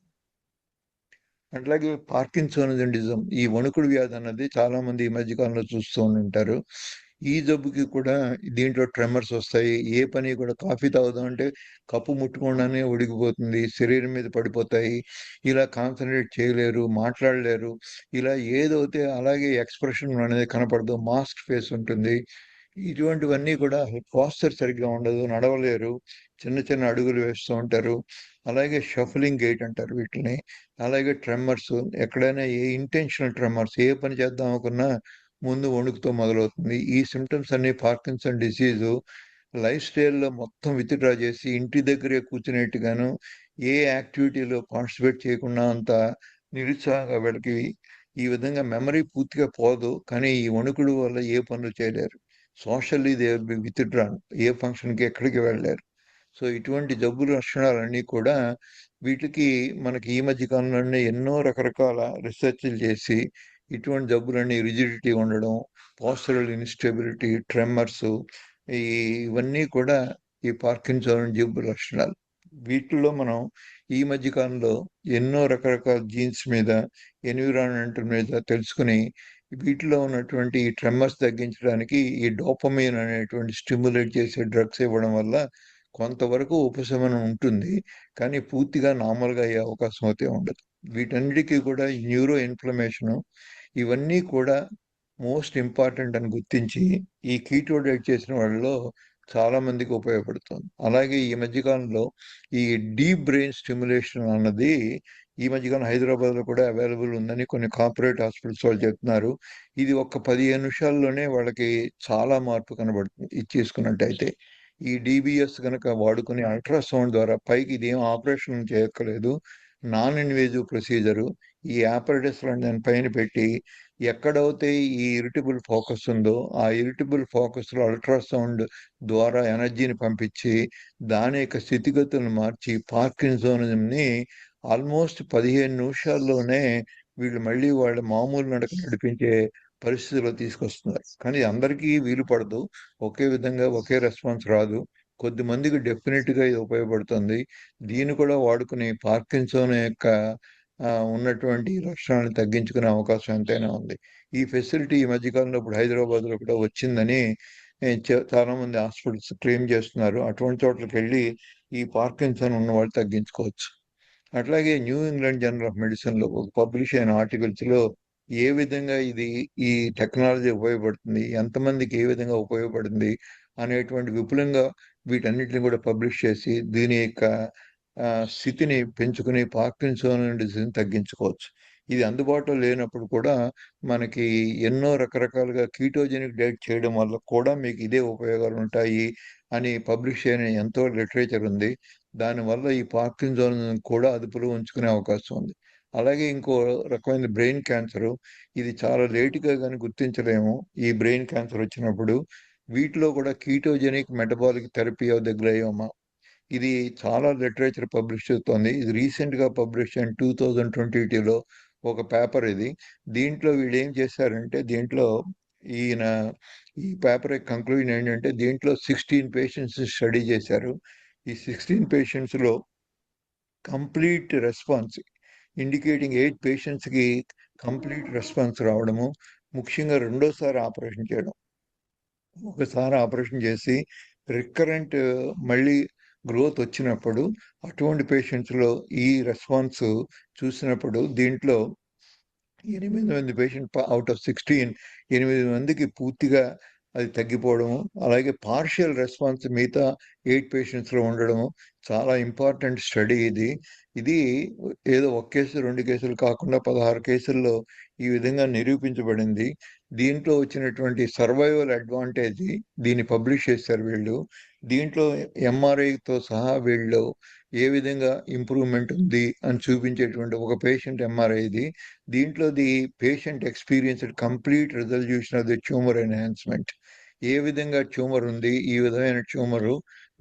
అట్లాగే పార్కిన్సోనిజం, ఈ వణుకుడు వ్యాధి అన్నది చాలా మంది ఈ మధ్యకాలంలో చూస్తూ ఉంటారు. ఈ జబ్బుకి కూడా దీంట్లో ట్రెమర్స్ వస్తాయి. ఏ పని కూడా కాఫీ తాగుదాం అంటే కప్పు ముట్టుకుండానే ఉడికిపోతుంది, శరీరం మీద పడిపోతాయి. ఇలా కాన్సన్ట్రేట్ చేయలేరు, మాట్లాడలేరు. ఇలా ఏదైతే అలాగే ఎక్స్ప్రెషన్ అనేది కనపడదు, మాస్క్ ఫేస్ ఉంటుంది. ఇటువంటివన్నీ కూడా పోస్చర్ సరిగ్గా ఉండదు, నడవలేరు, చిన్న చిన్న అడుగులు వేస్తూ ఉంటారు. అలాగే షఫలింగ్ గైట్ అంటారు వీటిని. అలాగే ట్రెమర్స్, ఎక్కడైనా ఏ ఇంటెన్షనల్ ట్రెమర్స్, ఏ పని చేద్దాం అనుకున్నా ముందు వణుకుతో మొదలవుతుంది. ఈ సిమ్టమ్స్ అన్ని పార్కిన్సన్ డిసీజు లైఫ్ స్టైల్లో మొత్తం విత్డ్రా చేసి ఇంటి దగ్గరే కూర్చునేట్టుగాను ఏ యాక్టివిటీలో పార్టిసిపేట్ చేయకుండా అంత నిరుత్సాహంగా వీళ్ళకి ఈ విధంగా మెమరీ పూర్తిగా పోదు. కానీ ఈ వణుకుడు వల్ల ఏ పనులు చేయలేరు. Socially they will be withdrawn, ఏ ఫంక్షన్కి ఎక్కడికి వెళ్ళలేరు. సో ఇటువంటి జబ్బుల లక్షణాలన్నీ కూడా వీటికి మనకి ఈ మధ్య కాలంలోనే ఎన్నో రకరకాల రీసెర్చ్లు చేసి ఇటువంటి జబ్బులన్నీ రిజిడిటీ ఉండడం, పోస్చరల్ ఇన్స్టెబిలిటీ, ట్రెమర్స్, ఇవన్నీ కూడా ఈ పార్కిన్సన్ జబ్బు లక్షణాలు. వీటిల్లో మనం ఈ మధ్య కాలంలో ఎన్నో రకరకాల జీన్స్ మీద, ఎన్విరాన్మెంట్ మీద తెలుసుకుని వీటిలో ఉన్నటువంటి ఈ ట్రెమర్స్ తగ్గించడానికి ఈ డోపమైన్ అనేటువంటి స్టిమ్యులేట్ చేసే డ్రగ్స్ ఇవ్వడం వల్ల కొంతవరకు ఉపశమనం ఉంటుంది. కానీ పూర్తిగా నార్మల్గా అయ్యే అవకాశం అయితే ఉండదు. వీటన్నిటికీ కూడా న్యూరో ఇన్ఫ్లమేషను ఇవన్నీ కూడా మోస్ట్ ఇంపార్టెంట్ అని గుర్తించి ఈ కీటో డైట్ చేసిన వాళ్ళలో చాలా మందికి ఉపయోగపడుతుంది. అలాగే ఈ మధ్యకాలంలో ఈ డీప్ బ్రెయిన్ స్టిమ్యులేషన్ అన్నది ఈ మధ్యకాలం హైదరాబాద్లో కూడా అవైలబుల్ ఉందని కొన్ని కార్పొరేట్ హాస్పిటల్స్ వాళ్ళు చెప్తున్నారు. ఇది ఒక్క 15 నిమిషాల్లోనే వాళ్ళకి చాలా మార్పు కనబడుతుంది ఇది చేసుకున్నట్టయితే. ఈ డీబీఎస్ కనుక వాడుకుని అల్ట్రాసౌండ్ ద్వారా పైకి ఇదేం ఆపరేషన్ చేయక్కర్లేదు, నాన్ ఇన్వేజివ్ ప్రొసీజరు. ఈ apparatus లాంటి దాని పైన పెట్టి ఎక్కడైతే ఈ ఇరిటబుల్ ఫోకస్ ఉందో ఆ ఇరిటబుల్ ఫోకస్లో అల్ట్రాసౌండ్ ద్వారా ఎనర్జీని పంపించి దాని యొక్క స్థితిగతులను మార్చి పార్కిన్సోనిజంని ఆల్మోస్ట్ 15 నిమిషాల్లోనే వీళ్ళు మళ్ళీ వాళ్ళ మామూలు నడక నడిపించే పరిస్థితిలో తీసుకొస్తున్నారు. కానీ అందరికీ వీలు పడదు, ఒకే విధంగా ఒకే రెస్పాన్స్ రాదు. కొద్దిమందికి డెఫినెట్గా ఇది ఉపయోగపడుతుంది. దీన్ని కూడా వాడుకుని పార్కిన్సోన్ యొక్క ఉన్నటువంటి లక్షణాలను తగ్గించుకునే అవకాశం ఎంతైనా ఉంది. ఈ ఫెసిలిటీ ఈ మధ్యకాలంలో ఇప్పుడు హైదరాబాద్లో కూడా వచ్చిందని చాలా మంది హాస్పిటల్స్ క్లెయిమ్ చేస్తున్నారు. అటువంటి చోట్లకి వెళ్ళి ఈ పార్కిన్సన్ ఉన్న వాళ్ళు తగ్గించుకోవచ్చు. అట్లాగే న్యూ ఇంగ్లాండ్ జర్నల్ ఆఫ్ మెడిసిన్లో పబ్లిష్ అయిన ఆర్టికల్స్లో ఏ విధంగా ఈ టెక్నాలజీ ఉపయోగపడుతుంది, ఎంతమందికి ఏ విధంగా ఉపయోగపడింది అనేటువంటి విపులంగా వీటన్నిటిని కూడా పబ్లిష్ చేసి దీని యొక్క స్థితిని పెంచుకుని పార్కిన్సన్ డిసీజ్ని తగ్గించుకోవచ్చు. ఇది అందుబాటులో లేనప్పుడు కూడా మనకి ఎన్నో రకరకాలుగా కీటోజెనిక్ డైట్ చేయడం వల్ల కూడా మీకు ఇదే ఉపయోగాలు ఉంటాయి అని పబ్లిష్ అయిన ఎంతో లిటరేచర్ ఉంది. దానివల్ల ఈ పార్కిన్సన్ కూడా అదుపులో ఉంచుకునే అవకాశం ఉంది. అలాగే ఇంకో రకమైన బ్రెయిన్ క్యాన్సరు, ఇది చాలా లేటుగా కానీ గుర్తించలేము. ఈ బ్రెయిన్ క్యాన్సర్ వచ్చినప్పుడు వీటిలో కూడా ketogenic metabolic therapy of the గ్లయోమా, ఇది చాలా లిటరేచర్ పబ్లిష్ అవుతుంది. ఇది రీసెంట్గా పబ్లిష్ అయిన 2022లో ఒక పేపర్ ఇది. దీంట్లో వీళ్ళు ఏం చేశారంటే ఈ పేపర్ కంక్లూజన్ ఏంటంటే దీంట్లో 16 పేషెంట్స్ స్టడీ చేశారు. ఈ 16 పేషెంట్స్లో కంప్లీట్ రెస్పాన్స్ ఇండికేటింగ్ 8 పేషెంట్స్కి కంప్లీట్ రెస్పాన్స్ రావడము, ముఖ్యంగా రెండోసారి ఆపరేషన్ చేయడం. ఒకసారి ఆపరేషన్ చేసి రికరెంట్ మళ్ళీ గ్రోత్ వచ్చినప్పుడు అటువంటి పేషెంట్స్లో ఈ రెస్పాన్స్ చూసినప్పుడు దీంట్లో 8 మంది పేషెంట్ అవుట్ ఆఫ్ 16, 8 మందికి పూర్తిగా అది తగ్గిపోవడము, అలాగే పార్షియల్ రెస్పాన్స్ మిగతా 8 పేషెంట్స్లో ఉండడము చాలా ఇంపార్టెంట్ స్టడీ ఇది. ఇది ఏదో ఒక కేసు 2 కేసులు కాకుండా 16 కేసుల్లో ఈ విధంగా నిరూపించబడింది. దీంట్లో వచ్చినటువంటి సర్వైవల్ అడ్వాంటేజ్ దీన్ని పబ్లిష్ చేశారు వీళ్ళు. దీంట్లో ఎంఆర్ఐతో సహా వీళ్ళు ఏ విధంగా ఇంప్రూవ్మెంట్ ఉంది అని చూపించేటువంటి ఒక పేషెంట్ ఎంఆర్ఐ ఇది. దీంట్లో the patient experienced complete resolution of the tumour enhancement. ఏ విధంగా ట్యూమర్ ఉంది, ఈ విధమైన ట్యూమరు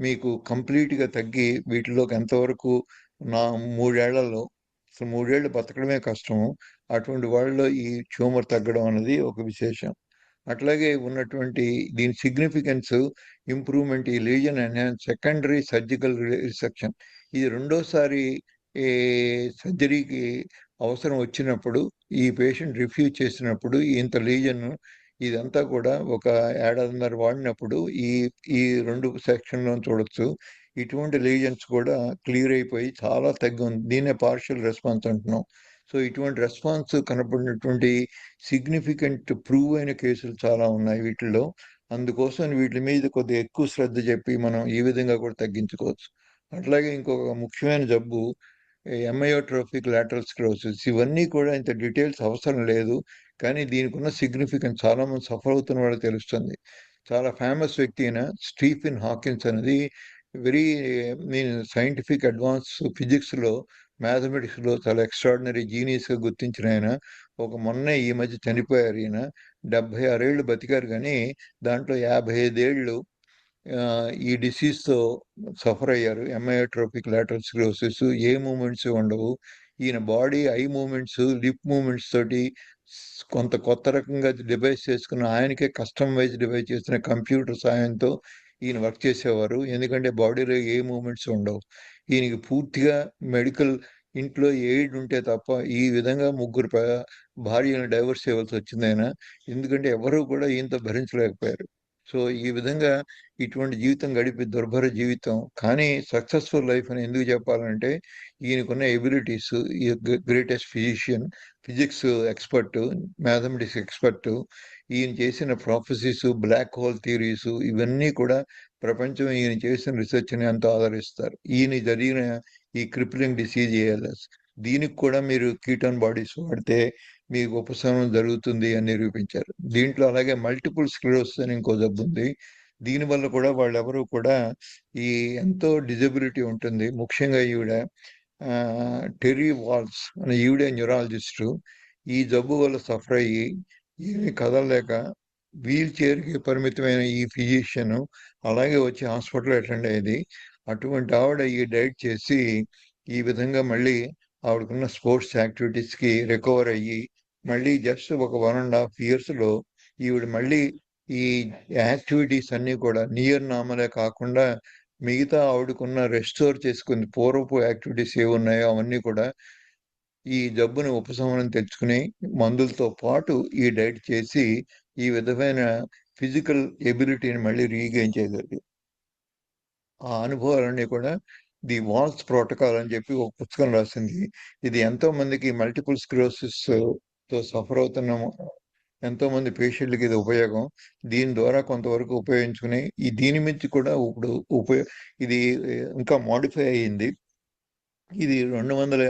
మీకు కంప్లీట్గా తగ్గి వీటిలోకి ఎంతవరకు 3 ఏళ్లలో, అసలు 3 ఏళ్ళు బతకడమే కష్టము, అటువంటి వాళ్ళలో ఈ ట్యూమర్ తగ్గడం అనేది ఒక విశేషం. అట్లాగే ఉన్నటువంటి దీని సిగ్నిఫికెన్స్ ఇంప్రూవ్మెంట్ ఈ lesion enhance secondary surgical resection. ఇది రెండోసారి ఈ సర్జరీకి అవసరం వచ్చినప్పుడు ఈ పేషెంట్ రిఫ్యూజ్ చేసినప్పుడు ఇంత లీజన్ ఇదంతా కూడా ఒక 1.5 వాడినప్పుడు ఈ 2 సెక్షన్లో చూడొచ్చు. ఇటువంటి లీజన్స్ కూడా క్లియర్ అయిపోయి చాలా తగ్గి ఉంది. దీన్నే పార్షియల్ రెస్పాన్స్ అంటున్నాం. సో ఇటువంటి రెస్పాన్స్ కనపడినటువంటి సిగ్నిఫికెంట్ ప్రూవ్ అయిన కేసులు చాలా ఉన్నాయి వీటిల్లో. అందుకోసం వీటి మీద కొద్దిగా ఎక్కువ శ్రద్ధ చెప్పి మనం ఈ విధంగా కూడా తగ్గించుకోవచ్చు. అట్లాగే ఇంకొక ముఖ్యమైన జబ్బు ఎంఐయోట్రోఫిక్ లాటరల్ స్క్లెరోసిస్. ఇవన్నీ కూడా ఇంత డీటెయిల్స్ అవసరం లేదు, కానీ దీనికి ఉన్న సిగ్నిఫికెన్స్ చాలా మంది సఫర్ అవుతున్న వాళ్ళు తెలుస్తుంది. చాలా ఫేమస్ వ్యక్తి అయిన స్టీఫెన్ హాకిన్స్ అనేది వెరీ సైంటిఫిక్ అడ్వాన్స్ ఫిజిక్స్లో మ్యాథమెటిక్స్లో చాలా ఎక్స్ట్రాడినరీ జీనియస్గా గుర్తించిన ఆయన మొన్నే ఈ మధ్య చనిపోయారు. ఈయన 76 ఏళ్ళు బతికారు, కానీ దాంట్లో 55 ఏళ్ళు ఈ డిసీజ్తో సఫర్ అయ్యారు. Amyotrophic lateral sclerosis. ఏ మూమెంట్స్ ఉండవు. ఈయన body eye movements, lip movements తోటి కొంత కొత్త రకంగా డివైస్ చేసుకున్న, ఆయనకే కస్టమైజ్ డివైస్ చేసిన కంప్యూటర్ సాయంతో ఈయన వర్క్ చేసేవారు. ఎందుకంటే బాడీలో ఏ మూమెంట్స్ ఉండవు. ఈయనకి పూర్తిగా మెడికల్ ఇంట్లో ఎయిడ్ ఉంటే తప్ప ఈ విధంగా 3 భార్యలను డైవర్స్ చేయవలసి వచ్చింది ఆయన. ఎందుకంటే ఎవరు కూడా ఈయనతో భరించలేకపోయారు. సో ఈ విధంగా ఇటువంటి జీవితం గడిపి దుర్భర జీవితం, కానీ సక్సెస్ఫుల్ లైఫ్ అని ఎందుకు చెప్పాలంటే ఈయనకున్న ఎబిలిటీస్, ఈ greatest physician, physics expert, mathematics expert, ఈయన చేసిన ప్రాఫెసీస్, బ్లాక్ హోల్ థియరీస్, ఇవన్నీ కూడా ప్రపంచం ఈయన చేసిన రీసెర్చ్ని ఎంతో ఆదరిస్తారు. ఈయన జరిగిన ఈ క్రిప్లింగ్ డిసీజ్ ఏఎల్ఎస్, దీనికి కూడా మీరు కీటోన్ బాడీస్ వాడితే మీకు ఉపశమనం జరుగుతుంది అని నిరూపించారు. దీంట్లో అలాగే మల్టిపుల్ స్క్లెరోసిస్ అని ఇంకో జబ్బు ఉంది. దీనివల్ల కూడా వాళ్ళెవరూ కూడా ఈ ఎంతో డిజబిలిటీ ఉంటుంది. ముఖ్యంగా ఈవిడ టెర్రీ వాల్స్ అనే ఈవిడే న్యూరాలజిస్టు. ఈ జబ్బు వల్ల సఫర్ అయ్యి ఏమీ కదలలేక వీల్ చైర్కి పరిమితమైన ఈ ఫిజిషియన్ అలాగే వచ్చి హాస్పిటల్ అటెండ్ అయ్యేది. అటువంటి ఆవిడ ఈ డైట్ చేసి ఈ విధంగా మళ్ళీ ఆవిడకున్న స్పోర్ట్స్ యాక్టివిటీస్కి రికవర్ అయ్యి మళ్ళీ జస్ట్ ఒక 1.5 yearsలో ఈవిడ మళ్ళీ ఈ యాక్టివిటీస్ అన్నీ కూడా నియర్ నార్మలే కాకుండా మిగతా ఆవిడకున్న రెస్టోర్ చేసుకుంది. పూర్వపు యాక్టివిటీస్ ఏ ఉన్నాయో అవన్నీ కూడా ఈ జబ్బుని ఉపశమనం తెచ్చుకుని మందులతో పాటు ఈ డైట్ చేసి ఈ విధమైన ఫిజికల్ ఎబిలిటీని మళ్ళీ రీగెయిన్ చేయగలిగింది. ఆ అనుభవాలన్నీ కూడా ది వాల్స్ ప్రోటోకాల్ అని చెప్పి ఒక పుస్తకం రాసింది. ఇది ఎంతో మందికి మల్టిపుల్ స్క్లెరోసిస్ తో సఫర్ అవుతున్న ఎంతో మంది పేషెంట్లకి ఇది ఉపయోగం. దీని ద్వారా కొంతవరకు ఉపయోగించుకుని దీని మించి కూడా ఇప్పుడు ఇది ఇంకా మోడిఫై అయ్యింది. ఇది 200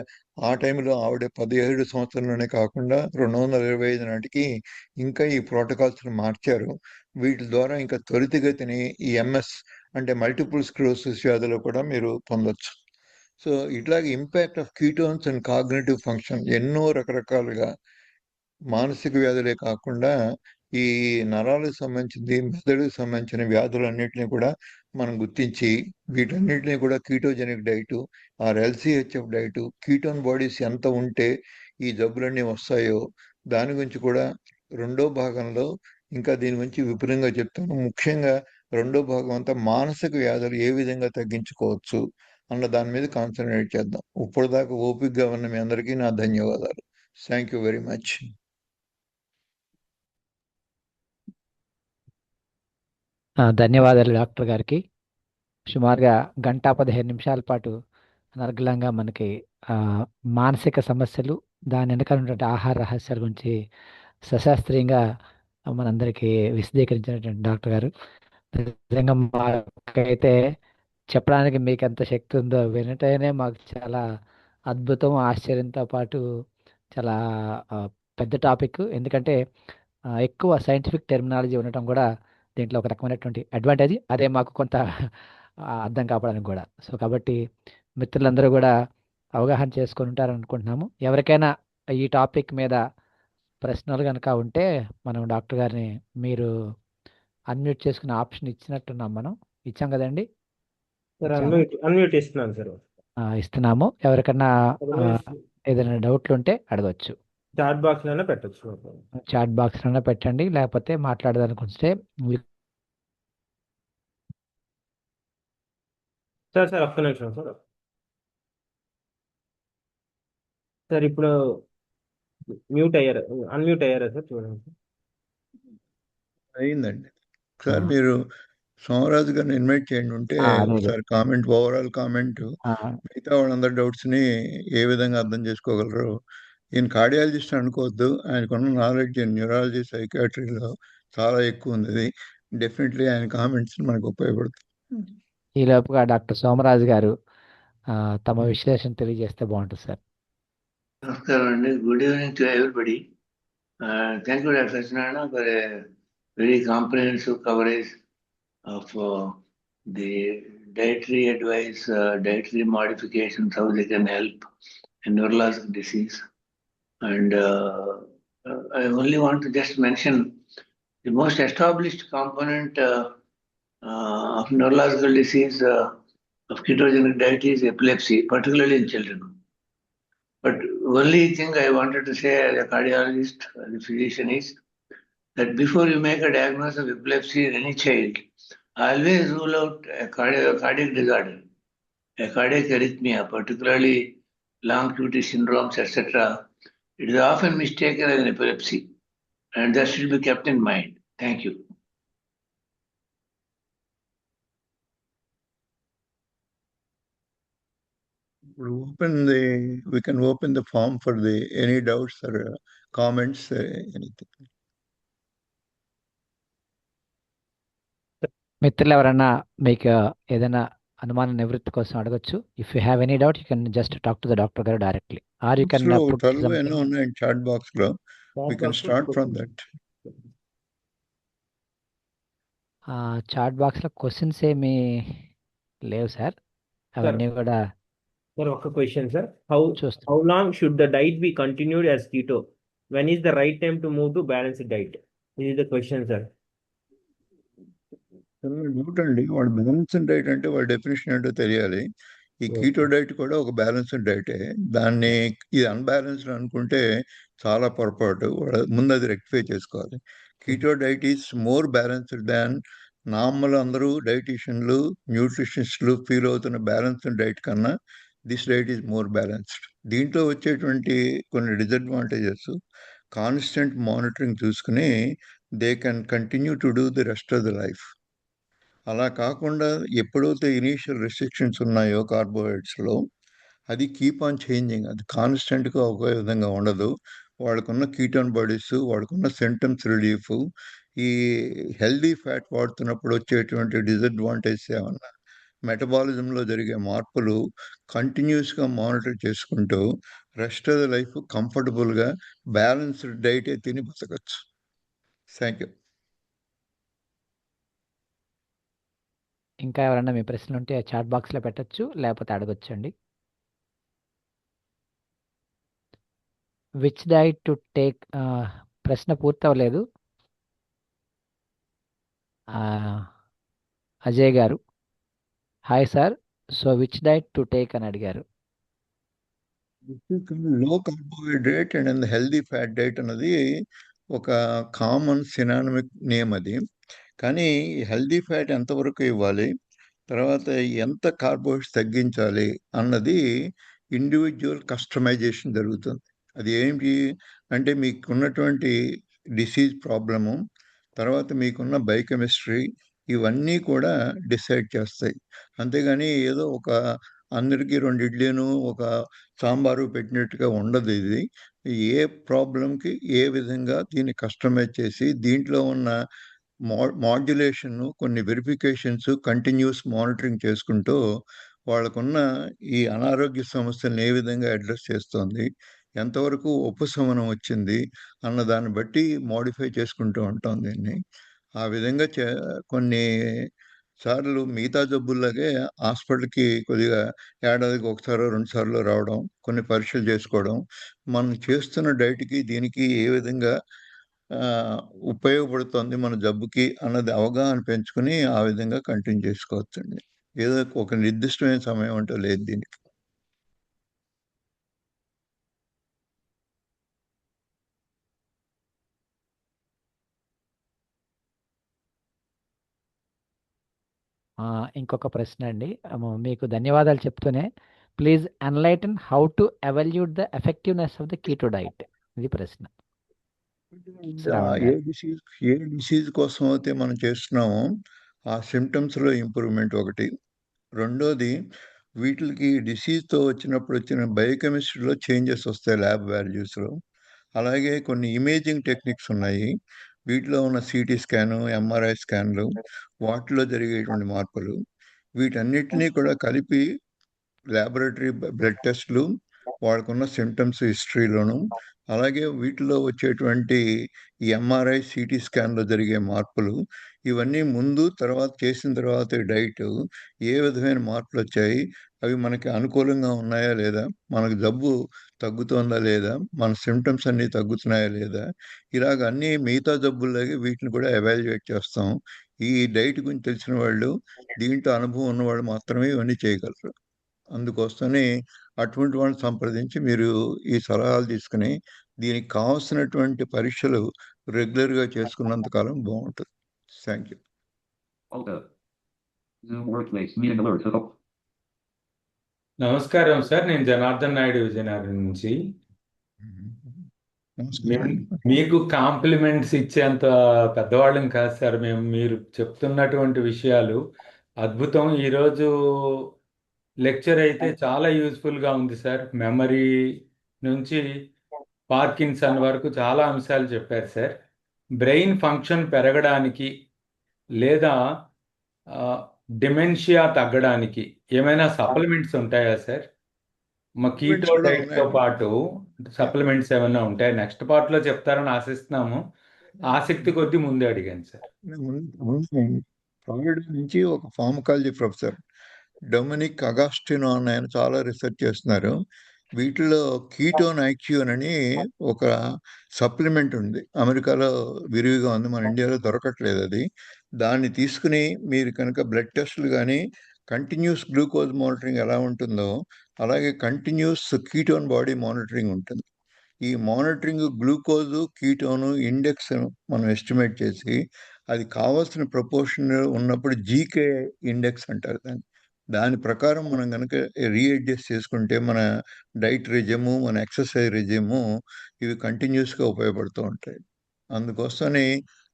ఆ టైంలో ఆవిడ 17 సంవత్సరంలోనే కాకుండా 225 నాటికి ఇంకా ఈ ప్రోటోకాల్స్ని మార్చారు. వీటి ద్వారా ఇంకా త్వరితగతిని ఈ ఎంఎస్ అంటే మల్టిపుల్ స్క్లెరోసిస్ వ్యాధిలో కూడా మీరు పొందొచ్చు. సో ఇట్లాగే impact of ketones and cognitive function ఎన్నో రకరకాలుగా మానసిక వ్యాధులే కాకుండా ఈ నరాలకు సంబంధించింది, మెదడుకు సంబంధించిన వ్యాధులన్నింటినీ కూడా మనం గుర్తించి వీటన్నిటిని కూడా ketogenic diet or LCHF diet, ketone bodies ఎంత ఉంటే ఈ జబ్బులన్నీ వస్తాయో దాని గురించి కూడా రెండో భాగంలో ఇంకా దీని గురించి విపులంగా చెప్తాను. ముఖ్యంగా రెండో భాగం అంతా మానసిక వ్యాధులు ఏ విధంగా తగ్గించుకోవచ్చు అన్న దాని మీద కాన్సన్ట్రేట్ చేద్దాం. ఇప్పటిదాకా ఓపికగా ఉన్న మీ అందరికీ నా ధన్యవాదాలు. Thank you very much. ధన్యవాదాలు డాక్టర్ గారికి. సుమారుగా 1:15 పాటు అనర్గళంగా మనకి మానసిక సమస్యలు, దాని వెనకాల ఉన్నటువంటి ఆహార రహస్యాల గురించి సశాస్త్రీయంగా మనందరికీ విశదీకరించినటువంటి డాక్టర్ గారు, నిజంగా మాకైతే చెప్పడానికి మీకు ఎంత శక్తి ఉందో వినటమే మాకు చాలా అద్భుతం, ఆశ్చర్యంతో పాటు చాలా ఆ, పెద్ద టాపిక్. ఎందుకంటే ఎక్కువ సైంటిఫిక్ టెర్మినాలజీ ఉండటం కూడా దీంట్లో ఒక రకమైనటువంటి అడ్వాంటేజ్. అదే మాకు కొంత అర్థం కావడానికి కూడా. సో కాబట్టి మిత్రులందరూ కూడా అవగాహన చేసుకొని ఉంటారని అనుకుంటున్నాము. ఎవరికైనా ఈ టాపిక్ మీద ప్రశ్నలు కనుక ఉంటే మనం డాక్టర్ గారిని మీరు అన్మ్యూట్ చేసుకునే ఆప్షన్ ఇచ్చినట్టున్నాం. మనం ఇచ్చాం కదండి? సార్ ఇచ్చాము. అన్మ్యూట్ ఇస్తున్నాను సార్. ఇస్తున్నాము. ఎవరికన్నా ఏదైనా డౌట్లు ఉంటే అడగచ్చు. చాట్ బాక్స్ లోనే పెట్టచ్చు. చాట్ బాక్స్లోనే పెట్టండి, లేకపోతే మాట్లాడదానుకుంటే సార్ ఒక్క నిమిషం సార్. సార్ ఇప్పుడు అన్మ్యూట్ అయ్యారా సార్? చూడండి సార్. అయిందండి. ఒకసారి మీరు సోమరాజు గారిని ఇన్వైట్ చేయండి. ఉంటే ఒకసారి కామెంట్, ఓవరాల్ కామెంట్, మిగతా వాళ్ళందరి డౌట్స్ని ఏ విధంగా అర్థం చేసుకోగలరు. ఈయన కార్డియాలజిస్ట్ అనుకోవద్దు, ఆయనకున్న నాలెడ్జ్ న్యూరాలజీ, సైకాట్రీలో చాలా ఎక్కువ ఉంది. డెఫినెట్లీ ఆయన కామెంట్స్ మనకు ఉపయోగపడుతుంది. ఈ లోపుగా డాక్టర్ సోమరాజు గారు తమ విశ్లేషణ తెలియజేస్తే బాగుంటుంది సార్. నమస్కారం అండి. Good evening to everybody. Thank you doctor Satyanarayana for a very comprehensive coverage of the dietary advice, dietary modifications, how they can help in neurological disease. And I only want to just mention the most established component of neurological disease of ketogenic diet is epilepsy, particularly in children. But only thing I wanted to say as a cardiologist, as a physician, is that before you make a diagnosis of epilepsy in any child, always rule out a cardiac disorder, a cardiac arrhythmia, particularly long QT syndromes, etc. It is often mistaken as an epilepsy, and that should be kept in mind. Thank you. We can open the form for any doubts or comments, anything. మిత్రులు ఎవరన్నా మీకు ఏదైనా అనుమాన నివృత్తి కోసం అడగొచ్చు. If you have any doubt you can just talk to the doctor గారు directly or you can put 12 ఎన్నో ఉన్నాయి చాట్ బాక్స్ లో. We can start from that. చాట్ బాక్స్లో క్వశ్చన్స్ ఏమీ లేవు సార్, అవన్నీ కూడా సార్ ఒక క్వశ్చన్ సార్, హౌ చూస్తాం. Long should the diet be continued as keto? When is the right time to move to balanced diet? This is the question sir. Doubt అండి, వాడు బ్యాలెన్స్డ్ డైట్ అంటే వాడి definition ఏంటో తెలియాలి. ఈ keto diet కూడా ఒక బ్యాలెన్స్డ్ డైటే. దాన్ని ఇది అన్బ్యాలెన్స్డ్ అనుకుంటే చాలా పొరపాటు. ముందు అది రెక్టిఫై చేసుకోవాలి. Keto diet is more balanced than normal అందరూ డైటీషియన్లు న్యూట్రిషనిస్టులు ఫీల్ అవుతున్న బ్యాలెన్స్డ్ డైట్ కన్నా this diet is more balanced. దీంట్లో వచ్చేటువంటి కొన్ని డిసడ్వాంటేజెస్ కాన్స్టెంట్ మానిటరింగ్ చూసుకుని they can continue to do the rest of the life. అలా కాకుండా ఎప్పుడైతే ఇనీషియల్ రెస్ట్రిక్షన్స్ ఉన్నాయో కార్బోహైడ్రేట్స్లో, అది కీప్ ఆన్ చేంజింగ్. అది కాన్స్టెంట్గా ఒకే విధంగా ఉండదు. వాళ్ళకున్న కీటోన్ బాడీస్, వాళ్ళకున్న సింటమ్స్ రిలీఫ్, ఈ హెల్దీ ఫ్యాట్ వాడుతున్నప్పుడు వచ్చేటువంటి డిసడ్వాంటేజ్ ఏమన్నా, మెటబాలిజంలో జరిగే మార్పులు కంటిన్యూస్గా మానిటర్ చేసుకుంటూ రెస్ట్ ఆఫ్ ద లైఫ్ కంఫర్టబుల్గా బ్యాలెన్స్డ్ డైటే తిని బతకచ్చు. Thank you. ఇంకా ఎవరన్నా మీ ప్రశ్నలు ఉంటే చాట్ బాక్స్లో పెట్టచ్చు, లేకపోతే అడగొచ్చండి. విచ్ డైట్ టు టేక్, ప్రశ్న పూర్తవలేదు. అజయ్ గారు, hi sir, so which diet to take అని అడిగారు. లో carbohydrate and healthy fat diet అన్నది ఒక కామన్ సినానిమిక్ నేమ్ అది. కానీ హెల్దీ ఫ్యాట్ ఎంతవరకు ఇవ్వాలి, తర్వాత ఎంత కార్బోహైడ్రేట్స్ తగ్గించాలి అన్నది ఇండివిజువల్ కస్టమైజేషన్ జరుగుతుంది. అది ఏంటి అంటే మీకున్నటువంటి డిసీజ్ ప్రాబ్లము, తర్వాత మీకున్న బయోకెమిస్ట్రీ, ఇవన్నీ కూడా డిసైడ్ చేస్తాయి. అంతేగాని ఏదో ఒక అందరికీ 2 ఇడ్లీను ఒక సాంబారు పెట్టినట్టుగా ఉండదు ఇది. ఏ ప్రాబ్లంకి ఏ విధంగా దీన్ని కస్టమైజ్ చేసి దీంట్లో ఉన్న మాడ్యులేషన్, కొన్ని వెరిఫికేషన్స్, కంటిన్యూస్ మానిటరింగ్ చేసుకుంటూ వాళ్ళకున్న ఈ అనారోగ్య సమస్యలను ఏ విధంగా అడ్రస్ చేస్తోంది, ఎంతవరకు ఉపశమనం వచ్చింది అన్న దాన్ని బట్టి మోడిఫై చేసుకుంటూ ఉంటాం దీన్ని. ఆ విధంగా కొన్ని సార్లు మిగతా జబ్బుల్లాగే హాస్పిటల్కి కొద్దిగా ఏడాదికి ఒకసారో 2 సార్లు రావడం, కొన్ని పరీక్షలు చేసుకోవడం, మనం చేస్తున్న డైట్కి దీనికి ఏ విధంగా ఉపయోగపడుతుంది మన జబ్బుకి అన్నది అవగాహన పెంచుకుని ఆ విధంగా కంటిన్యూ చేసుకోవచ్చండి. ఏదో ఒక నిర్దిష్టమైన సమయం అంటూ లేదు దీనికి. ఇంకొక ప్రశ్న అండి, మీకు ధన్యవాదాలు చెప్తూనే please enlighten how to evaluate the effectiveness of the keto diet, ఇది ప్రశ్న. ఏ డిసీజ్ కోసం అయితే మనం చేస్తున్నామో ఆ సిమ్టమ్స్లో ఇంప్రూవ్మెంట్ ఒకటి. రెండోది, వీటికి డిసీజ్తో వచ్చిన బయోకెమిస్ట్రీలో చేంజెస్ వస్తాయి ల్యాబ్ వాల్యూస్లో. అలాగే కొన్ని ఇమేజింగ్ టెక్నిక్స్ ఉన్నాయి. వీటిలో ఉన్న సిటీ స్కాను, ఎంఆర్ఐ స్కాన్లు, వాటిలో జరిగేటువంటి మార్పులు, వీటన్నిటినీ కూడా కలిపి ల్యాబొరేటరీ బ్లడ్ టెస్ట్లు, వాళ్ళకున్న సిమ్టమ్స్ హిస్టరీలోను, అలాగే వీటిలో వచ్చేటువంటి ఈ ఎంఆర్ఐ, సిటీ స్కాన్లో జరిగే మార్పులు, ఇవన్నీ ముందు తర్వాత చేసిన తర్వాత డైట్ ఏ విధమైన మార్పులు వచ్చాయి, అవి మనకి అనుకూలంగా ఉన్నాయా లేదా, మనకు జబ్బు తగ్గుతోందా లేదా, మన సిమ్టమ్స్ అన్నీ తగ్గుతున్నాయా లేదా, ఇలాగ అన్నీ మిగతా జబ్బుల్లాగే వీటిని కూడా ఎవాల్యుయేట్ చేస్తాం. ఈ డైట్ గురించి తెలిసిన వాళ్ళు, దీంట్లో అనుభవం ఉన్నవాళ్ళు మాత్రమే ఇవన్నీ చేయగలరు. అందుకోసమని అటువంటి వాళ్ళని సంప్రదించి మీరు ఈ సలహాలు తీసుకుని దీనికి కావాల్సినటువంటి పరీక్షలు రెగ్యులర్గా చేసుకున్నంత కాలం బాగుంటుంది. Thank you. నమస్కారం సార్, నేను జనార్దన్ నాయుడు విజయనగరం నుంచి. నమస్కారం. మీకు కాంప్లిమెంట్స్ ఇచ్చేంత పెద్దవాళ్ళం కాదు సార్ మేము. మీరు చెప్తున్నటువంటి విషయాలు అద్భుతం. ఈరోజు లెక్చర్ అయితే చాలా యూస్ఫుల్గా ఉంది సార్. మెమరీ నుంచి పార్కిన్సన్ వరకు చాలా అంశాలు చెప్పారు సార్. బ్రెయిన్ ఫంక్షన్ పెరగడానికి లేదా డిమెన్షియా తగ్గడానికి ఏమైనా సప్లిమెంట్స్ ఉంటాయా సార్? మా Supplements కీటో కూడా డైట్తో ఉన్నాయండి. పాటు సప్లిమెంట్స్ ఏమైనా ఉంటాయి? నెక్స్ట్ పార్ట్లో చెప్తారని ఆశిస్తున్నాము. ఆసక్తి కొద్దీ ముందే అడిగాను సార్. ఫ్రాయిడ్ నుంచి ఒక ఫార్మకాలజీ ప్రొఫెసర్ డొమినిక్ అగాస్టినో అని ఆయన చాలా రీసెర్చ్ చేస్తున్నారు. వీటిలో కీటోన్ ఐక్యూన్ అని ఒక సప్లిమెంట్ ఉంది. అమెరికాలో విరివిగా ఉంది, మన ఇండియాలో దొరకట్లేదు అది. దాన్ని తీసుకుని మీరు కనుక బ్లడ్ టెస్టులు కానీ కంటిన్యూస్ గ్లూకోజ్ మానిటరింగ్ ఎలా ఉంటుందో అలాగే కంటిన్యూస్ కీటోన్ బాడీ మానిటరింగ్ ఉంటుంది. ఈ మానిటరింగ్ గ్లూకోజు కీటోను ఇండెక్స్ మనం ఎస్టిమేట్ చేసి అది కావాల్సిన ప్రపోర్షన్ ఉన్నప్పుడు జీకే ఇండెక్స్ అంటారు దాన్ని. దాని ప్రకారం మనం కనుక రీఅడ్జస్ట్ చేసుకుంటే మన డైట్ రెజిము, మన ఎక్సర్సైజ్ రెజిము ఇవి కంటిన్యూస్గా ఉపయోగపడుతూ ఉంటాయి. అందుకోసమని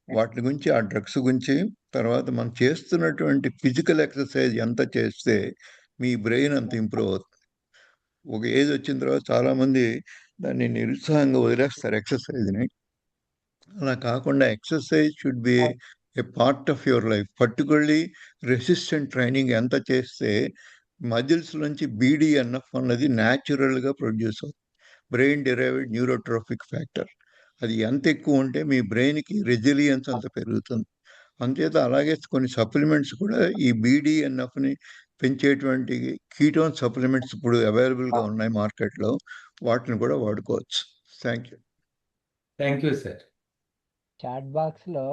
వాటి గురించి, ఆ డ్రగ్స్ గురించి, తర్వాత మనం చేస్తున్నటువంటి ఫిజికల్ ఎక్సర్సైజ్ ఎంత చేస్తే మీ బ్రెయిన్ అంత ఇంప్రూవ్ అవుతుంది. ఒక ఏజ్ వచ్చిన తర్వాత చాలామంది దాన్ని నిరుత్సాహంగా వదిలేస్తారు ఎక్సర్సైజ్ని. అలా కాకుండా exercise should be A part of your life. Particularly resistant training ఎంత చేస్తే మజిల్స్ నుంచి బీడీఎన్ఎఫ్ అన్నది న్యాచురల్గా ప్రొడ్యూస్ అవుతుంది, బ్రెయిన్ డిరైవ్డ్ న్యూరోట్రోఫిక్ ఫ్యాక్టర్. అది ఎంత ఎక్కువ ఉంటే మీ బ్రెయిన్కి రెసిలియన్స్ అంత పెరుగుతుంది. అంచేత అలాగే కొన్ని సప్లిమెంట్స్ కూడా ఈ బీడీఎన్ఎఫ్ని పెంచేటువంటి కీటోన్ సప్లిమెంట్స్ ఇప్పుడు అవైలబుల్గా ఉన్నాయి మార్కెట్లో. వాటిని కూడా వాడుకోవచ్చు. Thank you. Thank you sir. Chat బాక్స్లో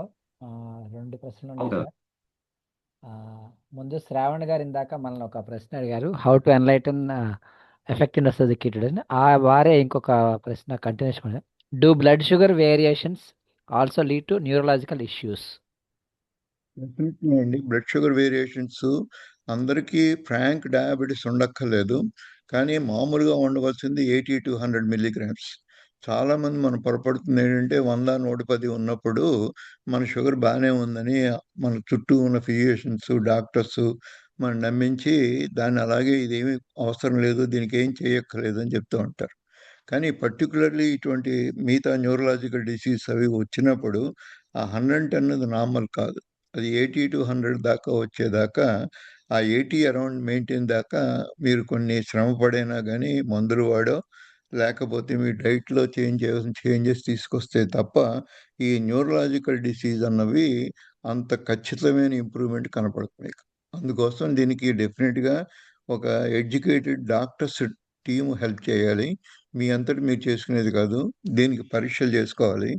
2 ప్రశ్నలు ఉన్నాయి సార్. ముందు శ్రావణ్ గారు ఇందాక మనల్ని ఒక ప్రశ్న అడిగారు, how to enlighten effectiveness of the ketone. వారే ఇంకొక ప్రశ్న continuation, do blood sugar variations also lead to neurological issues? Definitely అండి. బ్లడ్ షుగర్ వేరియేషన్స్ అందరికీ ఫ్రాంక్ డయాబెటీస్ ఉండక్కర్లేదు, కానీ మామూలుగా ఉండవలసింది 80 to 100 milligrams. చాలామంది మనం పొరపడుతుంది ఏంటంటే 100, 110 ఉన్నప్పుడు మన షుగర్ బాగానే ఉందని మన చుట్టూ ఉన్న ఫిజిషియన్స్, డాక్టర్స్ మనం నమ్మించి దాన్ని అలాగే ఇదేమీ అవసరం లేదు, దీనికి ఏం చేయక్కర్లేదు అని చెప్తూ ఉంటారు. కానీ పర్టికులర్లీ ఇటువంటి మిగతా న్యూరలాజికల్ డిసీజ్ అవి వచ్చినప్పుడు ఆ 110 అన్నది నార్మల్ కాదు. అది 80 to 100 దాకా వచ్చేదాకా, ఆ 80 అరౌండ్ మెయింటైన్ దాకా మీరు కొన్ని శ్రమ పడైనా కానీ మందులు వాడో లేకపోతే మీ డైట్లో చేయాల్సిన చేంజెస్ తీసుకొస్తే తప్ప ఈ న్యూరలాజికల్ డిసీజ్ అన్నవి అంత ఖచ్చితమైన ఇంప్రూవ్మెంట్ కనపడుతుంది. అందుకోసం దీనికి డెఫినెట్గా ఒక ఎడ్యుకేటెడ్ డాక్టర్స్ టీము హెల్ప్ చేయాలి. మీ అంతటి మీరు చేసుకునేది కాదు, దీనికి పరీక్షలు చేసుకోవాలి,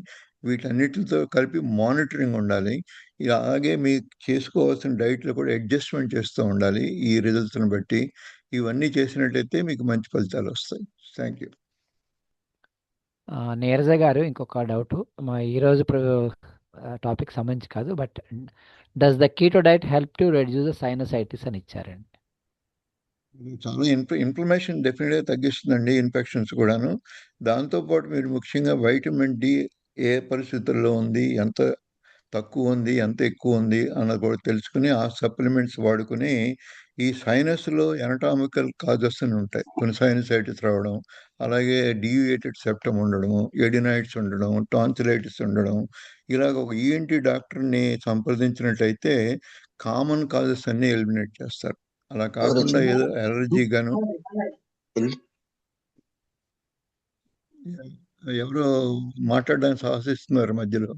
వీటన్నిటితో కలిపి మానిటరింగ్ ఉండాలి. అలాగే మీకు చేసుకోవాల్సిన డైట్లో కూడా అడ్జస్ట్మెంట్ చేస్తూ ఉండాలి ఈ రిజల్ట్స్ని బట్టి. ఇవన్నీ చేసినట్లయితే మీకు మంచి ఫలితాలు వస్తాయి. Thank you. నీరజ గారు ఇంకొక డౌట్, మా ఈరోజు టాపిక్ సంబంధించి కాదు, but does the keto diet help to reduce the sinusitis అని ఇచ్చారండి. చాలా ఇన్ఫ్లమేషన్ డెఫినెట్గా తగ్గిస్తుందండి, ఇన్ఫెక్షన్స్ కూడాను. దాంతోపాటు మీరు ముఖ్యంగా వైటమిన్ డి ఏ పరిస్థితుల్లో ఉంది, ఎంత తక్కువ ఉంది, ఎంత ఎక్కువ ఉంది అన్నది కూడా తెలుసుకుని ఆ సప్లిమెంట్స్ వాడుకుని ఈ సైనస్లో ఎనటామికల్ కాజెస్ అని ఉంటాయి. కొన్ని సైనసైటిస్ రావడం, అలాగే డీవియేటెడ్ సెప్టమ్ ఉండడము, ఎడినైట్స్ ఉండడం, టాన్సిలైటిస్ ఉండడం, ఇలాగ ఒక ఈఎన్టీ డాక్టర్ని సంప్రదించినట్లయితే కామన్ కాజెస్ అన్ని ఎలిమినేట్ చేస్తారు. అలా కాకుండా ఏదో అలర్జీ గాను, ఎవరో మాట్లాడడానికి సాహసిస్తున్నారు మధ్యలో.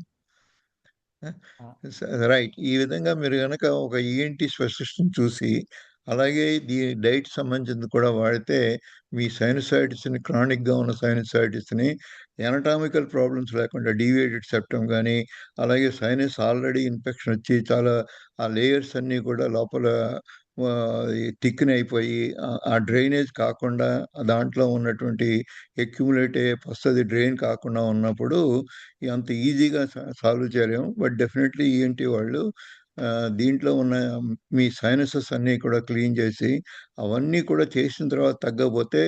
రైట్. ఈ విధంగా మీరు గనక ఒక ఈఎన్టీ స్పెషలిస్ట్ని చూసి అలాగే డైట్ సంబంధించింది కూడా వాడితే మీ సైనసైటిస్ని, క్రానిక్గా ఉన్న సైనసైటిస్ని ఎనటామికల్ ప్రాబ్లమ్స్ లేకుండా డీవియేటెడ్ సెప్టమ్ కానీ, అలాగే సైనస్ ఆల్రెడీ ఇన్ఫెక్షన్ వచ్చి చాలా ఆ లేయర్స్ అన్నీ కూడా లోపల థిక్న్ అయిపోయి ఆ డ్రైనేజ్ కాకుండా దాంట్లో ఉన్నటువంటి అక్యుములేట్ అయ్యే పస్తది డ్రైన్ కాకుండా ఉన్నప్పుడు అంత ఈజీగా సాల్వ్ చేయలేము. బట్ డెఫినెట్లీ ఈఎన్టీ వాళ్ళు దీంట్లో ఉన్న మీ సైనసెస్ అన్నీ కూడా క్లీన్ చేసి అవన్నీ కూడా చేసిన తర్వాత తగ్గకపోతే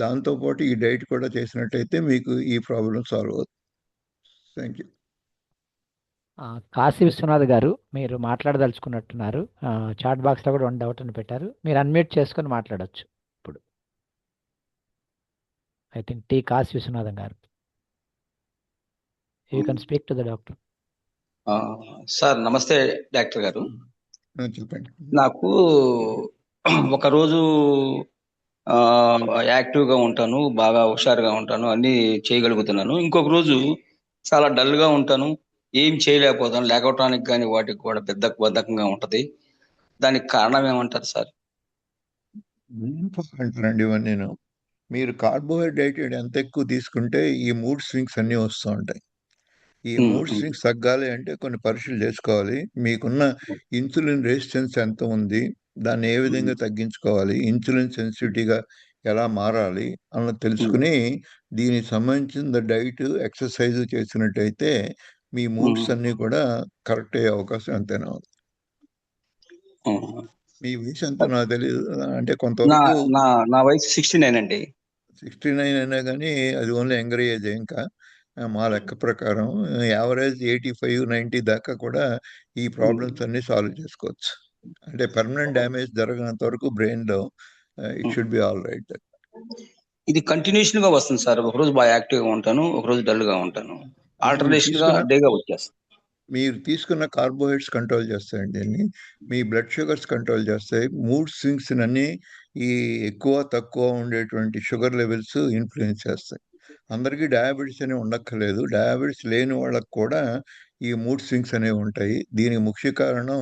దాంతోపాటు ఈ డైట్ కూడా చేసినట్టయితే మీకు ఈ ప్రాబ్లం సాల్వ్ అవుతుంది. Thank you. కాశీ విశ్వనాథ్ గారు మీరు మాట్లాడదలుచుకున్నట్టున్నారు. చాట్ బాక్స్లో కూడా వన్ డౌట్ అని పెట్టారు. మీరు అన్మ్యూట్ చేసుకొని మాట్లాడొచ్చు ఇప్పుడు. ఐ థింక్ కాశీ విశ్వనాథన్ గారు, you can speak to the doctor. Sir నమస్తే డాక్టర్ గారు. చెప్పండి. నాకు ఒకరోజు యాక్టివ్గా ఉంటాను, బాగా హుషారుగా ఉంటాను, అన్నీ చేయగలుగుతున్నాను. ఇంకొక రోజు చాలా డల్గా ఉంటాను, ఏం చేయలేకపోతాను, లేకపోవటానికి కానీ వాటికి కూడా పెద్ద బద్ధకంగా ఉంటది. దానికి కారణం ఏమంటారు సార్? అంటారండి ఇవన్నీ. మీరు కార్బోహైడ్రేట్ ఎంత ఎక్కువ తీసుకుంటే ఈ మూడ్ స్వింగ్స్ అన్నీ వస్తూ ఉంటాయి. ఈ మూడ్ స్వింగ్స్ తగ్గాలి అంటే కొన్ని పరీక్షలు చేసుకోవాలి. మీకున్న ఇన్సులిన్ రెసిస్టెన్స్ ఎంత ఉంది, దాన్ని ఏ విధంగా తగ్గించుకోవాలి, ఇన్సులిన్ సెన్సిటివిటీగా ఎలా మారాలి అన్నది తెలుసుకుని దీనికి సంబంధించిన డైట్ ఎక్సర్సైజ్ చేసినట్టయితే మీ మూడ్స్ అన్నీ కూడా కరెక్ట్ అయ్యే అవకాశం ఎంతైనా ఉంది. మీ వయసు ఎంత నాకు తెలియదు, అంటే కొంతవరకు నా వయసు 69 అండి. 69 అయినా కానీ అది ఓన్లీ యంగర్ ఏజ్. ఇంకా మా లెక్క ప్రకారం యావరేజ్ 85-90 దాకా కూడా ఈ ప్రాబ్లమ్స్ అన్ని సాల్వ్ చేసుకోవచ్చు. అంటే పర్మనెంట్ డ్యామేజ్ జరగనంత వరకు బ్రెయిన్లో it should be all right. ఇది కంటిన్యూషన్ గా వస్తుంది సార్. ఒకరోజు బాగా యాక్టివ్గా ఉంటాను, ఒకరోజు డల్ గా ఉంటాను, ఆల్టర్నేషన్ గా డేగా వచ్చేస్తాను. మీరు తీసుకున్న కార్బోహైడ్రేట్స్ కంట్రోల్ చేస్తాయండి దీన్ని, మీ బ్లడ్ షుగర్స్ కంట్రోల్ చేస్తాయి, మూడ్ స్వింగ్స్ అన్ని ఈ ఎక్కువ తక్కువ ఉండేటువంటి షుగర్ లెవెల్స్ ఇన్ఫ్లుయెన్స్ చేస్తాయి. అందరికీ డయాబెటీస్ అనేవి ఉండక్కర్లేదు, డయాబెటీస్ లేని వాళ్ళకు కూడా ఈ మూడ్ స్వింగ్స్ అనేవి ఉంటాయి. దీనికి ముఖ్య కారణం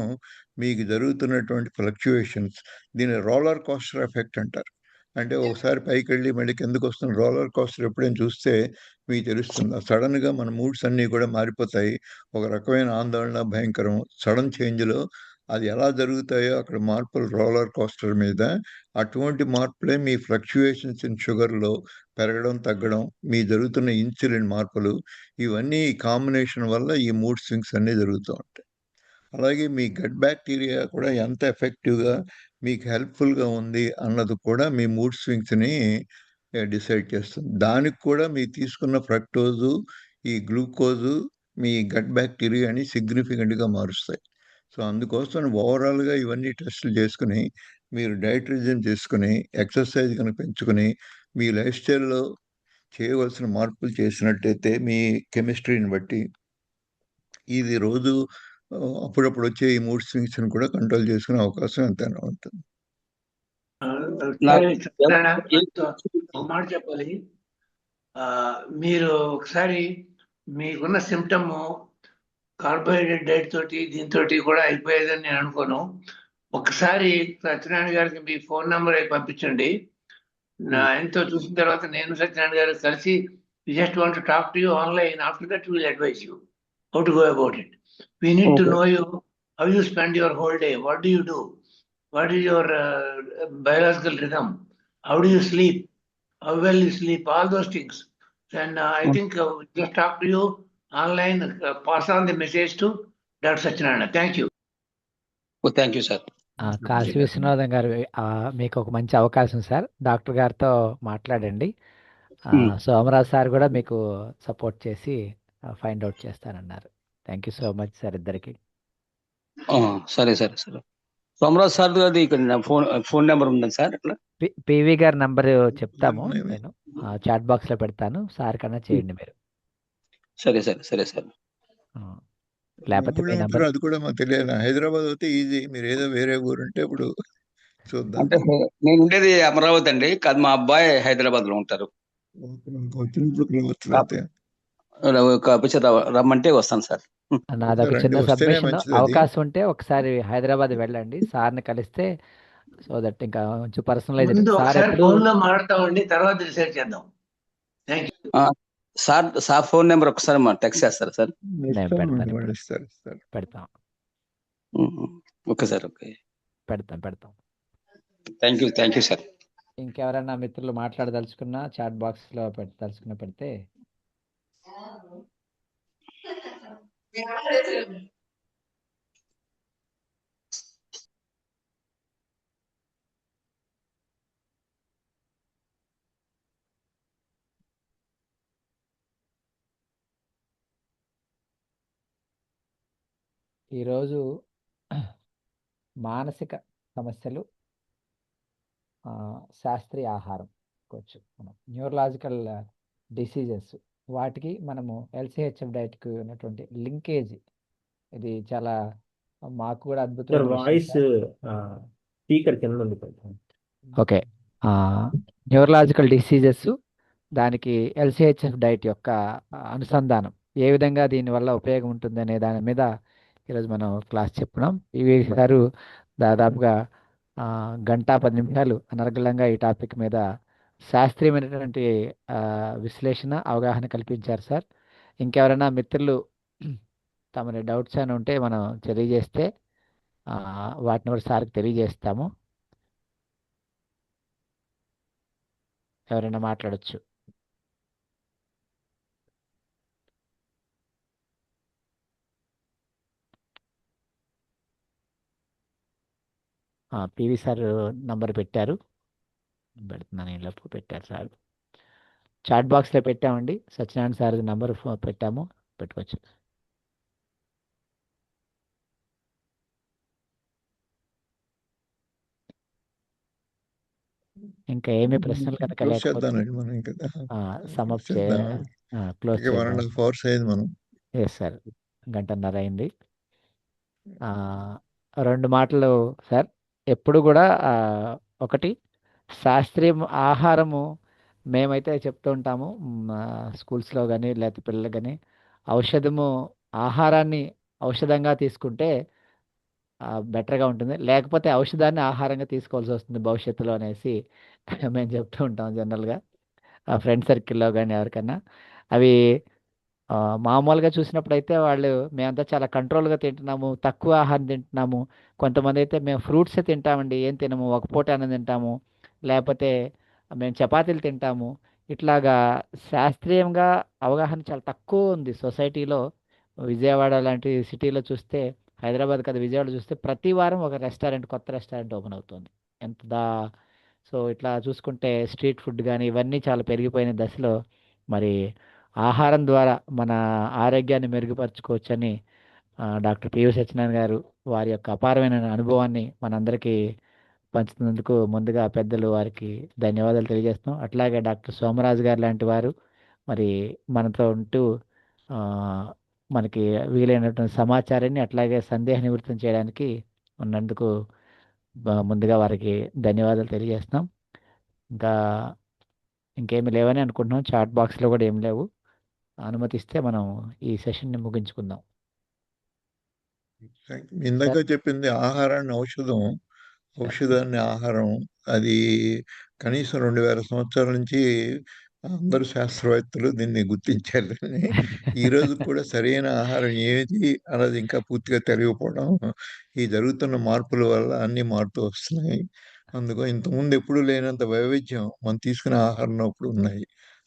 మీకు జరుగుతున్నటువంటి ఫ్లక్చుయేషన్స్. దీని రోలర్ కోస్టర్ ఎఫెక్ట్ అంటారు. అంటే ఒకసారి పైకి వెళ్ళి మళ్ళీ కిందకు వస్తున్న రోలర్ కోస్టర్ ఎప్పుడైనా చూస్తే మీకు తెలుస్తుంది. సడన్గా మన మూడ్స్ అన్నీ కూడా మారిపోతాయి. ఒక రకమైన ఆందోళన, భయంకరం సడన్ చేంజ్లో అది ఎలా జరుగుతాయో అక్కడ మార్పులు రోలర్ కోస్టర్ మీద. అటువంటి మార్పులే మీ ఫ్లక్చుయేషన్స్ ఇన్ షుగర్లో పెరగడం, తగ్గడం, మీ జరుగుతున్న ఇన్సులిన్ మార్పులు, ఇవన్నీ ఈ కాంబినేషన్ వల్ల ఈ మూడ్ స్వింగ్స్ అన్నీ జరుగుతూ ఉంటాయి. అలాగే మీ గట్ బ్యాక్టీరియా కూడా ఎంత ఎఫెక్టివ్గా మీకు హెల్ప్ఫుల్గా ఉంది అన్నది కూడా మీ మూడ్ స్వింగ్స్ని డిసైడ్ చేస్తుంది. దానికి కూడా మీరు తీసుకున్న ఫ్రక్టోజు, ఈ గ్లూకోజు మీ గట్ బ్యాక్టీరియాని సిగ్నిఫికెంట్గా మారుస్తాయి. సో అందుకోసం ఓవరాల్గా ఇవన్నీ టెస్టులు చేసుకుని మీరు డైట్ రిజిమ్ చేసుకుని ఎక్సర్సైజ్ కనుక పెంచుకుని మీ లైఫ్ స్టైల్లో చేయవలసిన మార్పులు చేసినట్టయితే మీ కెమిస్ట్రీని బట్టి ఇది రోజు అప్పుడప్పుడు వచ్చే ఈ మూడ్ స్వింగ్స్ని కూడా కంట్రోల్ చేసుకునే అవకాశం ఎంతైనా ఉంటుంది. ఒక మాట చెప్పాలి. మీరు ఒకసారి మీకున్న సిమ్టమ్ కార్బోహైడ్రేట్ డైట్ తోటి దీంతో కూడా అయిపోయేదని నేను అనుకోను. ఒకసారి సత్యనారాయణ గారికి మీ ఫోన్ నెంబర్ పంపించండి. ఆయనతో చూసిన తర్వాత నేను సత్యనారాయణ గారికి కలిసి we just want to talk to you online. After that we will advise you how to go about it. We need to know you, how you spend your whole day, what do you do, what is your biological rhythm, how do you sleep, how well you sleep, all those things. And I think just talk to you online, pass on the message to Dr. Satyanarayana. Thank you. Thank you sir. Kashi Viswanathan గారు, మీకు ఒక మంచి అవకాశం sir. Doctor గారితో మాట్లాడండి. Somaraj sir కూడా మీకు support చేసి ఫైండ్ అవుట్ చేస్తానన్నారు. Thank you so much sir ఇద్దరికి. సరే సరే సరే. సోమరాజ్ సార్ గారి ఇక్కడ ఫోన్ నెంబర్ ఉందా సార్? అట్లా పివి గారి నంబర్ చెప్తాము, నేను చాట్ బాక్స్ లో పెడతాను, సార్ కన్నా చేయండి మీరు. సరే సరే సరే సార్. లేకపోతే మీ నంబర్ అది కూడా మాకు తెలియదు. హైదరాబాద్ అయితే ఈజీ, మీరు ఏదో వేరే ఊరు ఉంటే ఇప్పుడు చూద్దాం. అంటే నేను ఉండేది అమరావతి అండి, కాదు మా అబ్బాయి హైదరాబాద్ లో ఉంటారు. రమ్మంటే వస్తాను సార్. నాదొక చిన్న సబ్మిషన్, అవకాశం ఉంటే ఒకసారి హైదరాబాద్ వెళ్ళండి, సార్ని కలిస్తే, సో దట్ ఇంకా కొంచెం పర్సనలైజ్ మాట్లాడతామండి, తర్వాత డిసైడ్ చేద్దాం. సార్ ఫోన్ నెంబర్ ఒకసారి టెక్స్ట్ చేస్తారా సార్? పెడతాం. ఓకే సార్, ఓకే, పెడతాం. Thank you sir. ఇంకెవరైనా మిత్రులు మాట్లాడదలుచుకున్నా చాట్ బాక్స్ లో పెట్టదలుచుకున్నా పెడితే. ఈరోజు మానసిక సమస్యలు, శాస్త్రీయ ఆహారం కోవచ్చు మనం న్యూరలాజికల్ డిసీజెస్, వాటికి మనము ఎల్సిహెచ్ఎఫ్ డైట్కి ఉన్నటువంటి లింకేజ్, ఇది చాలా మాకు కూడా సార్ అద్భుతమైన విషయం వాయిస్ సార్. స్పీకర్ కింద ఉంది కొంచెం. ఓకే. న్యూరలాజికల్ డిసీజెస్, దానికి ఎల్సిహెచ్ఎఫ్ డైట్ యొక్క అనుసంధానం, ఏ విధంగా దీనివల్ల ఉపయోగం ఉంటుంది అనే దాని మీద ఈరోజు మనం క్లాస్ చెప్పుకున్నాం. ఇవి గారు దాదాపుగా 1 గంట 10 నిమిషాలు అనర్గళంగా ఈ టాపిక్ మీద శాస్త్రీయమైనటువంటి విశ్లేషణ, అవగాహన కల్పించారు సార్. ఇంకెవరైనా మిత్రులు తమని డౌట్స్ అని ఉంటే మనం తెలియజేస్తే వాటిని కూడా సార్కి తెలియజేస్తాము. ఎవరైనా మాట్లాడొచ్చు. పివి సార్ నంబర్ పెట్టారు, పెడుతున్నాను, ఈలోపు పెట్టారు సార్. చాట్ బాక్స్లో పెట్టామండి, సత్యనారాయణ సార్ నంబర్ పెట్టాము, పెట్టుకోవచ్చు. ఇంకా ఏమి ప్రశ్నలు కనుక క్లోజ్ లేకపోతే చేద్దామండి మనం ఇంకా సమప్ క్లోజ్ చేద్దాం. క్లోజ్ ఇక 1.5 hours అయింది మనం. ఎస్ సార్, 1:30 అయింది. 2 మాటలు సార్. ఎప్పుడు కూడా ఒకటి, శాస్త్రీయ ఆహారము మేమైతే చెప్తూ ఉంటాము స్కూల్స్లో కానీ లేకపోతే పిల్లలు కానీ, ఔషధము ఆహారాన్ని ఔషధంగా తీసుకుంటే బెటర్గా ఉంటుంది, లేకపోతే ఔషధాన్ని ఆహారంగా తీసుకోవాల్సి వస్తుంది భవిష్యత్తులో అనేసి మేము చెప్తూ ఉంటాం జనరల్గా ఫ్రెండ్ సర్కిల్లో కానీ ఎవరికన్నా. అవి మామూలుగా చూసినప్పుడైతే వాళ్ళు మేమంతా చాలా కంట్రోల్గా తింటున్నాము, తక్కువ ఆహారం తింటున్నాము. కొంతమంది అయితే మేము ఫ్రూట్సే తింటామండి, ఏం తినము, ఒక పూట అన్నం తింటాము, లేకపోతే మేము చపాతీలు తింటాము. ఇట్లాగా శాస్త్రీయంగా అవగాహన చాలా తక్కువ ఉంది సొసైటీలో. విజయవాడ లాంటి సిటీలో చూస్తే, హైదరాబాద్ కదా, విజయవాడ చూస్తే ప్రతి వారం ఒక రెస్టారెంట్, కొత్త రెస్టారెంట్ ఓపెన్ అవుతుంది. సో ఇట్లా చూసుకుంటే స్ట్రీట్ ఫుడ్ కానీ ఇవన్నీ చాలా పెరిగిపోయిన దశలో మరి ఆహారం ద్వారా మన ఆరోగ్యాన్ని మెరుగుపరచుకోవచ్చని డాక్టర్ పివి సత్యనారాయణ గారు వారి యొక్క అపారమైన అనుభవాన్ని మనందరికీ పంచుతున్నందుకు ముందుగా పెద్దలు వారికి ధన్యవాదాలు తెలియజేస్తున్నాం. అట్లాగే డాక్టర్ సోమరాజు గారు లాంటి వారు మరి మనతో ఉంటూ మనకి వీలైనటువంటి సమాచారాన్ని అట్లాగే సందేహ నివృత్తం చేయడానికి ఉన్నందుకు ముందుగా వారికి ధన్యవాదాలు తెలియజేస్తున్నాం. ఇంకేమి లేవని అనుకుంటున్నాం, చాట్ బాక్స్లో కూడా ఏం లేవు. అనుమతిస్తే మనం ఈ సెషన్ని ముగించుకుందాం. ఇందాక చెప్పింది ఆహారాన్ని ఔషధం, ఔషధాన్ని ఆహారం, అది కనీసం 2000 సంవత్సరాల నుంచి అందరు శాస్త్రవేత్తలు దీన్ని గుర్తించారు. ఈ రోజు కూడా సరైన ఆహారం ఏది అన్నది ఇంకా పూర్తిగా తెలియకపోవడం, ఈ జరుగుతున్న మార్పుల వల్ల అన్ని మారుతూ వస్తున్నాయి. అందుకో ఇంతకుముందు ఎప్పుడూ లేనంత వైవిధ్యం మనం తీసుకునే ఆహారంలో ఇప్పుడు ఉన్నాయి.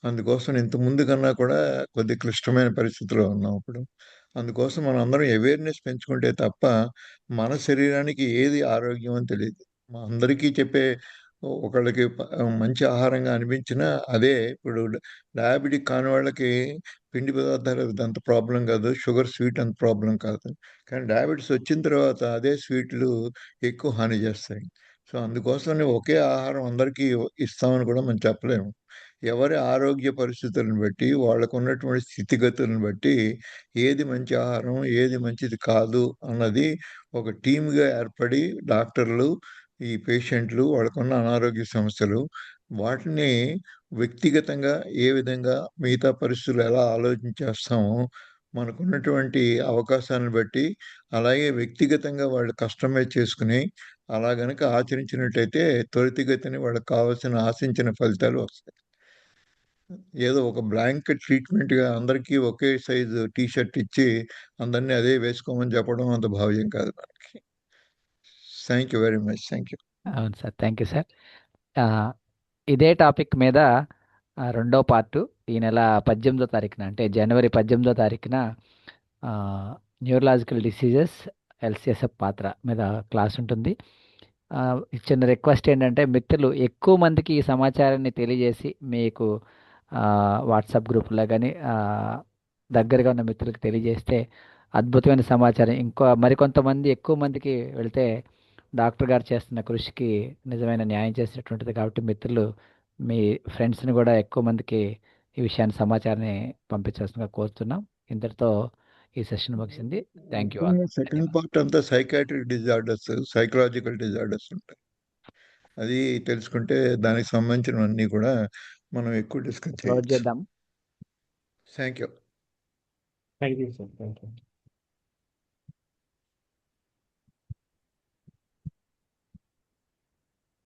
అందుకోసం ఇంతకుముందు కన్నా కూడా కొద్ది క్లిష్టమైన పరిస్థితిలో ఉన్నాం ఇప్పుడు. అందుకోసం మనం అందరం అవేర్నెస్ పెంచుకుంటే తప్ప మన శరీరానికి ఏది ఆరోగ్యం అని తెలియదు. అందరికీ చెప్పే ఒకళ్ళకి మంచి ఆహారంగా అనిపించినా అదే ఇప్పుడు డయాబెటిక్ కాని వాళ్ళకి పిండి పదార్థాలు అంత ప్రాబ్లం కాదు, షుగర్ స్వీట్ అంత ప్రాబ్లం కాదు. కానీ డయాబెటీస్ వచ్చిన తర్వాత అదే స్వీట్లు ఎక్కువ హాని చేస్తాయి. సో అందుకోసమని ఒకే ఆహారం అందరికీ ఇస్తామని కూడా మనం చెప్పలేము. ఎవరి ఆరోగ్య పరిస్థితులను బట్టి, వాళ్ళకు ఉన్నటువంటి స్థితిగతులను బట్టి ఏది మంచి ఆహారం, ఏది మంచిది కాదు అన్నది ఒక టీమ్‌గా ఏర్పడి డాక్టర్లు, ఈ పేషెంట్లు, వాళ్ళకున్న అనారోగ్య సమస్యలు, వాటిని వ్యక్తిగతంగా ఏ విధంగా మిగతా పరిస్థితులు ఎలా ఆలోచించేస్తామో, మనకున్నటువంటి అవకాశాలను బట్టి, అలాగే వ్యక్తిగతంగా వాళ్ళు కస్టమైజ్ చేసుకుని, అలా గనక ఆచరించినట్టయితే త్వరితగతిన వాళ్ళకి కావాల్సిన ఆశించిన ఫలితాలు వస్తాయి. ఏదో ఒక బ్లాంకెట్ ట్రీట్మెంట్‌గా అందరికీ ఒకే సైజు టీ షర్ట్ ఇచ్చి అందరిని అదే వేసుకోమని చెప్పడం అంత భావ్యం కాదు మనకి. Thank you very much. Thank you. అవును సార్, థ్యాంక్ యూ సార్. ఇదే టాపిక్ మీద రెండో పార్టు ఈ నెల 18వ తారీఖున, అంటే జనవరి 18వ తారీఖున న్యూరలాజికల్ డిసీజెస్, ఎల్సిఎస్ఎఫ్ పాత్ర మీద క్లాస్ ఉంటుంది. చిన్న రిక్వెస్ట్ ఏంటంటే, మిత్రులు ఎక్కువ మందికి ఈ సమాచారాన్ని తెలియజేసి మీకు వాట్సాప్ గ్రూపులో కానీ దగ్గరగా ఉన్న మిత్రులకు తెలియజేస్తే అద్భుతమైన సమాచారం. ఇంకో మరికొంతమంది ఎక్కువ మందికి వెళ్తే డాక్టర్ గారు చేస్తున్న కృషికి నిజమైన న్యాయం చేసినటువంటిది. కాబట్టి మిత్రులు మీ ఫ్రెండ్స్ని కూడా ఎక్కువ మందికి ఈ విషయాన్ని సమాచారాన్ని పంపించాల్సిందిగా కోరుతున్నాం. ఇంతటితో ఈ సెషన్ ముగిసింది. Thank you all. Second part అంతా సైకాట్రిక్ డిజార్డర్స్, సైకలాజికల్ డిజార్డర్స్ ఉంటాయి. అది తెలుసుకుంటే దానికి సంబంధించినవన్నీ కూడా మనం ఎక్కువ డిస్కస్ క్లోజ్ చేయొచ్చు. చేద్దాం. Thank you. Thank you, sir. Thank you.